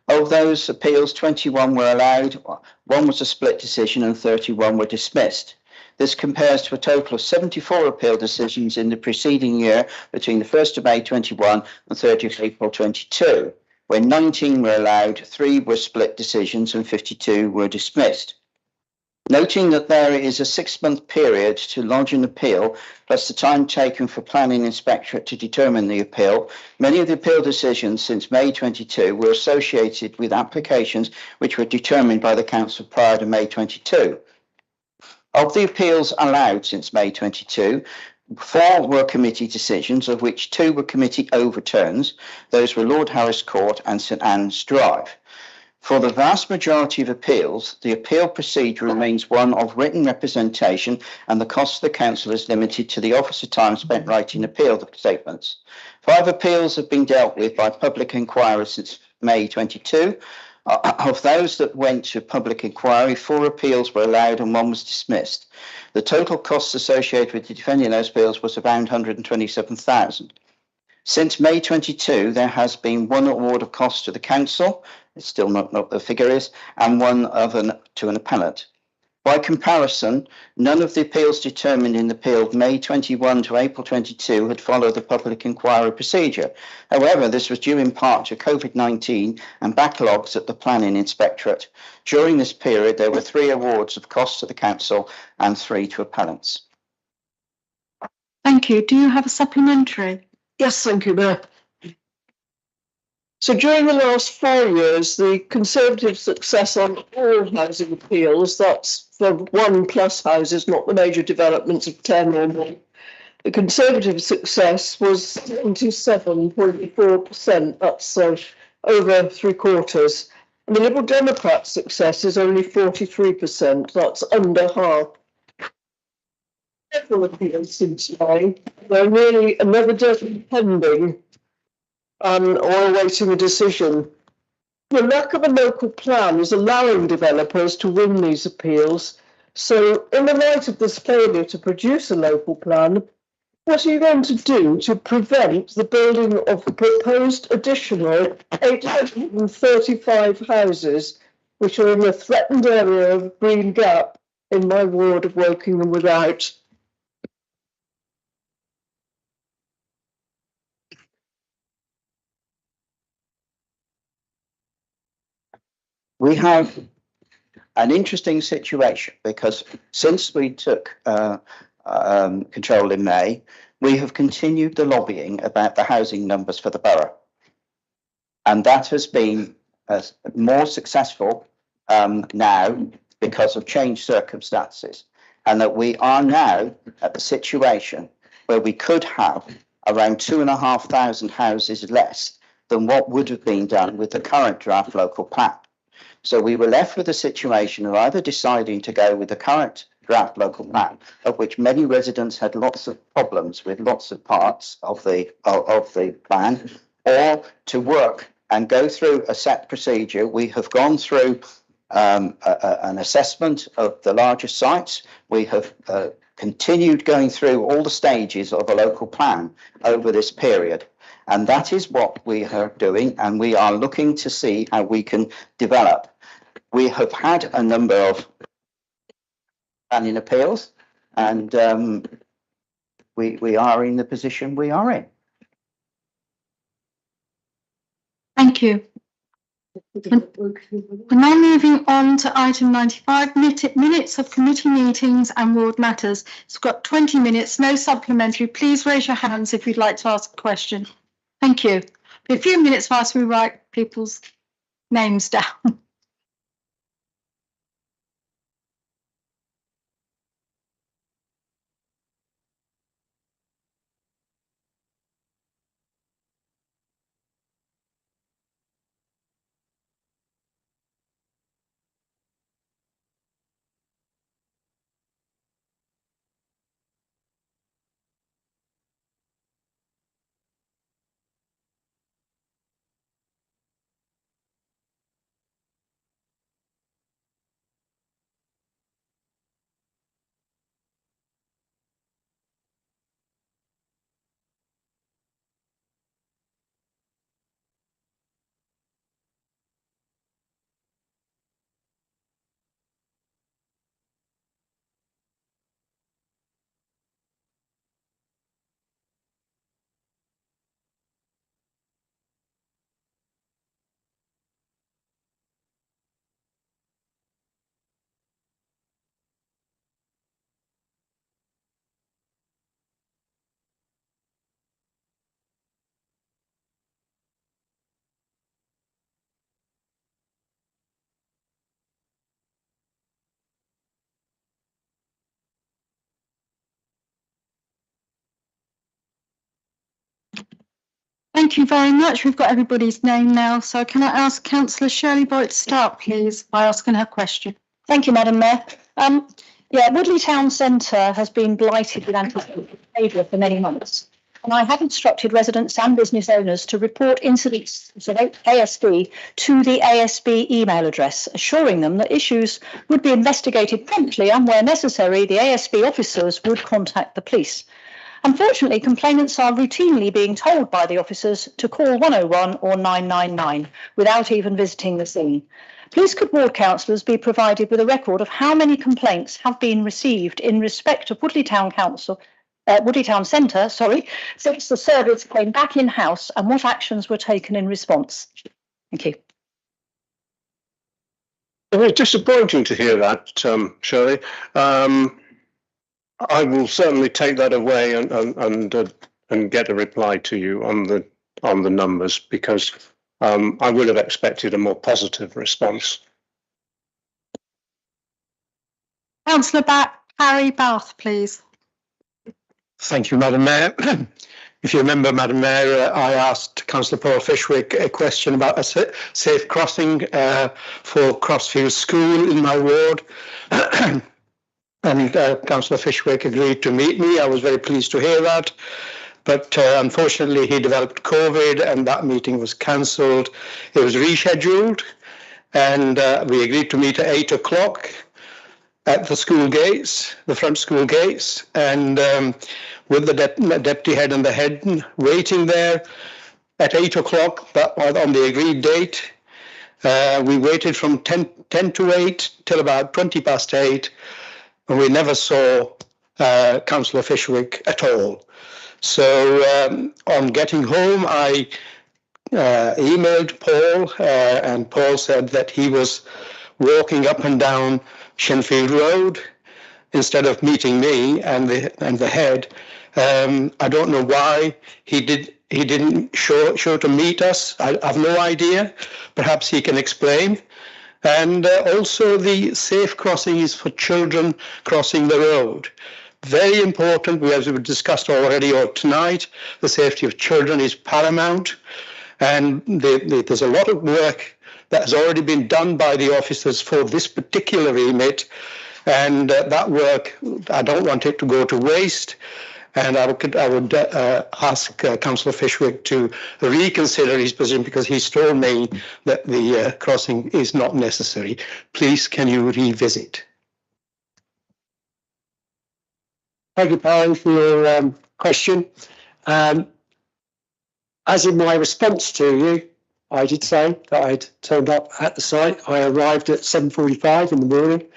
Of those appeals, 21 were allowed, 1 was a split decision and 31 were dismissed. This compares to a total of 74 appeal decisions in the preceding year between the 1st of May 21 and 30th April 22, when 19 were allowed, 3 were split decisions and 52 were dismissed. Noting that there is a 6-month period to lodge an appeal, plus the time taken for planning inspectorate to determine the appeal, many of the appeal decisions since May 22 were associated with applications which were determined by the council prior to May 22. Of the appeals allowed since May 22, 4 were committee decisions, of which 2 were committee overturns. Those were Lord Harris Court and St Anne's Drive. For the vast majority of appeals, the appeal procedure remains one of written representation, and the cost of the council is limited to the officer time spent writing appeal statements. 5 appeals have been dealt with by public inquiry since May 22. Of those that went to public inquiry, 4 appeals were allowed and 1 was dismissed. The total costs associated with defending those appeals was around 127,000. Since May 22, there has been 1 award of costs to the council. It's still not what the figure is, and 1 to an appellant. By comparison, none of the appeals determined in the appeal of May 21 to April 22 had followed the public inquiry procedure. However, this was due in part to COVID-19 and backlogs at the planning inspectorate. During this period, there were 3 awards of costs to the council and 3 to appellants. Thank you. Do you have a supplementary? Yes, thank you, Mayor. So during the last 4 years, the Conservative success on all housing appeals, that's for 1+ houses, not the major developments of 10 or more, the Conservative success was 77.4%, that's over 3/4. And the Liberal Democrat success is only 43%, that's under half. Several appeals since May, there are nearly another dozen pending or awaiting a decision. The lack of a local plan is allowing developers to win these appeals. So in the light of this failure to produce a local plan, what are you going to do to prevent the building of the proposed additional 835 houses, which are in the threatened area of Green Gap in my ward of Wokingham Without? We have an interesting situation because since we took control in May, we have continued the lobbying about the housing numbers for the borough. And that has been more successful now because of changed circumstances. And that we are now at the situation where we could have around 2,500 houses less than what would have been done with the current draft local plan. So we were left with a situation of either deciding to go with the current draft local plan, of which many residents had lots of problems with lots of parts of the plan, or to work and go through a set procedure. We have gone through an assessment of the larger sites. We have continued going through all the stages of a local plan over this period. And that is what we are doing, and we are looking to see how we can develop. We have had a number of planning appeals, and we are in the position we are in. Thank you. We're now moving on to item 95, minutes of committee meetings and ward matters. It's got 20 minutes, no supplementary. Please raise your hands if you'd like to ask a question. Thank you. A few minutes whilst we write people's names down. Thank you very much. We've got everybody's name now. So can I ask Councillor Shirley Boyd to start, please, by asking her question? Thank you, Madam Mayor. Woodley Town Centre has been blighted with anticipated behaviour for many months. And I have instructed residents and business owners to report incidents of ASB to the ASB email address, assuring them that issues would be investigated promptly and where necessary, the ASB officers would contact the police. Unfortunately, complainants are routinely being told by the officers to call 101 or 999 without even visiting the scene. Please could ward councillors be provided with a record of how many complaints have been received in respect of Woodley Town Centre, since the service came back in-house and what actions were taken in response? Thank you. It was disappointing to hear that, Shirley. I will certainly take that away and get a reply to you on the numbers, because I would have expected a more positive response. Councillor Harry Bath, please. Thank you, Madam Mayor. If you remember, Madam Mayor, I asked Councillor Paul Fishwick a question about a safe crossing for Crossfield School in my ward. And Councillor Fishwick agreed to meet me. I was very pleased to hear that. But unfortunately, he developed COVID and that meeting was cancelled. It was rescheduled and we agreed to meet at 8 o'clock at the school gates, the front school gates, and with the deputy head and the head waiting there at 8 o'clock, but on the agreed date. We waited from 10 to 8 till about 20 past 8. And we never saw Councillor Fishwick at all. So on getting home, I emailed Paul, and Paul said that he was walking up and down Shenfield Road instead of meeting me and the head. I don't know why he didn't show to meet us. I have no idea. Perhaps he can explain. And also the safe crossings for children crossing the road. Very important, as we've discussed already or tonight, the safety of children is paramount. And there's a lot of work that has already been done by the officers for this particular remit. And that work, I don't want it to go to waste. And I would ask Councillor Fishwick to reconsider his position, because he's told me that the crossing is not necessary. Please, can you revisit? Thank you, Barry, for your question. As in my response to you, I did say that I'd turned up at the site. I arrived at 7:45 in the morning.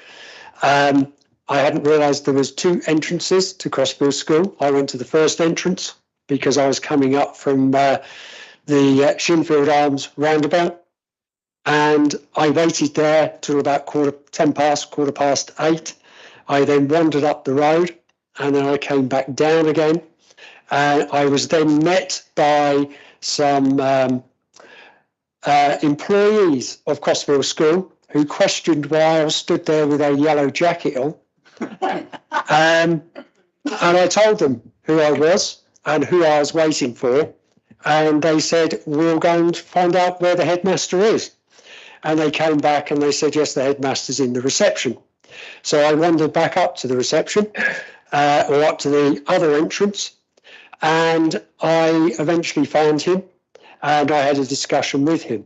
I hadn't realised there was two entrances to Crossfield School. I went to the first entrance because I was coming up from the Shinfield Arms roundabout, and I waited there till about 8:15. I then wandered up the road, and then I came back down again. I was then met by some employees of Crossfield School who questioned why I was stood there with a yellow jacket on. And I told them who I was and who I was waiting for. And they said, we'll go and find out where the headmaster is. And they came back and they said, yes, the headmaster's in the reception. So I wandered back up to the reception, or up to the other entrance. And I eventually found him and I had a discussion with him.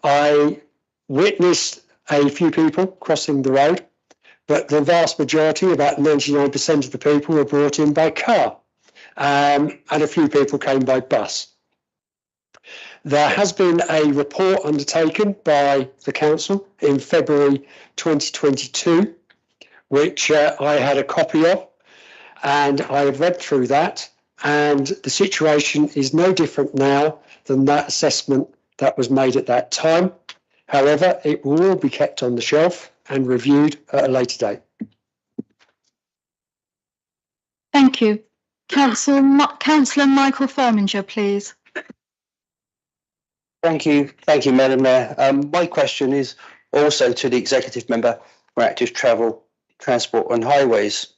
I witnessed a few people crossing the road, but the vast majority, about 99% of the people, were brought in by car, and a few people came by bus. There has been a report undertaken by the council in February 2022, which I had a copy of, and I have read through that, and the situation is no different now than that assessment that was made at that time. However, it will all be kept on the shelf and reviewed at a later date. Thank you. Councillor Michael Firminger, please. Thank you, Madam Mayor. My question is also to the executive member for active travel, transport and highways.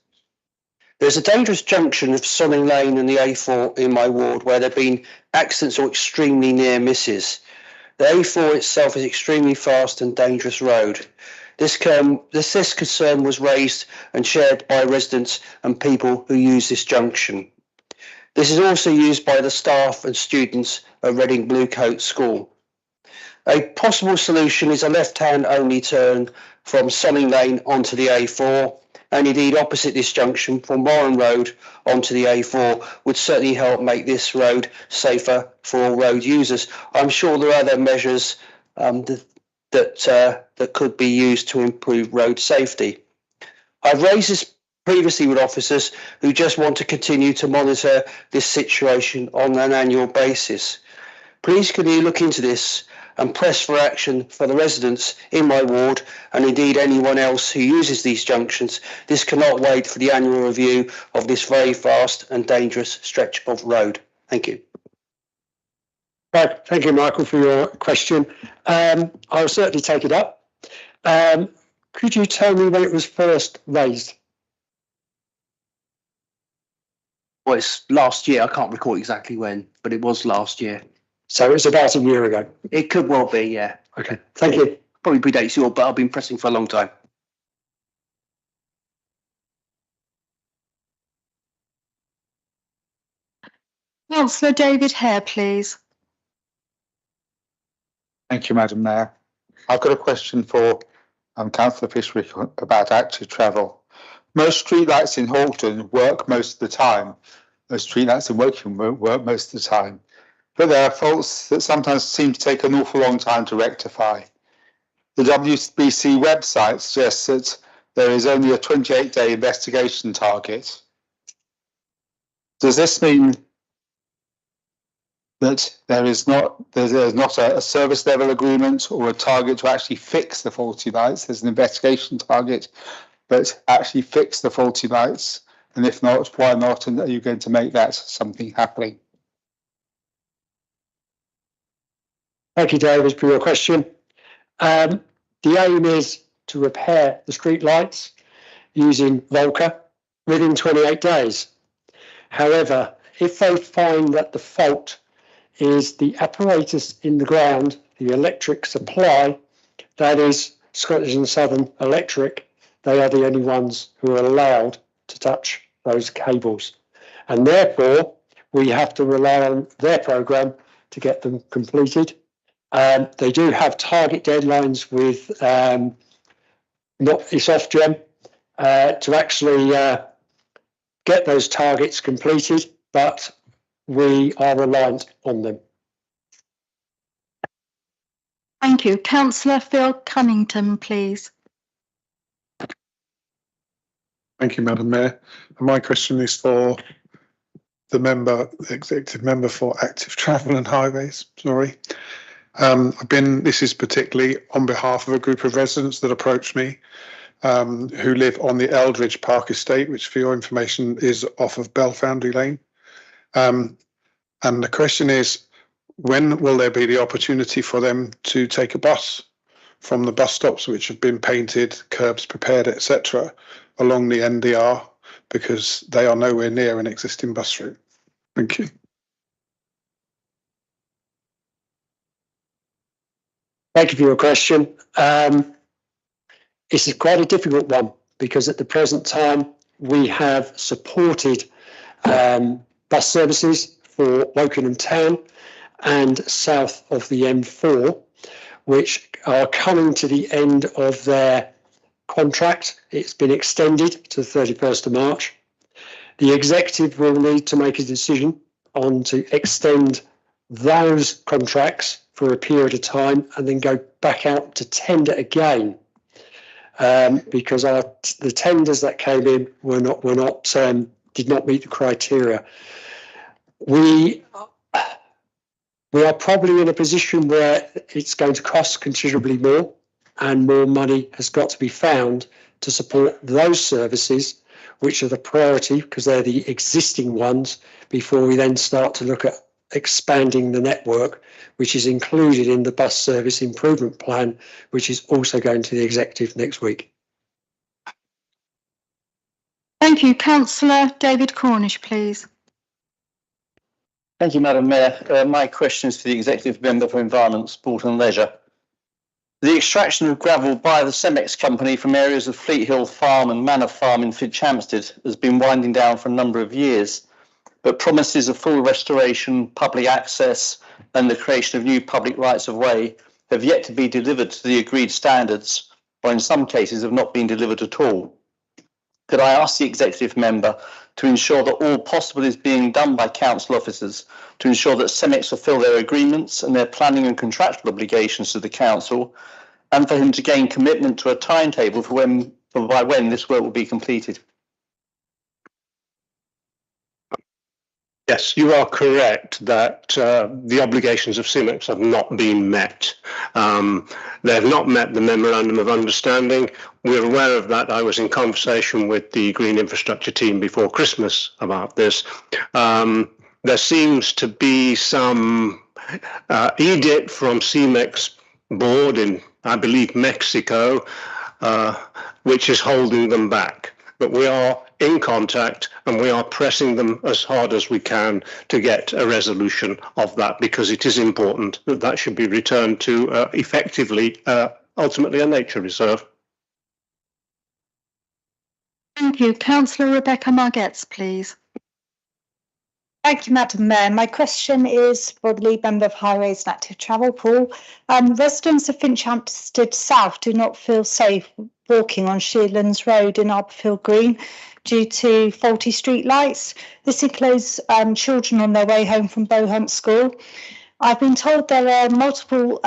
There's a dangerous junction of Sonning Lane and the A4 in my ward where there have been accidents or extremely near misses. The A4 itself is extremely fast and dangerous road. This concern was raised and shared by residents and people who use this junction. This is also used by the staff and students of Reading Bluecoat School. A possible solution is a left-hand only turn from Sonning Lane onto the A4, and indeed opposite this junction from Warren Road onto the A4 would certainly help make this road safer for all road users. I'm sure there are other measures that could be used to improve road safety. I've raised this previously with officers who just want to continue to monitor this situation on an annual basis. Please can you look into this and press for action for the residents in my ward and indeed anyone else who uses these junctions. This cannot wait for the annual review of this very fast and dangerous stretch of road. Thank you. Right, thank you, Michael, for your question. I'll certainly take it up. Could you tell me when it was first raised? Well, it's last year. I can't recall exactly when, but it was last year. So it's about a year ago. It could well be, yeah. Okay, thank you. Probably predates you all, but I've been pressing for a long time. Councillor David Hare, please. Thank you, Madam Mayor. I've got a question for Councillor Fishwick about active travel. Most streetlights in Halton work most of the time. Most streetlights in Woking won't work most of the time. But there are faults that sometimes seem to take an awful long time to rectify. The WBC website suggests that there is only a 28-day investigation target. Does this mean that there's not a service level agreement or a target to actually fix the faulty lights? There's an investigation target, but actually fix the faulty lights And if not, why not? And are you going to make that something happening? Thank you, David, for your question. The aim is to repair the street lights using Volca within 28 days. However, if they find that the fault is the apparatus in the ground, the electric supply, that is Scottish and Southern Electric, they are the only ones who are allowed to touch those cables. And therefore, we have to rely on their programme to get them completed. They do have target deadlines with Ofgem to actually get those targets completed, but we are reliant on them. Thank you. Councillor Phil Cunnington, please. Thank you, Madam Mayor. And my question is for the executive member for active travel and highways. Sorry. This is particularly on behalf of a group of residents that approached me who live on the Eldridge Park estate, which for your information is off of Belfoundry Lane. And the question is, when will there be the opportunity for them to take a bus from the bus stops which have been painted, curbs prepared, etc., along the NDR, because they are nowhere near an existing bus route? Thank you. Thank you for your question. It's quite a difficult one because at the present time we have supported bus services for Wokingham Town and south of the M4, which are coming to the end of their contract. It's been extended to the 31st of March. The executive will need to make a decision on to extend those contracts for a period of time and then go back out to tender again, because the tenders that came in did not meet the criteria. We are probably in a position where it's going to cost considerably more, and more money has got to be found to support those services, which are the priority because they're the existing ones, before we then start to look at expanding the network, which is included in the bus service improvement plan, which is also going to the executive next week. Thank you. Councillor David Cornish, please. Thank you, Madam Mayor. My question is for the Executive Member for Environment, Sport and Leisure. The extraction of gravel by the Cemex company from areas of Fleet Hill Farm and Manor Farm in Fitchampstead has been winding down for a number of years, but promises of full restoration, public access and the creation of new public rights of way have yet to be delivered to the agreed standards, or in some cases have not been delivered at all. Could I ask the Executive Member to ensure that all possible is being done by council officers to ensure that Cemex fulfil their agreements and their planning and contractual obligations to the council, and for him to gain commitment to a timetable for by when this work will be completed? Yes, you are correct that the obligations of Cemex have not been met. They have not met the Memorandum of Understanding. We're aware of that. I was in conversation with the Green Infrastructure team before Christmas about this. There seems to be some edict from Cemex board in, I believe, Mexico, which is holding them back. But we are in contact and we are pressing them as hard as we can to get a resolution of that, because it is important that that should be returned to effectively, ultimately a nature reserve. Thank you. Councillor Rebecca Margetts, please. Thank you, Madam Mayor. My question is for the Lead Member of Highways and Active Travel, Paul. Residents of Finchampstead South do not feel safe walking on Shearlands Road in Arborfield Green due to faulty street lights. This includes children on their way home from Bohunt School. I've been told there are multiple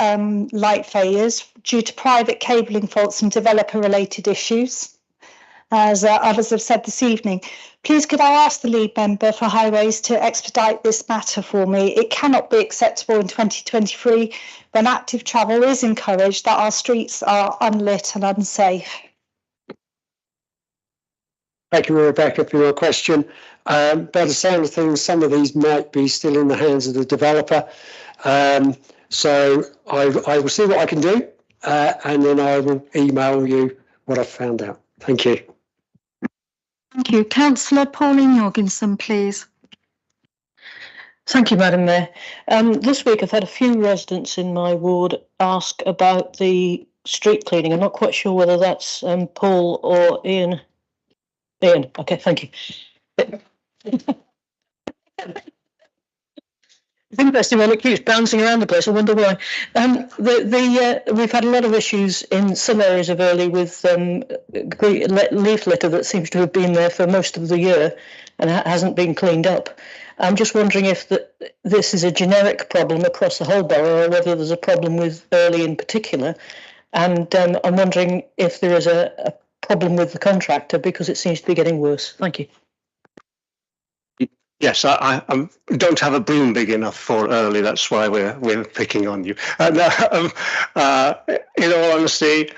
light failures due to private cabling faults and developer-related issues, as others have said this evening. Please could I ask the Lead Member for Highways to expedite this matter for me? It cannot be acceptable in 2023, when active travel is encouraged, that our streets are unlit and unsafe. Thank you, Rebecca, for your question. By the sound of things, some of these might be still in the hands of the developer. So I will see what I can do, and then I will email you what I've found out. Thank you. Thank you. Councillor Pauline Jorgensen, please. Thank you, Madam Mayor. This week I've had a few residents in my ward ask about the street cleaning. I'm not quite sure whether that's Paul or Ian. Ian, okay, thank you. I think that's the one that keeps bouncing around the place. I wonder why. We've had a lot of issues in some areas of Early with leaf litter that seems to have been there for most of the year and hasn't been cleaned up. I'm just wondering if this is a generic problem across the whole borough or whether there's a problem with Early in particular. And I'm wondering if there is a problem with the contractor because it seems to be getting worse. Thank you. Yes, I don't have a broom big enough for Early. That's why we're picking on you. In all honesty,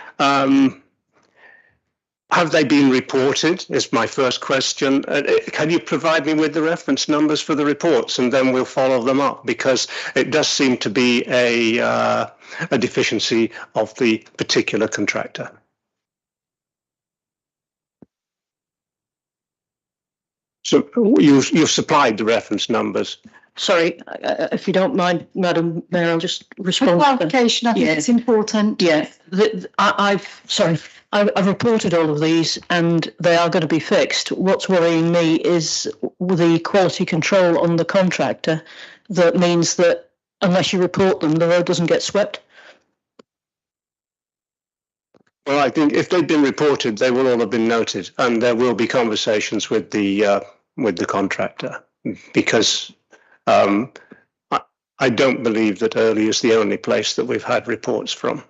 have they been reported? Is my first question. Can you provide me with the reference numbers for the reports, and then we'll follow them up, because it does seem to be a deficiency of the particular contractor. So you've supplied the reference numbers. Sorry, if you don't mind, Madam Mayor, I'll just respond. For clarification, I think it's important. Yeah, I've reported all of these and they are going to be fixed. What's worrying me is the quality control on the contractor. That means that unless you report them, the road doesn't get swept. Well, I think if they've been reported, they will all have been noted, and there will be conversations with the contractor, because I don't believe that Early is the only place that we've had reports from.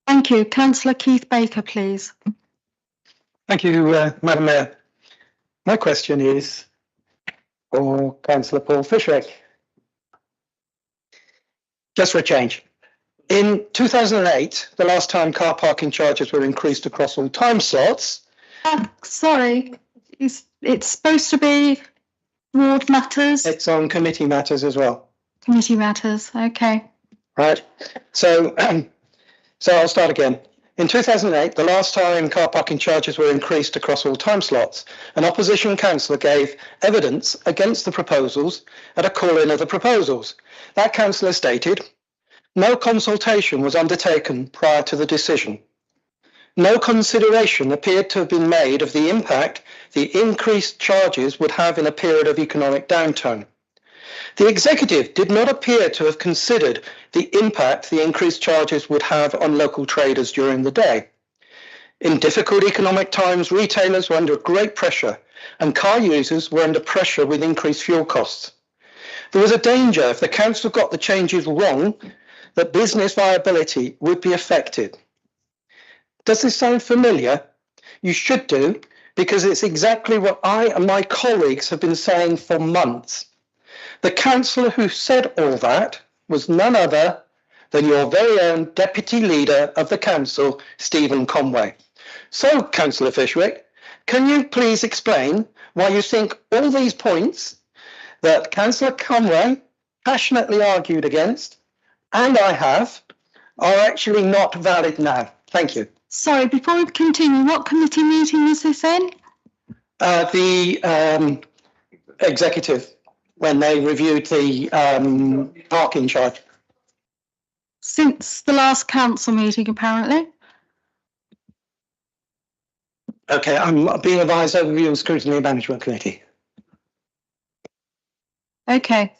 Thank you. Councillor Keith Baker, please. Thank you, Madam Mayor. My question is for Councillor Paul Fishwick. Just for a change. In 2008, the last time car parking charges were increased across all time slots. Sorry, it's supposed to be ward matters. It's on committee matters as well. Committee matters, okay. Right, so I'll start again. In 2008, the last time car parking charges were increased across all time slots, an opposition councillor gave evidence against the proposals at a call-in of the proposals. That councillor stated, no consultation was undertaken prior to the decision. No consideration appeared to have been made of the impact the increased charges would have in a period of economic downturn. The executive did not appear to have considered the impact the increased charges would have on local traders during the day. In difficult economic times, retailers were under great pressure and car users were under pressure with increased fuel costs. There was a danger if the council got the changes wrong that business viability would be affected. Does this sound familiar? You should do, because it's exactly what I and my colleagues have been saying for months. The councillor who said all that was none other than your very own deputy leader of the council, Stephen Conway. So, Councillor Fishwick, can you please explain why you think all these points that Councillor Conway passionately argued against, and I have, are actually not valid now? Thank you. Sorry, before we continue, what committee meeting was this in? The executive, when they reviewed the parking charge. Since the last council meeting, apparently. Okay, I'm being advised overview of Scrutiny and Management Committee. Okay.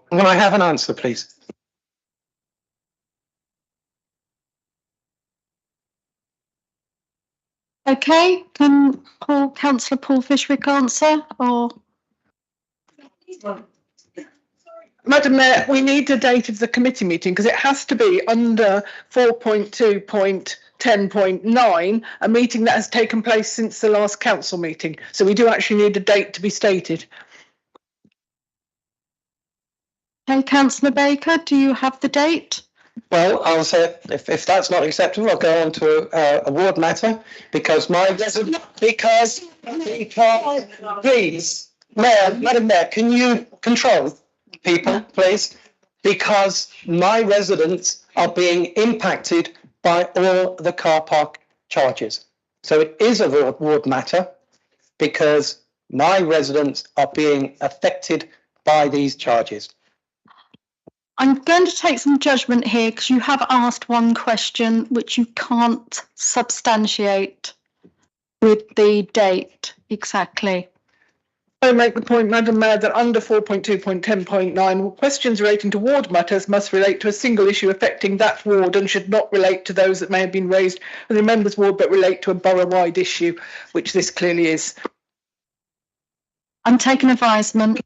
When I have an answer, please. Okay, can Councillor Paul Fishwick answer, or? Madam Mayor, we need a date of the committee meeting because it has to be under 4.2.10.9, a meeting that has taken place since the last council meeting. So we do actually need a date to be stated. Okay, Councillor Baker, do you have the date? Well, I'll say if that's not acceptable, I'll go on to a ward matter because please, Madam Mayor, can you control people, please? Because my residents are being impacted by all the car park charges. So it is a ward matter because my residents are being affected by these charges. I'm going to take some judgment here because you have asked one question which you can't substantiate with the date exactly. I make the point, Madam Mayor, that under 4.2.10.9, questions relating to ward matters must relate to a single issue affecting that ward and should not relate to those that may have been raised in the member's ward but relate to a borough-wide issue, which this clearly is. I'm taking advisement.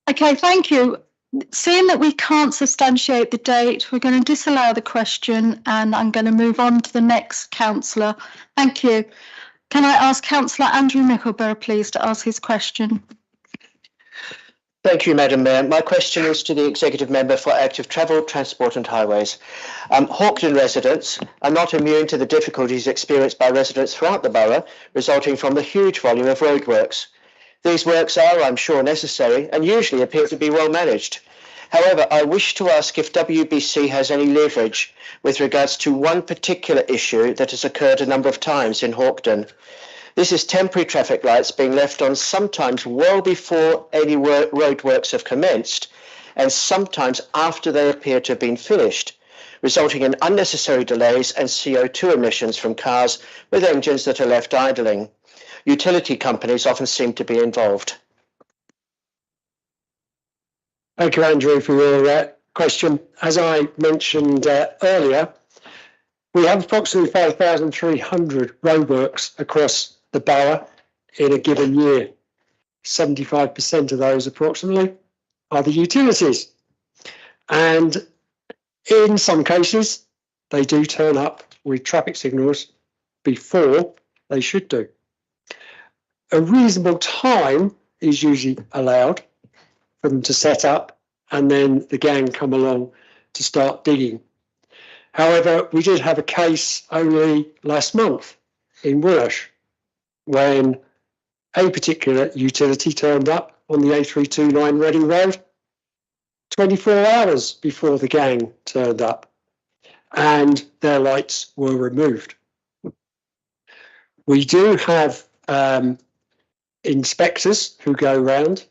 Okay, thank you. Seeing that we can't substantiate the date, we're going to disallow the question and I'm going to move on to the next councillor. Thank you. Can I ask Councillor Andrew Mickleborough, please, to ask his question? Thank you, Madam Mayor. My question is to the Executive Member for Active Travel, Transport and Highways. Hawkden residents are not immune to the difficulties experienced by residents throughout the borough, resulting from the huge volume of roadworks. These works are, I'm sure, necessary and usually appear to be well managed. However, I wish to ask if WBC has any leverage with regards to one particular issue that has occurred a number of times in Hawkden. This is temporary traffic lights being left on sometimes well before any roadworks have commenced and sometimes after they appear to have been finished, resulting in unnecessary delays and CO2 emissions from cars with engines that are left idling. Utility companies often seem to be involved. Thank you, Andrew, for your question. As I mentioned earlier, we have approximately 5,300 roadworks across the borough in a given year. 75% of those approximately are the utilities. And in some cases, they do turn up with traffic signals before they should do. A reasonable time is usually allowed for them to set up and then the gang come along to start digging. However, we did have a case only last month in Woolwich when a particular utility turned up on the A329 Reading Road 24 hours before the gang turned up and their lights were removed. We do have inspectors who go round.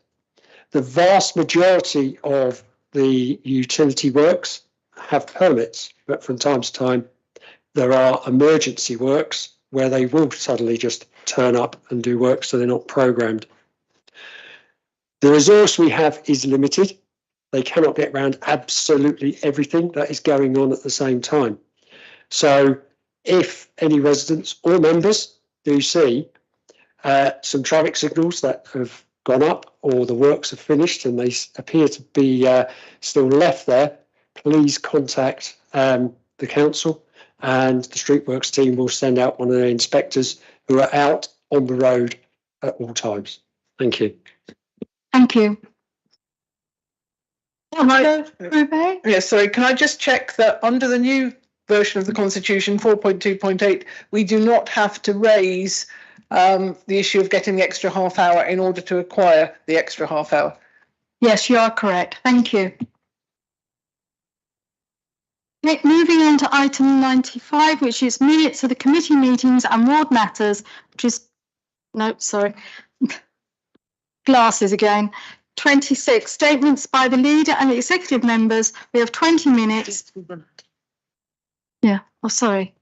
The vast majority of the utility works have permits, but from time to time there are emergency works where they will suddenly just turn up and do work, so they're not programmed. The resource we have is limited. They cannot get around absolutely everything that is going on at the same time. So if any residents or members do see some traffic signals that have gone up or the works have finished and they appear to be still left there, please contact the council and the street works team will send out one of their inspectors who are out on the road at all times. Thank you. Thank you. Yes, sorry, can I just check that under the new version of the Constitution, 4.2.8, we do not have to raise the issue of getting the extra half hour in order to acquire the extra half hour? Yes, you are correct. Thank you. Moving on to item 95, which is minutes of the committee meetings and ward matters, which is, no, sorry, glasses again. 26, statements by the leader and the executive members. We have 20 minutes. Yeah, oh, sorry.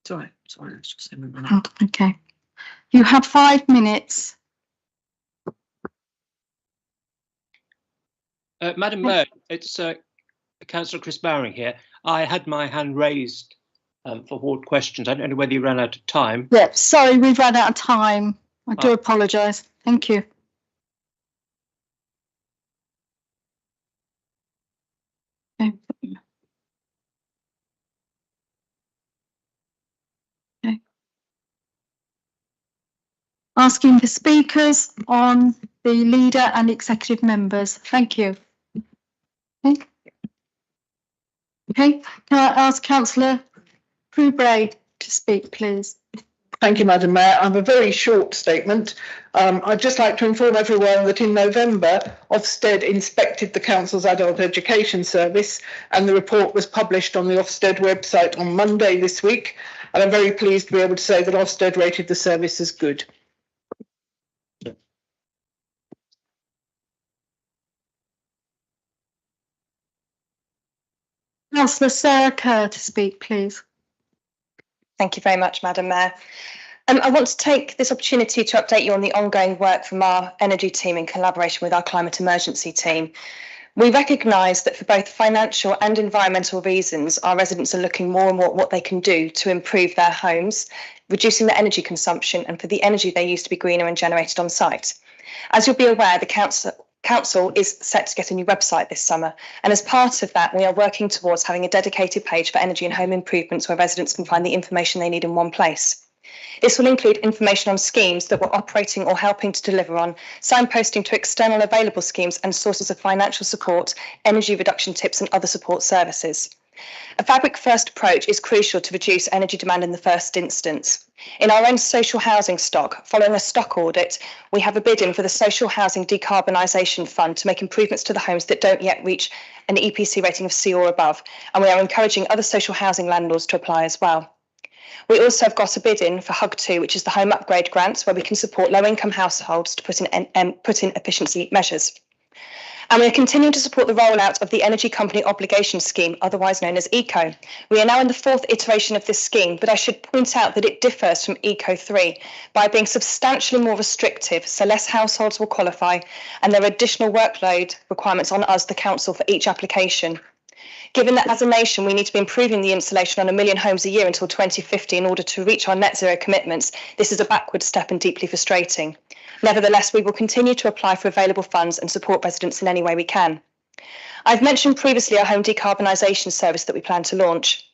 Sorry, let's just Oh, okay. You have 5 minutes. Madam Mayor, it's Councillor Chris Bowring here. I had my hand raised for ward questions. I don't know whether you ran out of time. Yeah, sorry, we've run out of time. I do apologise. Thank you. Okay. asking for speakers on the leader and executive members. Thank you. Okay. Okay, can I ask Councillor Prue-Bray to speak, please? Thank you, Madam Mayor. I have a very short statement. I'd just like to inform everyone that in November, Ofsted inspected the Council's Adult Education Service and the report was published on the Ofsted website on Monday this week. And I'm very pleased to be able to say that Ofsted rated the service as good. Councillor Sarah Kerr to speak, please. Thank you very much, Madam Mayor. I want to take this opportunity to update you on the ongoing work from our energy team in collaboration with our climate emergency team. We recognise that for both financial and environmental reasons, our residents are looking more and more at what they can do to improve their homes, reducing their energy consumption and for the energy they use to be greener and generated on site. As you'll be aware, the Council is set to get a new website this summer, and as part of that we are working towards having a dedicated page for energy and home improvements where residents can find the information they need in one place. This will include information on schemes that we're operating or helping to deliver on, signposting to external available schemes and sources of financial support, energy reduction tips and other support services. A fabric-first approach is crucial to reduce energy demand in the first instance. In our own social housing stock, following a stock audit, we have a bid in for the Social Housing Decarbonisation Fund to make improvements to the homes that don't yet reach an EPC rating of C or above, and we are encouraging other social housing landlords to apply as well. We also have got a bid in for HUG2, which is the Home Upgrade Grants, where we can support low-income households to put in efficiency measures. And we are continuing to support the rollout of the Energy Company Obligation Scheme, otherwise known as ECO. We are now in the 4th iteration of this scheme, but I should point out that it differs from ECO 3 by being substantially more restrictive, so less households will qualify, and there are additional workload requirements on us, the Council, for each application. Given that as a nation we need to be improving the insulation on 1 million homes a year until 2050 in order to reach our net zero commitments, this is a backward step and deeply frustrating. Nevertheless, we will continue to apply for available funds and support residents in any way we can. I've mentioned previously our home decarbonisation service that we plan to launch.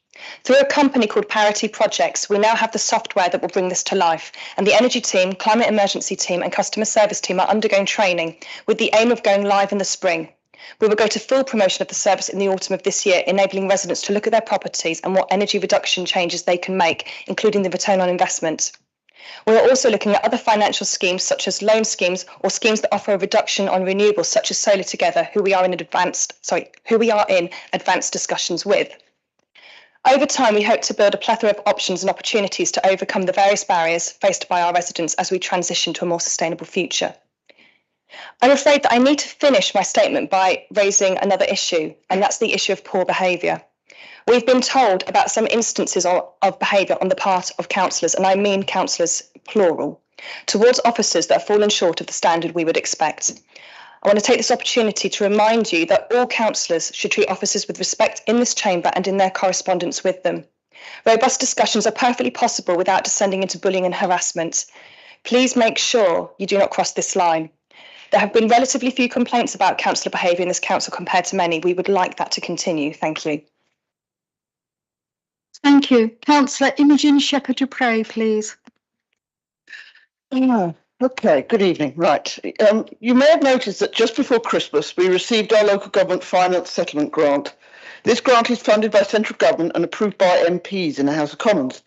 Through a company called Parity Projects, we now have the software that will bring this to life, and the energy team, climate emergency team and customer service team are undergoing training with the aim of going live in the spring. We will go to full promotion of the service in the autumn of this year, enabling residents to look at their properties and what energy reduction changes they can make, including the return on investment. We are also looking at other financial schemes such as loan schemes or schemes that offer a reduction on renewables such as Solar Together, who we are in advanced discussions with. Over time, we hope to build a plethora of options and opportunities to overcome the various barriers faced by our residents as we transition to a more sustainable future. I'm afraid that I need to finish my statement by raising another issue, and that's the issue of poor behaviour. We've been told about some instances of behaviour on the part of councillors, and I mean councillors plural, towards officers that have fallen short of the standard we would expect. I want to take this opportunity to remind you that all councillors should treat officers with respect in this chamber and in their correspondence with them. Robust discussions are perfectly possible without descending into bullying and harassment. Please make sure you do not cross this line. There have been relatively few complaints about councillor behaviour in this council compared to many. We would like that to continue. Thank you. Thank you. Councillor Imogen Shepherd-Dupre, please. Okay, good evening. Right. You may have noticed that just before Christmas, we received our local government finance settlement grant. This grant is funded by central government and approved by MPs in the House of Commons.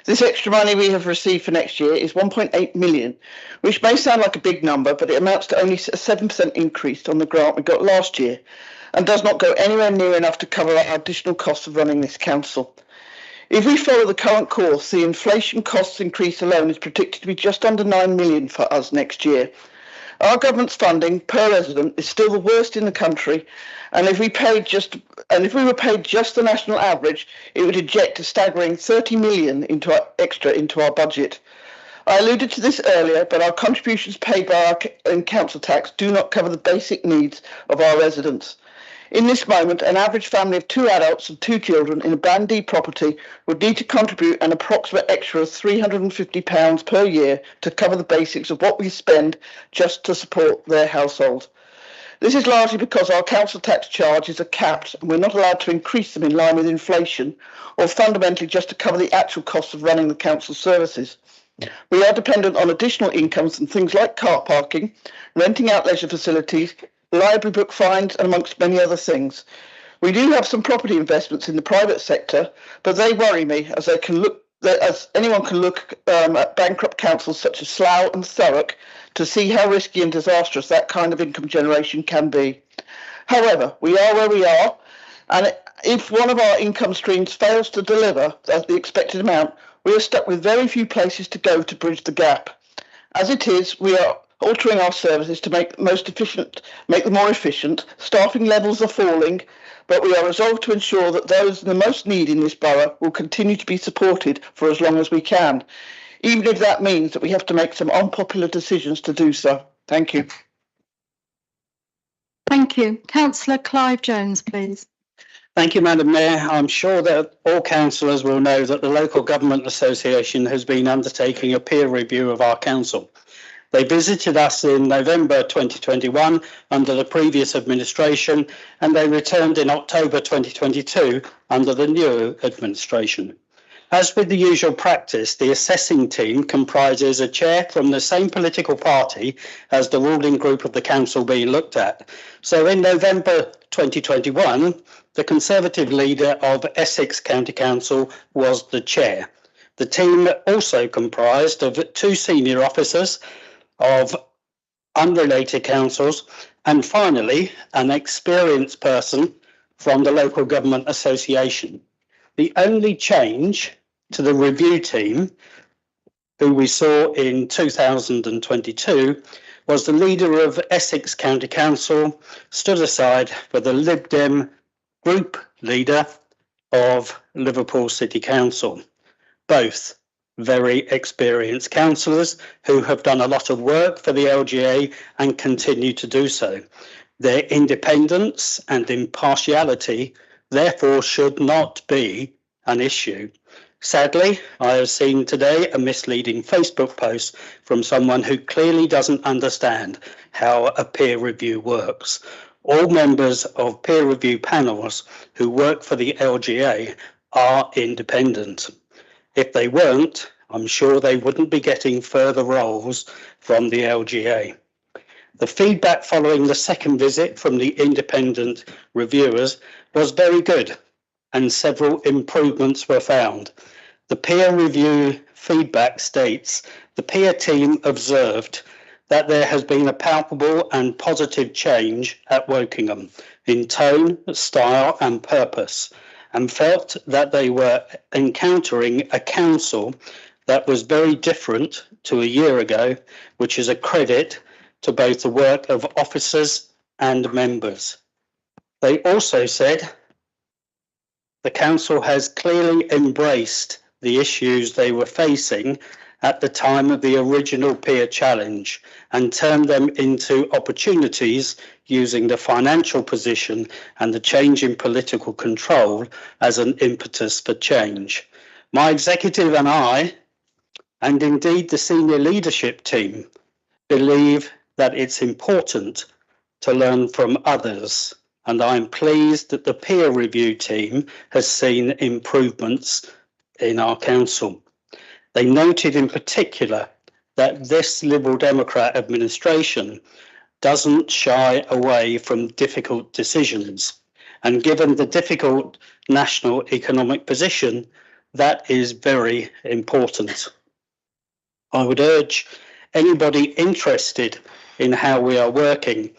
This extra money we have received for next year is 1.8 million, which may sound like a big number, but it amounts to only a 7% increase on the grant we got last year and does not go anywhere near enough to cover our additional costs of running this council. If we follow the current course, the inflation costs increase alone is predicted to be just under 9 million for us next year. Our government's funding per resident is still the worst in the country, and if we were paid just the national average, it would inject a staggering 30 million extra into our budget. I alluded to this earlier, but our contributions paid by in council tax do not cover the basic needs of our residents. In this moment, an average family of 2 adults and 2 children in a Band D property would need to contribute an approximate extra of £350 per year to cover the basics of what we spend just to support their household. This is largely because our council tax charges are capped and we're not allowed to increase them in line with inflation or fundamentally just to cover the actual costs of running the council services. We are dependent on additional incomes from things like car parking, renting out leisure facilities, library book fines, and amongst many other things. We do have some property investments in the private sector, but they worry me as anyone can look at bankrupt councils such as Slough and Thurrock to see how risky and disastrous that kind of income generation can be. However, we are where we are, and if one of our income streams fails to deliver the expected amount, we are stuck with very few places to go to bridge the gap. As it is, we are altering our services to make them more efficient. Staffing levels are falling, but we are resolved to ensure that those in the most need in this borough will continue to be supported for as long as we can, even if that means that we have to make some unpopular decisions to do so. Thank you. Thank you. Councillor Clive Jones, please. Thank you, Madam Mayor. I'm sure that all councillors will know that the Local Government Association has been undertaking a peer review of our council. They visited us in November 2021 under the previous administration, and they returned in October 2022 under the new administration. As with the usual practice, the assessing team comprises a chair from the same political party as the ruling group of the council being looked at. So in November 2021, the Conservative leader of Essex County Council was the chair. The team also comprised of 2 senior officers of unrelated councils, and finally, an experienced person from the Local Government Association. The only change to the review team, who we saw in 2022, was the leader of Essex County Council stood aside for the Lib Dem group leader of Liverpool City Council. Both very experienced councillors who have done a lot of work for the LGA and continue to do so. Their independence and impartiality therefore should not be an issue. Sadly, I have seen today a misleading Facebook post from someone who clearly doesn't understand how a peer review works. All members of peer review panels who work for the LGA are independent. If they weren't, I'm sure they wouldn't be getting further roles from the LGA. The feedback following the second visit from the independent reviewers was very good, and several improvements were found. The peer review feedback states the peer team observed that there has been a palpable and positive change at Wokingham in tone, style and purpose, and felt that they were encountering a council that was very different to a year ago, which is a credit to both the work of officers and members. They also said the council has clearly embraced the issues they were facing at the time of the original peer challenge and turned them into opportunities using the financial position and the change in political control as an impetus for change. My executive and I, and indeed the senior leadership team, believe that it's important to learn from others, and I'm pleased that the peer review team has seen improvements in our council. They noted in particular that this Liberal Democrat administration doesn't shy away from difficult decisions, and given the difficult national economic position, that is very important. I would urge anybody interested in how we are working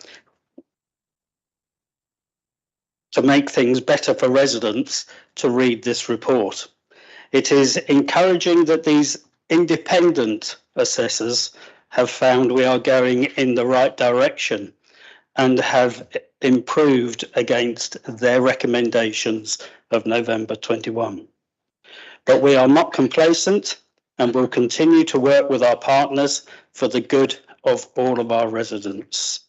to make things better for residents to read this report. It is encouraging that these independent assessors have found we are going in the right direction and have improved against their recommendations of November 21. But we are not complacent and will continue to work with our partners for the good of all of our residents.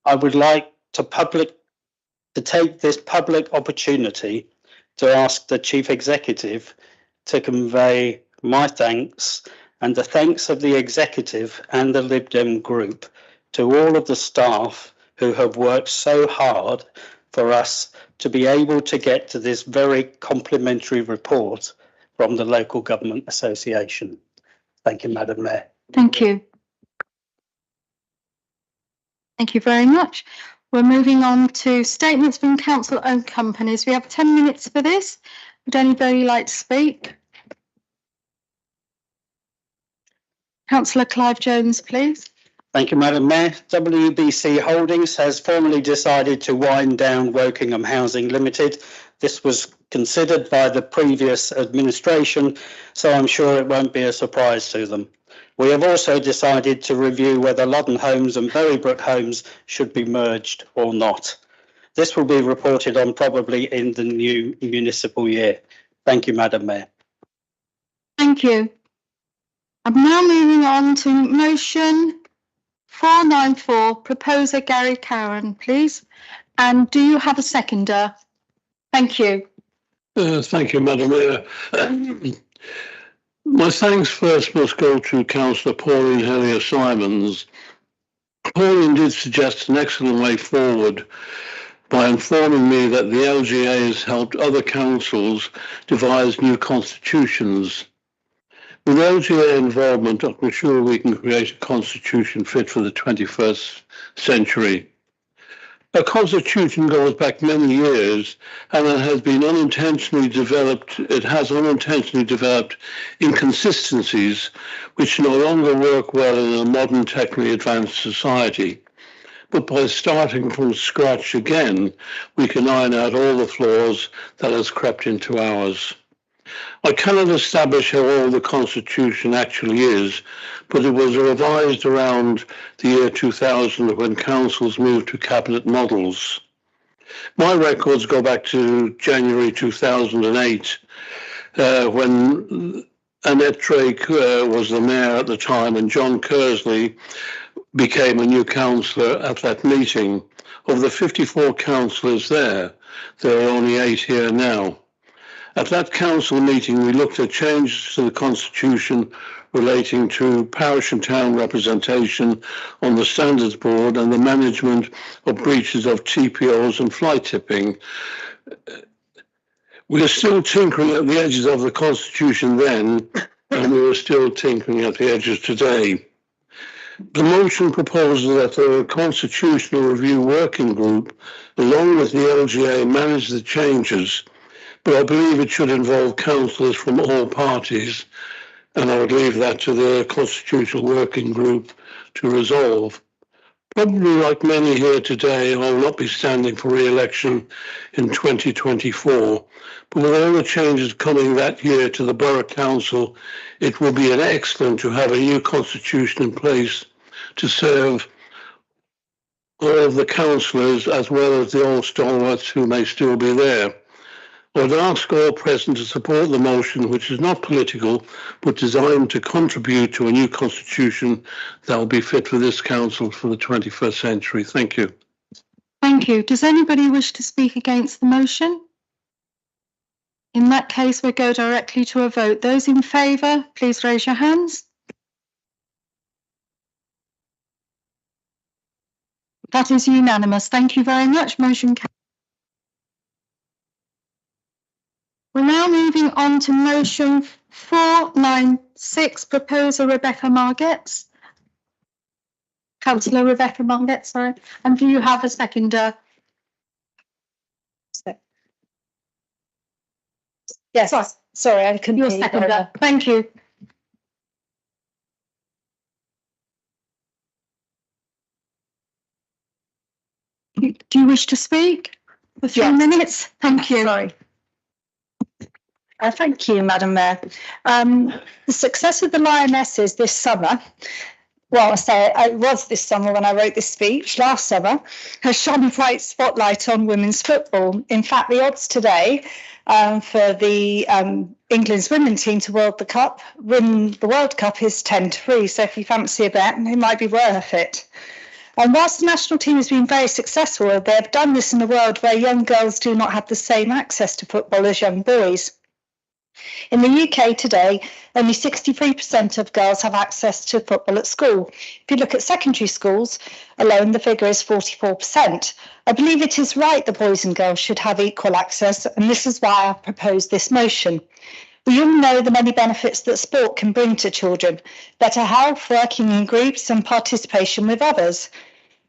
I would like to take this public opportunity to ask the Chief Executive to convey my thanks and the thanks of the Executive and the Lib Dem group to all of the staff who have worked so hard for us to be able to get to this very complimentary report from the Local Government Association. Thank you, Madam Mayor. Thank you. Thank you very much. We're moving on to statements from council-owned companies. We have 10 minutes for this. Would anybody like to speak? Councillor Clive Jones, please. Thank you, Madam Mayor. WBC Holdings has formally decided to wind down Wokingham Housing Limited. This was considered by the previous administration, so I'm sure it won't be a surprise to them. We have also decided to review whether Loddon Homes and Berrybrook Homes should be merged or not. This will be reported on probably in the new municipal year. Thank you, Madam Mayor. Thank you. I'm now moving on to motion 494, proposer Gary Cowan, please. And do you have a seconder? Thank you. Thank you, Madam Mayor. My thanks first must go to Councillor Pauline Hellier-Simons. Pauline did suggest an excellent way forward by informing me that the LGA has helped other councils devise new constitutions. With LGA involvement, I'm sure we can create a constitution fit for the 21st century. A constitution goes back many years and it has been unintentionally developed, inconsistencies which no longer work well in a modern technically advanced society. But by starting from scratch again, we can iron out all the flaws that has crept into ours. I cannot establish how old the Constitution actually is, but it was revised around the year 2000 when councils moved to cabinet models. My records go back to January 2008, when Annette Drake was the mayor at the time and John Kersley became a new councillor at that meeting. Of the 54 councillors there are only 8 here now. At that council meeting, we looked at changes to the constitution relating to parish and town representation on the standards board and the management of breaches of TPOs and fly tipping. We are still tinkering at the edges of the constitution then, and we are still tinkering at the edges today. The motion proposes that the Constitutional Review Working Group, along with the LGA, manage the changes, but I believe it should involve councillors from all parties, and I would leave that to the Constitutional Working Group to resolve. Probably like many here today, I will not be standing for re-election in 2024, but with all the changes coming that year to the Borough Council, it will be excellent to have a new constitution in place to serve all of the councillors as well as the old stalwarts who may still be there. I would ask all present to support the motion, which is not political, but designed to contribute to a new constitution that will be fit for this council for the 21st century. Thank you. Thank you. Does anybody wish to speak against the motion? In that case, we'll go directly to a vote. Those in favour, please raise your hands. That is unanimous. Thank you very much. Motion carries. We're now moving on to motion 496, proposer Rebecca Margetts. Councillor Rebecca Margetts, sorry. And do you have a seconder? Yes, sorry, I couldn't. Your seconder. Thank you. Do you wish to speak for 3 minutes? Thank you. Sorry. Thank you, Madam Mayor. The success of the Lionesses this summer, well, I say it was this summer when I wrote this speech, last summer, has shone a bright spotlight on women's football. In fact, the odds today for the England's women's team to win the World Cup is 10-3. So if you fancy a bet, it might be worth it. And whilst the national team has been very successful, they have done this in a world where young girls do not have the same access to football as young boys. In the UK today, only 63% of girls have access to football at school. If you look at secondary schools alone, the figure is 44%. I believe it is right that boys and girls should have equal access, and this is why I proposed this motion. We all know the many benefits that sport can bring to children: better health, working in groups and participation with others.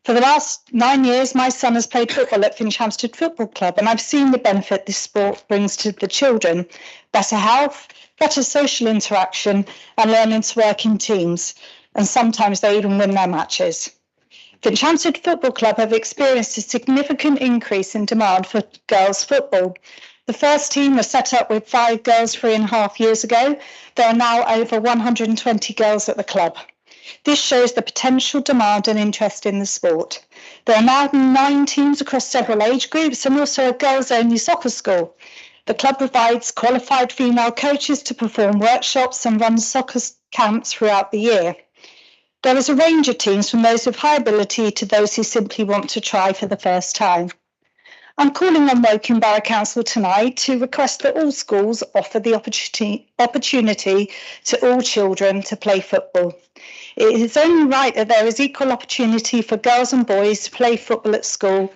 For the last 9 years, my son has played football at Finchampstead Football Club, and I've seen the benefit this sport brings to the children: better health, better social interaction and learning to work in teams. And sometimes they even win their matches. Finchampstead Football Club have experienced a significant increase in demand for girls' football. The first team was set up with 5 girls 3.5 years ago. There are now over 120 girls at the club. This shows the potential demand and interest in the sport. There are now 9 teams across several age groups and also a girls-only soccer school. The club provides qualified female coaches to perform workshops and run soccer camps throughout the year. There is a range of teams, from those with high ability to those who simply want to try for the first time. I'm calling on Woking Borough Council tonight to request that all schools offer the opportunity to all children to play football. It is only right that there is equal opportunity for girls and boys to play football at school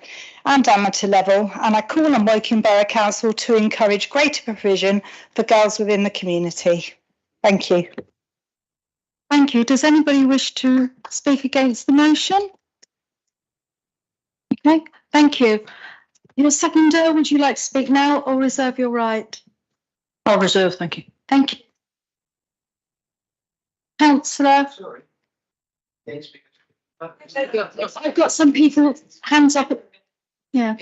and amateur level, and I call on Woking Borough Council to encourage greater provision for girls within the community. Thank you. Thank you. Does anybody wish to speak against the motion? Okay, thank you. Your seconder, would you like to speak now or reserve your right? I'll reserve, thank you. Thank you. Councillor? Sorry. I've got some people, hands up. Yeah.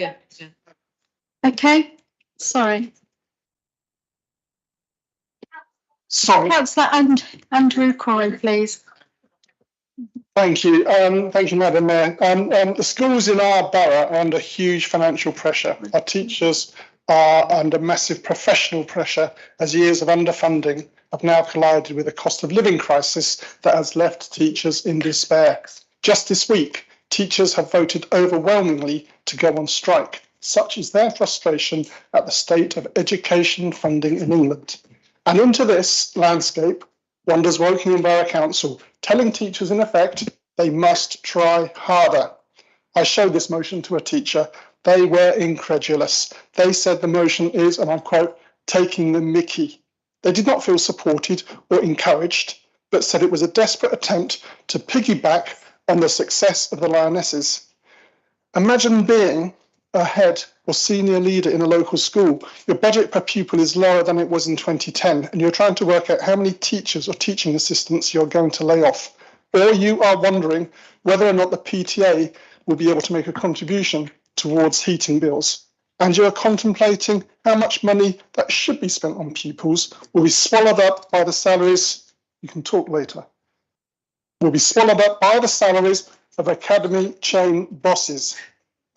Okay, sorry. Sorry. Councillor Andrew Corey, please. Thank you. Thank you, Madam Mayor. The schools in our borough are under huge financial pressure. Our teachers are under massive professional pressure as years of underfunding have now collided with a cost of living crisis that has left teachers in despair. Just this week, teachers have voted overwhelmingly to go on strike. Such is their frustration at the state of education funding in England. And into this landscape wanders Woking Borough Council, telling teachers in effect they must try harder. I showed this motion to a teacher. They were incredulous. They said the motion is, and I quote, taking the mickey. They did not feel supported or encouraged, but said it was a desperate attempt to piggyback on the success of the Lionesses. Imagine being a head or senior leader in a local school. Your budget per pupil is lower than it was in 2010, and you're trying to work out how many teachers or teaching assistants you're going to lay off. Or you are wondering whether or not the PTA will be able to make a contribution towards heating bills. And you are contemplating how much money that should be spent on pupils will be swallowed up by the salaries, you can talk later, will be swallowed up by the salaries of academy chain bosses.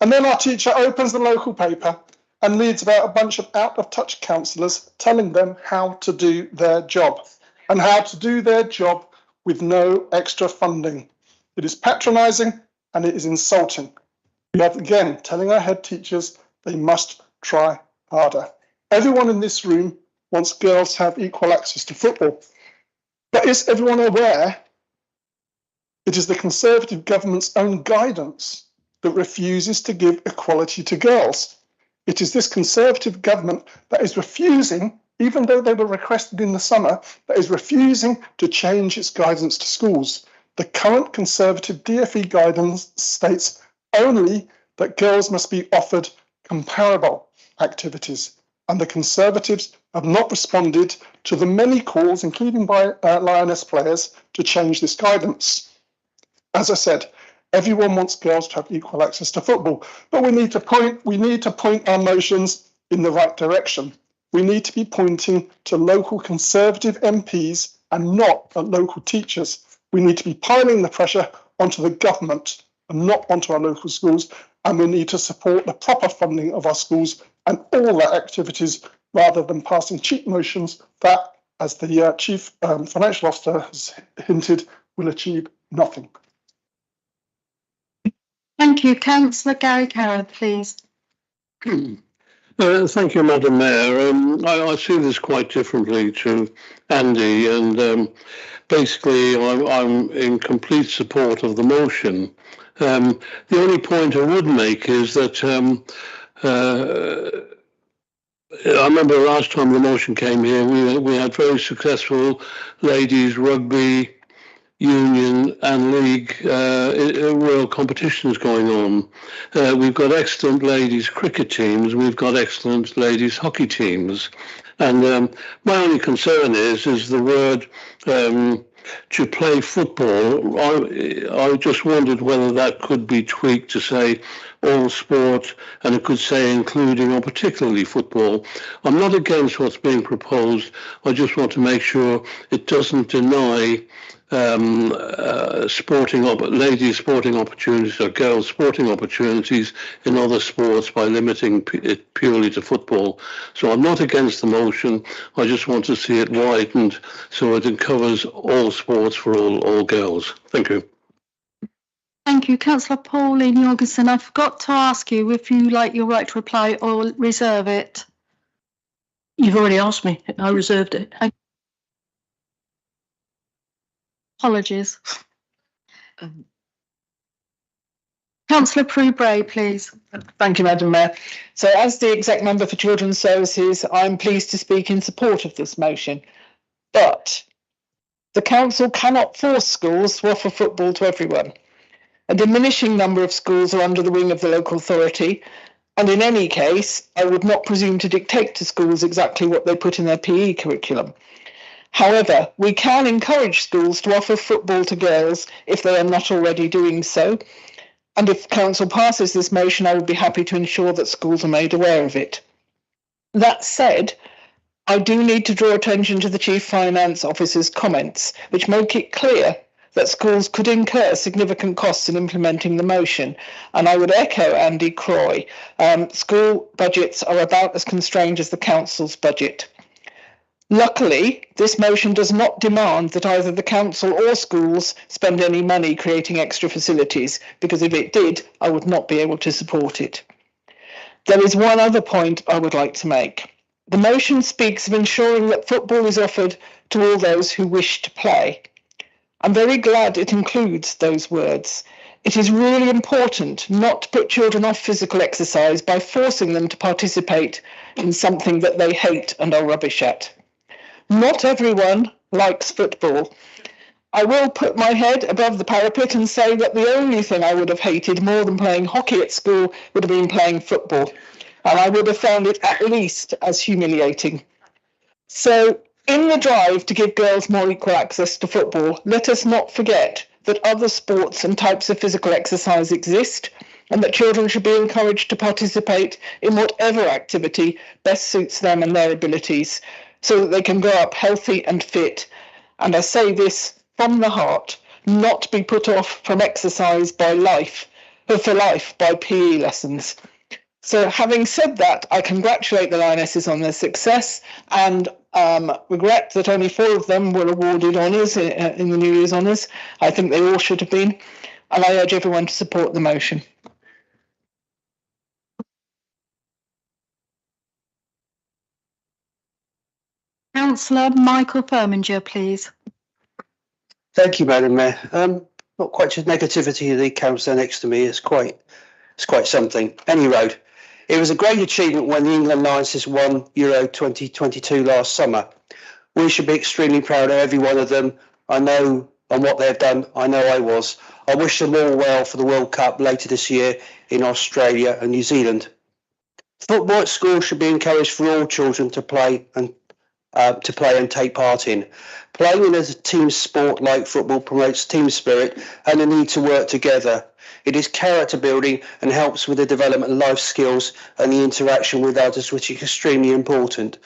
And then our teacher opens the local paper and reads about a bunch of out-of-touch counsellors telling them how to do their job, and how to do their job with no extra funding. It is patronising and it is insulting. We are again telling our head teachers they must try harder. Everyone in this room wants girls to have equal access to football. But is everyone aware it is the Conservative government's own guidance that refuses to give equality to girls? It is this Conservative government that is refusing, even though they were requested in the summer, that is refusing to change its guidance to schools. The current Conservative DfE guidance states only that girls must be offered comparable activities, and the Conservatives have not responded to the many calls, including by Lioness players, to change this guidance. As I said, everyone wants girls to have equal access to football, but we need to point our motions in the right direction. We need to be pointing to local Conservative MPs and not at local teachers. We need to be piling the pressure onto the government and not onto our local schools, and we need to support the proper funding of our schools and all their activities rather than passing cheap motions that, as the Chief Financial Officer has hinted, will achieve nothing. Thank you. Councillor Gary Carroll, please. Thank you, Madam Mayor. I see this quite differently to Andy, and basically I'm in complete support of the motion. The only point I would make is that I remember last time the motion came here, we had very successful ladies rugby union and league world competitions going on. We've got excellent ladies cricket teams. We've got excellent ladies hockey teams. And my only concern is the word to play football. I just wondered whether that could be tweaked to say all sport, and it could say including or particularly football. I'm not against what's being proposed. I just want to make sure it doesn't deny ladies sporting opportunities or girls sporting opportunities in other sports by limiting it purely to football. So I'm not against the motion. I just want to see it widened so it covers all sports for all girls. Thank you. Thank you. Councillor Pauline Jorgensen, I forgot to ask you if you like your right to reply or reserve it. You've already asked me. I reserved it. Apologies. Councillor Prue-Bray, please. Thank you, Madam Mayor. So as the exec member for Children's Services, I'm pleased to speak in support of this motion. But the council cannot force schools to offer football to everyone. A diminishing number of schools are under the wing of the local authority, and in any case, I would not presume to dictate to schools exactly what they put in their PE curriculum. However, we can encourage schools to offer football to girls if they are not already doing so. And if council passes this motion, I would be happy to ensure that schools are made aware of it. That said, I do need to draw attention to the Chief Finance Officer's comments, which make it clear that schools could incur significant costs in implementing the motion. And I would echo Andy Croy. School budgets are about as constrained as the council's budget. Luckily, this motion does not demand that either the council or schools spend any money creating extra facilities, because if it did, I would not be able to support it. There is one other point I would like to make. The motion speaks of ensuring that football is offered to all those who wish to play. I'm very glad it includes those words. It is really important not to put children off physical exercise by forcing them to participate in something that they hate and are rubbish at. Not everyone likes football. I will put my head above the parapet and say that the only thing I would have hated more than playing hockey at school would have been playing football, and I would have found it at least as humiliating. So, in the drive to give girls more equal access to football, let us not forget that other sports and types of physical exercise exist, and that children should be encouraged to participate in whatever activity best suits them and their abilities, so that they can grow up healthy and fit. And I say this from the heart, not be put off from exercise for life by PE lessons. So having said that, I congratulate the Lionesses on their success and regret that only 4 of them were awarded honours in the New Year's honours. I think they all should have been, and I urge everyone to support the motion. Councillor Michael Firminger, please. Thank you, Madam Mayor. Not quite just negativity. The councillor next to me is quite something. Any road. It was a great achievement when the England Lionesses won Euro 2022 last summer. We should be extremely proud of every one of them. I know on what they've done. I know I was. I wish them all well for the World Cup later this year in Australia and New Zealand. Football at school should be encouraged for all children to play and take part in. Playing as a team sport like football promotes team spirit and the need to work together. It is character building and helps with the development of life skills and the interaction with others, which is extremely important.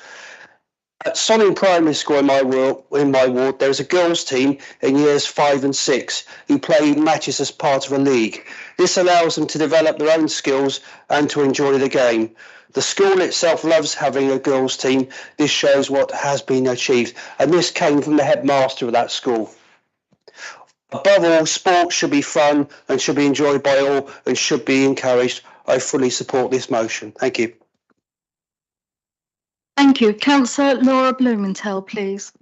At Sonning Primary School in my ward, there is a girls' team in years 5 and 6 who play matches as part of a league. This allows them to develop their own skills and to enjoy the game. The school itself loves having a girls' team. This shows what has been achieved, and this came from the headmaster of that school. Above all, sport should be fun and should be enjoyed by all and should be encouraged. I fully support this motion. Thank you. Thank you. Councillor Laura Blumenthal, please.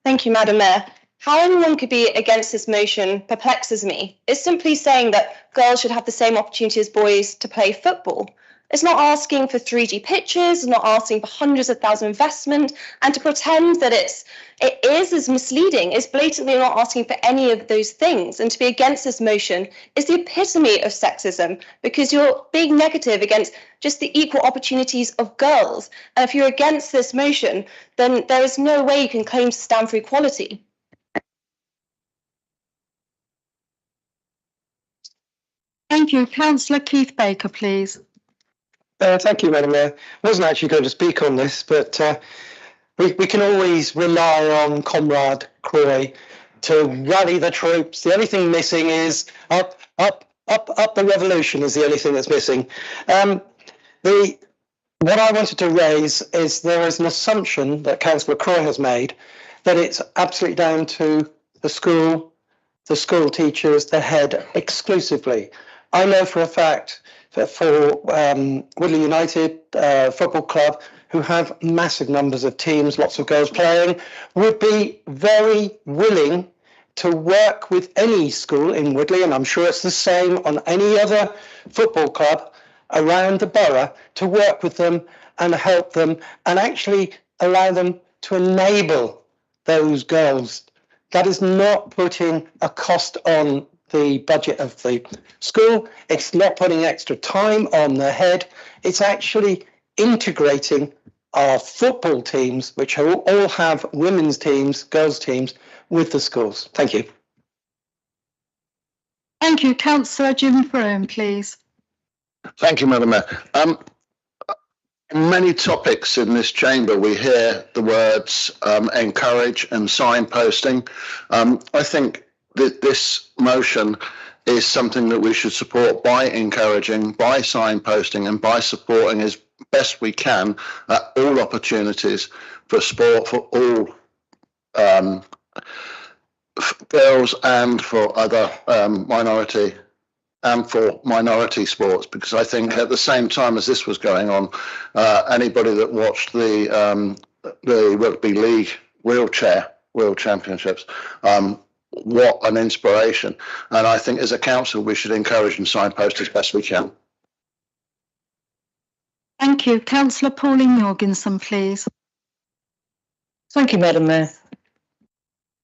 Thank you, Madam Mayor. How anyone could be against this motion perplexes me. It's simply saying that girls should have the same opportunity as boys to play football. It's not asking for 3D pictures, it's not asking for hundreds of thousands of investment, and to pretend that it is misleading. It's blatantly not asking for any of those things. And to be against this motion is the epitome of sexism, because you're being negative against just the equal opportunities of girls. And if you're against this motion, then there is no way you can claim to stand for equality. Thank you. Councillor Keith Baker, please. Thank you, Madam Mayor. I wasn't actually going to speak on this, but we can always rely on Comrade Croy to rally the troops. The only thing missing is up the revolution is the only thing that's missing. What I wanted to raise is there is an assumption that Councillor Croy has made that it's absolutely down to the school teachers, the head exclusively. I know for a fact that for Woodley United Football Club, who have massive numbers of teams, lots of girls playing, would be very willing to work with any school in Woodley, and I'm sure it's the same on any other football club around the borough, to work with them and help them and actually allow them to enable those girls. That is not putting a cost on the budget of the school. It's not putting extra time on the head. It's actually integrating our football teams, which all have women's teams, girls' teams, with the schools. Thank you. Thank you. Councillor Jim Frome, please. Thank you, Madam Mayor. Many topics in this chamber, we hear the words encourage and signposting. I think that this motion is something that we should support by encouraging, by signposting, and by supporting as best we can all opportunities for sport for all girls and for other minority sports, because I think at the same time as this was going on, anybody that watched the Rugby League Wheelchair World Championships, what an inspiration. And I think as a council, we should encourage and signpost as best we can. Thank you. Councillor Pauline Jorgensen, please. Thank you, Madam Mayor.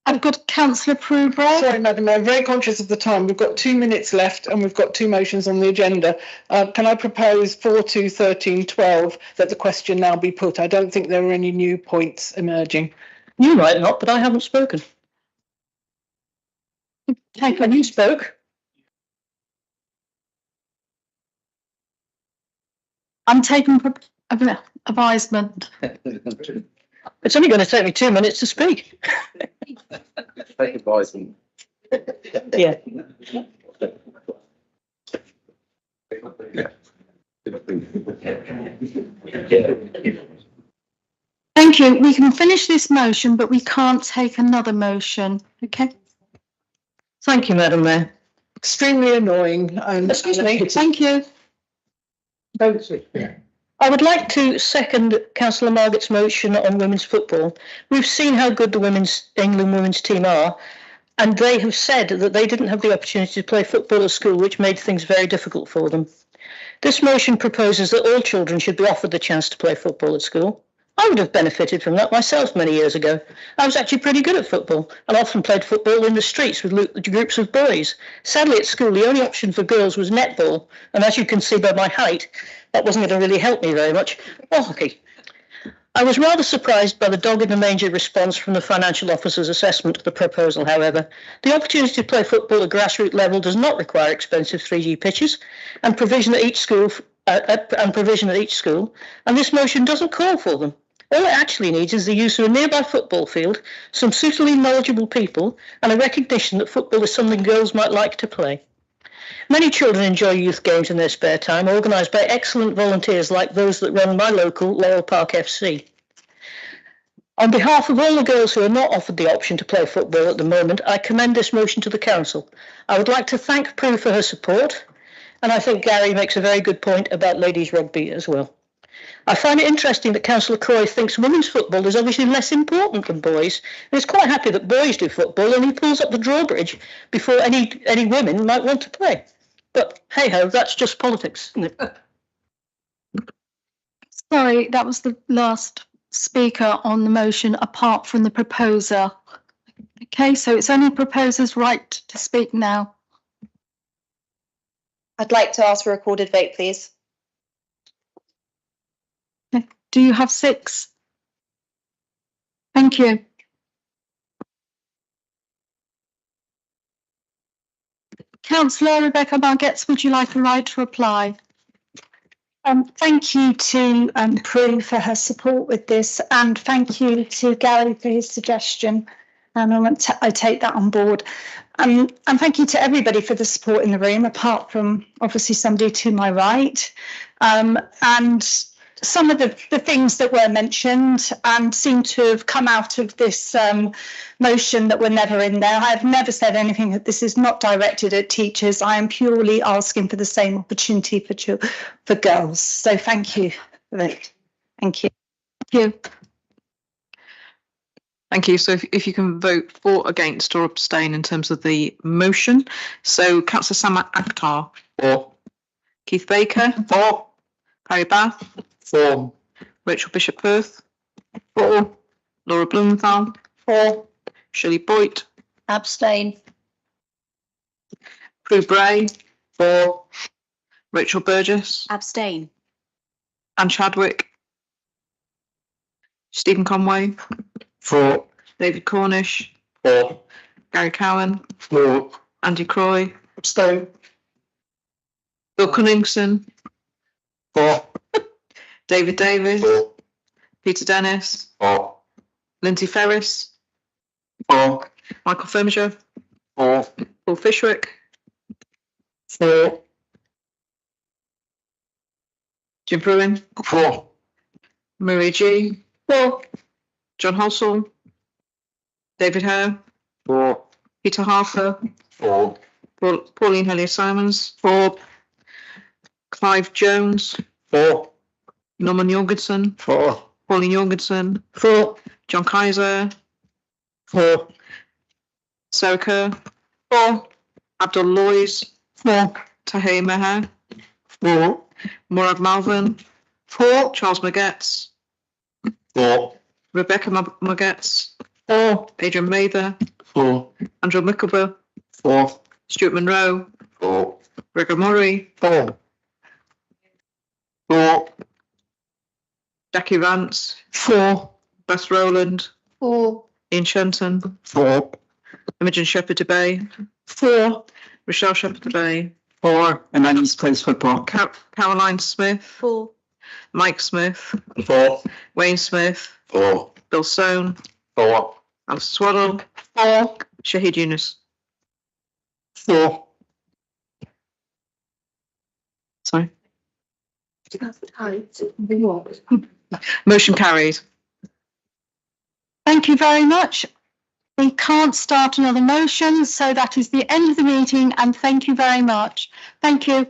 I've got Councillor Prue Bray. Sorry, Madam Mayor, very conscious of the time. We've got 2 minutes left and we've got two motions on the agenda. Can I propose 4.2.13.12 that the question now be put? I don't think there are any new points emerging. You might not, but I haven't spoken. And you spoke. I'm taking advisement. It's only going to take me 2 minutes to speak. Take advisement. Yeah. Thank you. We can finish this motion, but we can't take another motion. Okay. Thank you, Madam Mayor. Extremely annoying. Excuse me. Thank you. I would like to second Councillor Margaret's motion on women's football. We've seen how good the England women's team are, and they have said that they didn't have the opportunity to play football at school, which made things very difficult for them. This motion proposes that all children should be offered the chance to play football at school. I would have benefited from that myself many years ago. I was actually pretty good at football and often played football in the streets with groups of boys. Sadly, at school, the only option for girls was netball, and as you can see by my height, that wasn't going to really help me very much. Or hockey. I was rather surprised by the dog-in-the-manger response from the financial officer's assessment of the proposal, however. The opportunity to play football at grassroots level does not require expensive 3G pitches and provision at each school, and this motion doesn't call for them. All it actually needs is the use of a nearby football field, some suitably knowledgeable people, and a recognition that football is something girls might like to play. Many children enjoy youth games in their spare time, organised by excellent volunteers like those that run my local Laurel Park FC. On behalf of all the girls who are not offered the option to play football at the moment, I commend this motion to the Council. I would like to thank Prue for her support, and I think Gary makes a very good point about ladies rugby as well. I find it interesting that Councillor Croy thinks women's football is obviously less important than boys, and is quite happy that boys do football, and he pulls up the drawbridge before any women might want to play. But hey-ho, that's just politics, isn't it? Sorry, that was the last speaker on the motion apart from the proposer. Okay, so it's only proposer's right to speak now. I'd like to ask for a recorded vote, please. Okay. Do you have 6? Thank you. Councillor Rebecca Margetts, would you like a right to reply? Thank you to Prue for her support with this, and thank you to Gary for his suggestion. And I take that on board. And thank you to everybody for the support in the room, apart from obviously somebody to my right. And some of the things that were mentioned and seem to have come out of this motion that were never in there. I have never said anything that this is not directed at teachers. I am purely asking for the same opportunity for girls. So thank you for that. Thank you. Thank you. Thank you. So if you can vote for, against or abstain in terms of the motion. So Councillor Sam Akhtar. For. Keith Baker. For. Harry Bath. For. Rachel Bishop-Firth. For. Laura Blumenthal. For. Shirley Boyd. Abstain. Prue Bray. For. Rachel Burgess. Abstain. Anne Chadwick. Stephen Conway. For. David Cornish. For. Gary Cowan. For. Andy Croy. Abstain. Bill Cunningston. For. David Davis. For. Peter Dennis. For. Lindsay Ferris. For. Michael Firminger. For. Paul Fishwick. For. Jim Bruin. For. Marie G. For. John Halsall. David Hare. For. Peter Harper. For. Pauline Hellier-Simons. For. Clive Jones. For. Norman Jorgensen. For. Pauline Jorgensen. For. John Kaiser. For. Sarah Kerr. For. Abdul Loys. For. Tahir Meher. For. Murad Malvern. For. Charles Magetts. For. Rebecca Magetts. For. Adrian Mather. For. Andrew Mickleby. For. Stuart Monroe. For. Gregor Murray. For. For. Jackie Vance. For. Beth Rowland. For. Ian Shenton. For. Imogen Shepherd-Debay. For. Rochelle Shepherd-Debay. For. Emmanuel's plays football. Caroline Smith. For. Mike Smith. For. Wayne Smith. For. Bill Soane. For. Alice Swaddle. For. Shahid Yunus. For. Sorry. Motion carried. Thank you very much. We can't start another motion, so that is the end of the meeting, and thank you very much. Thank you.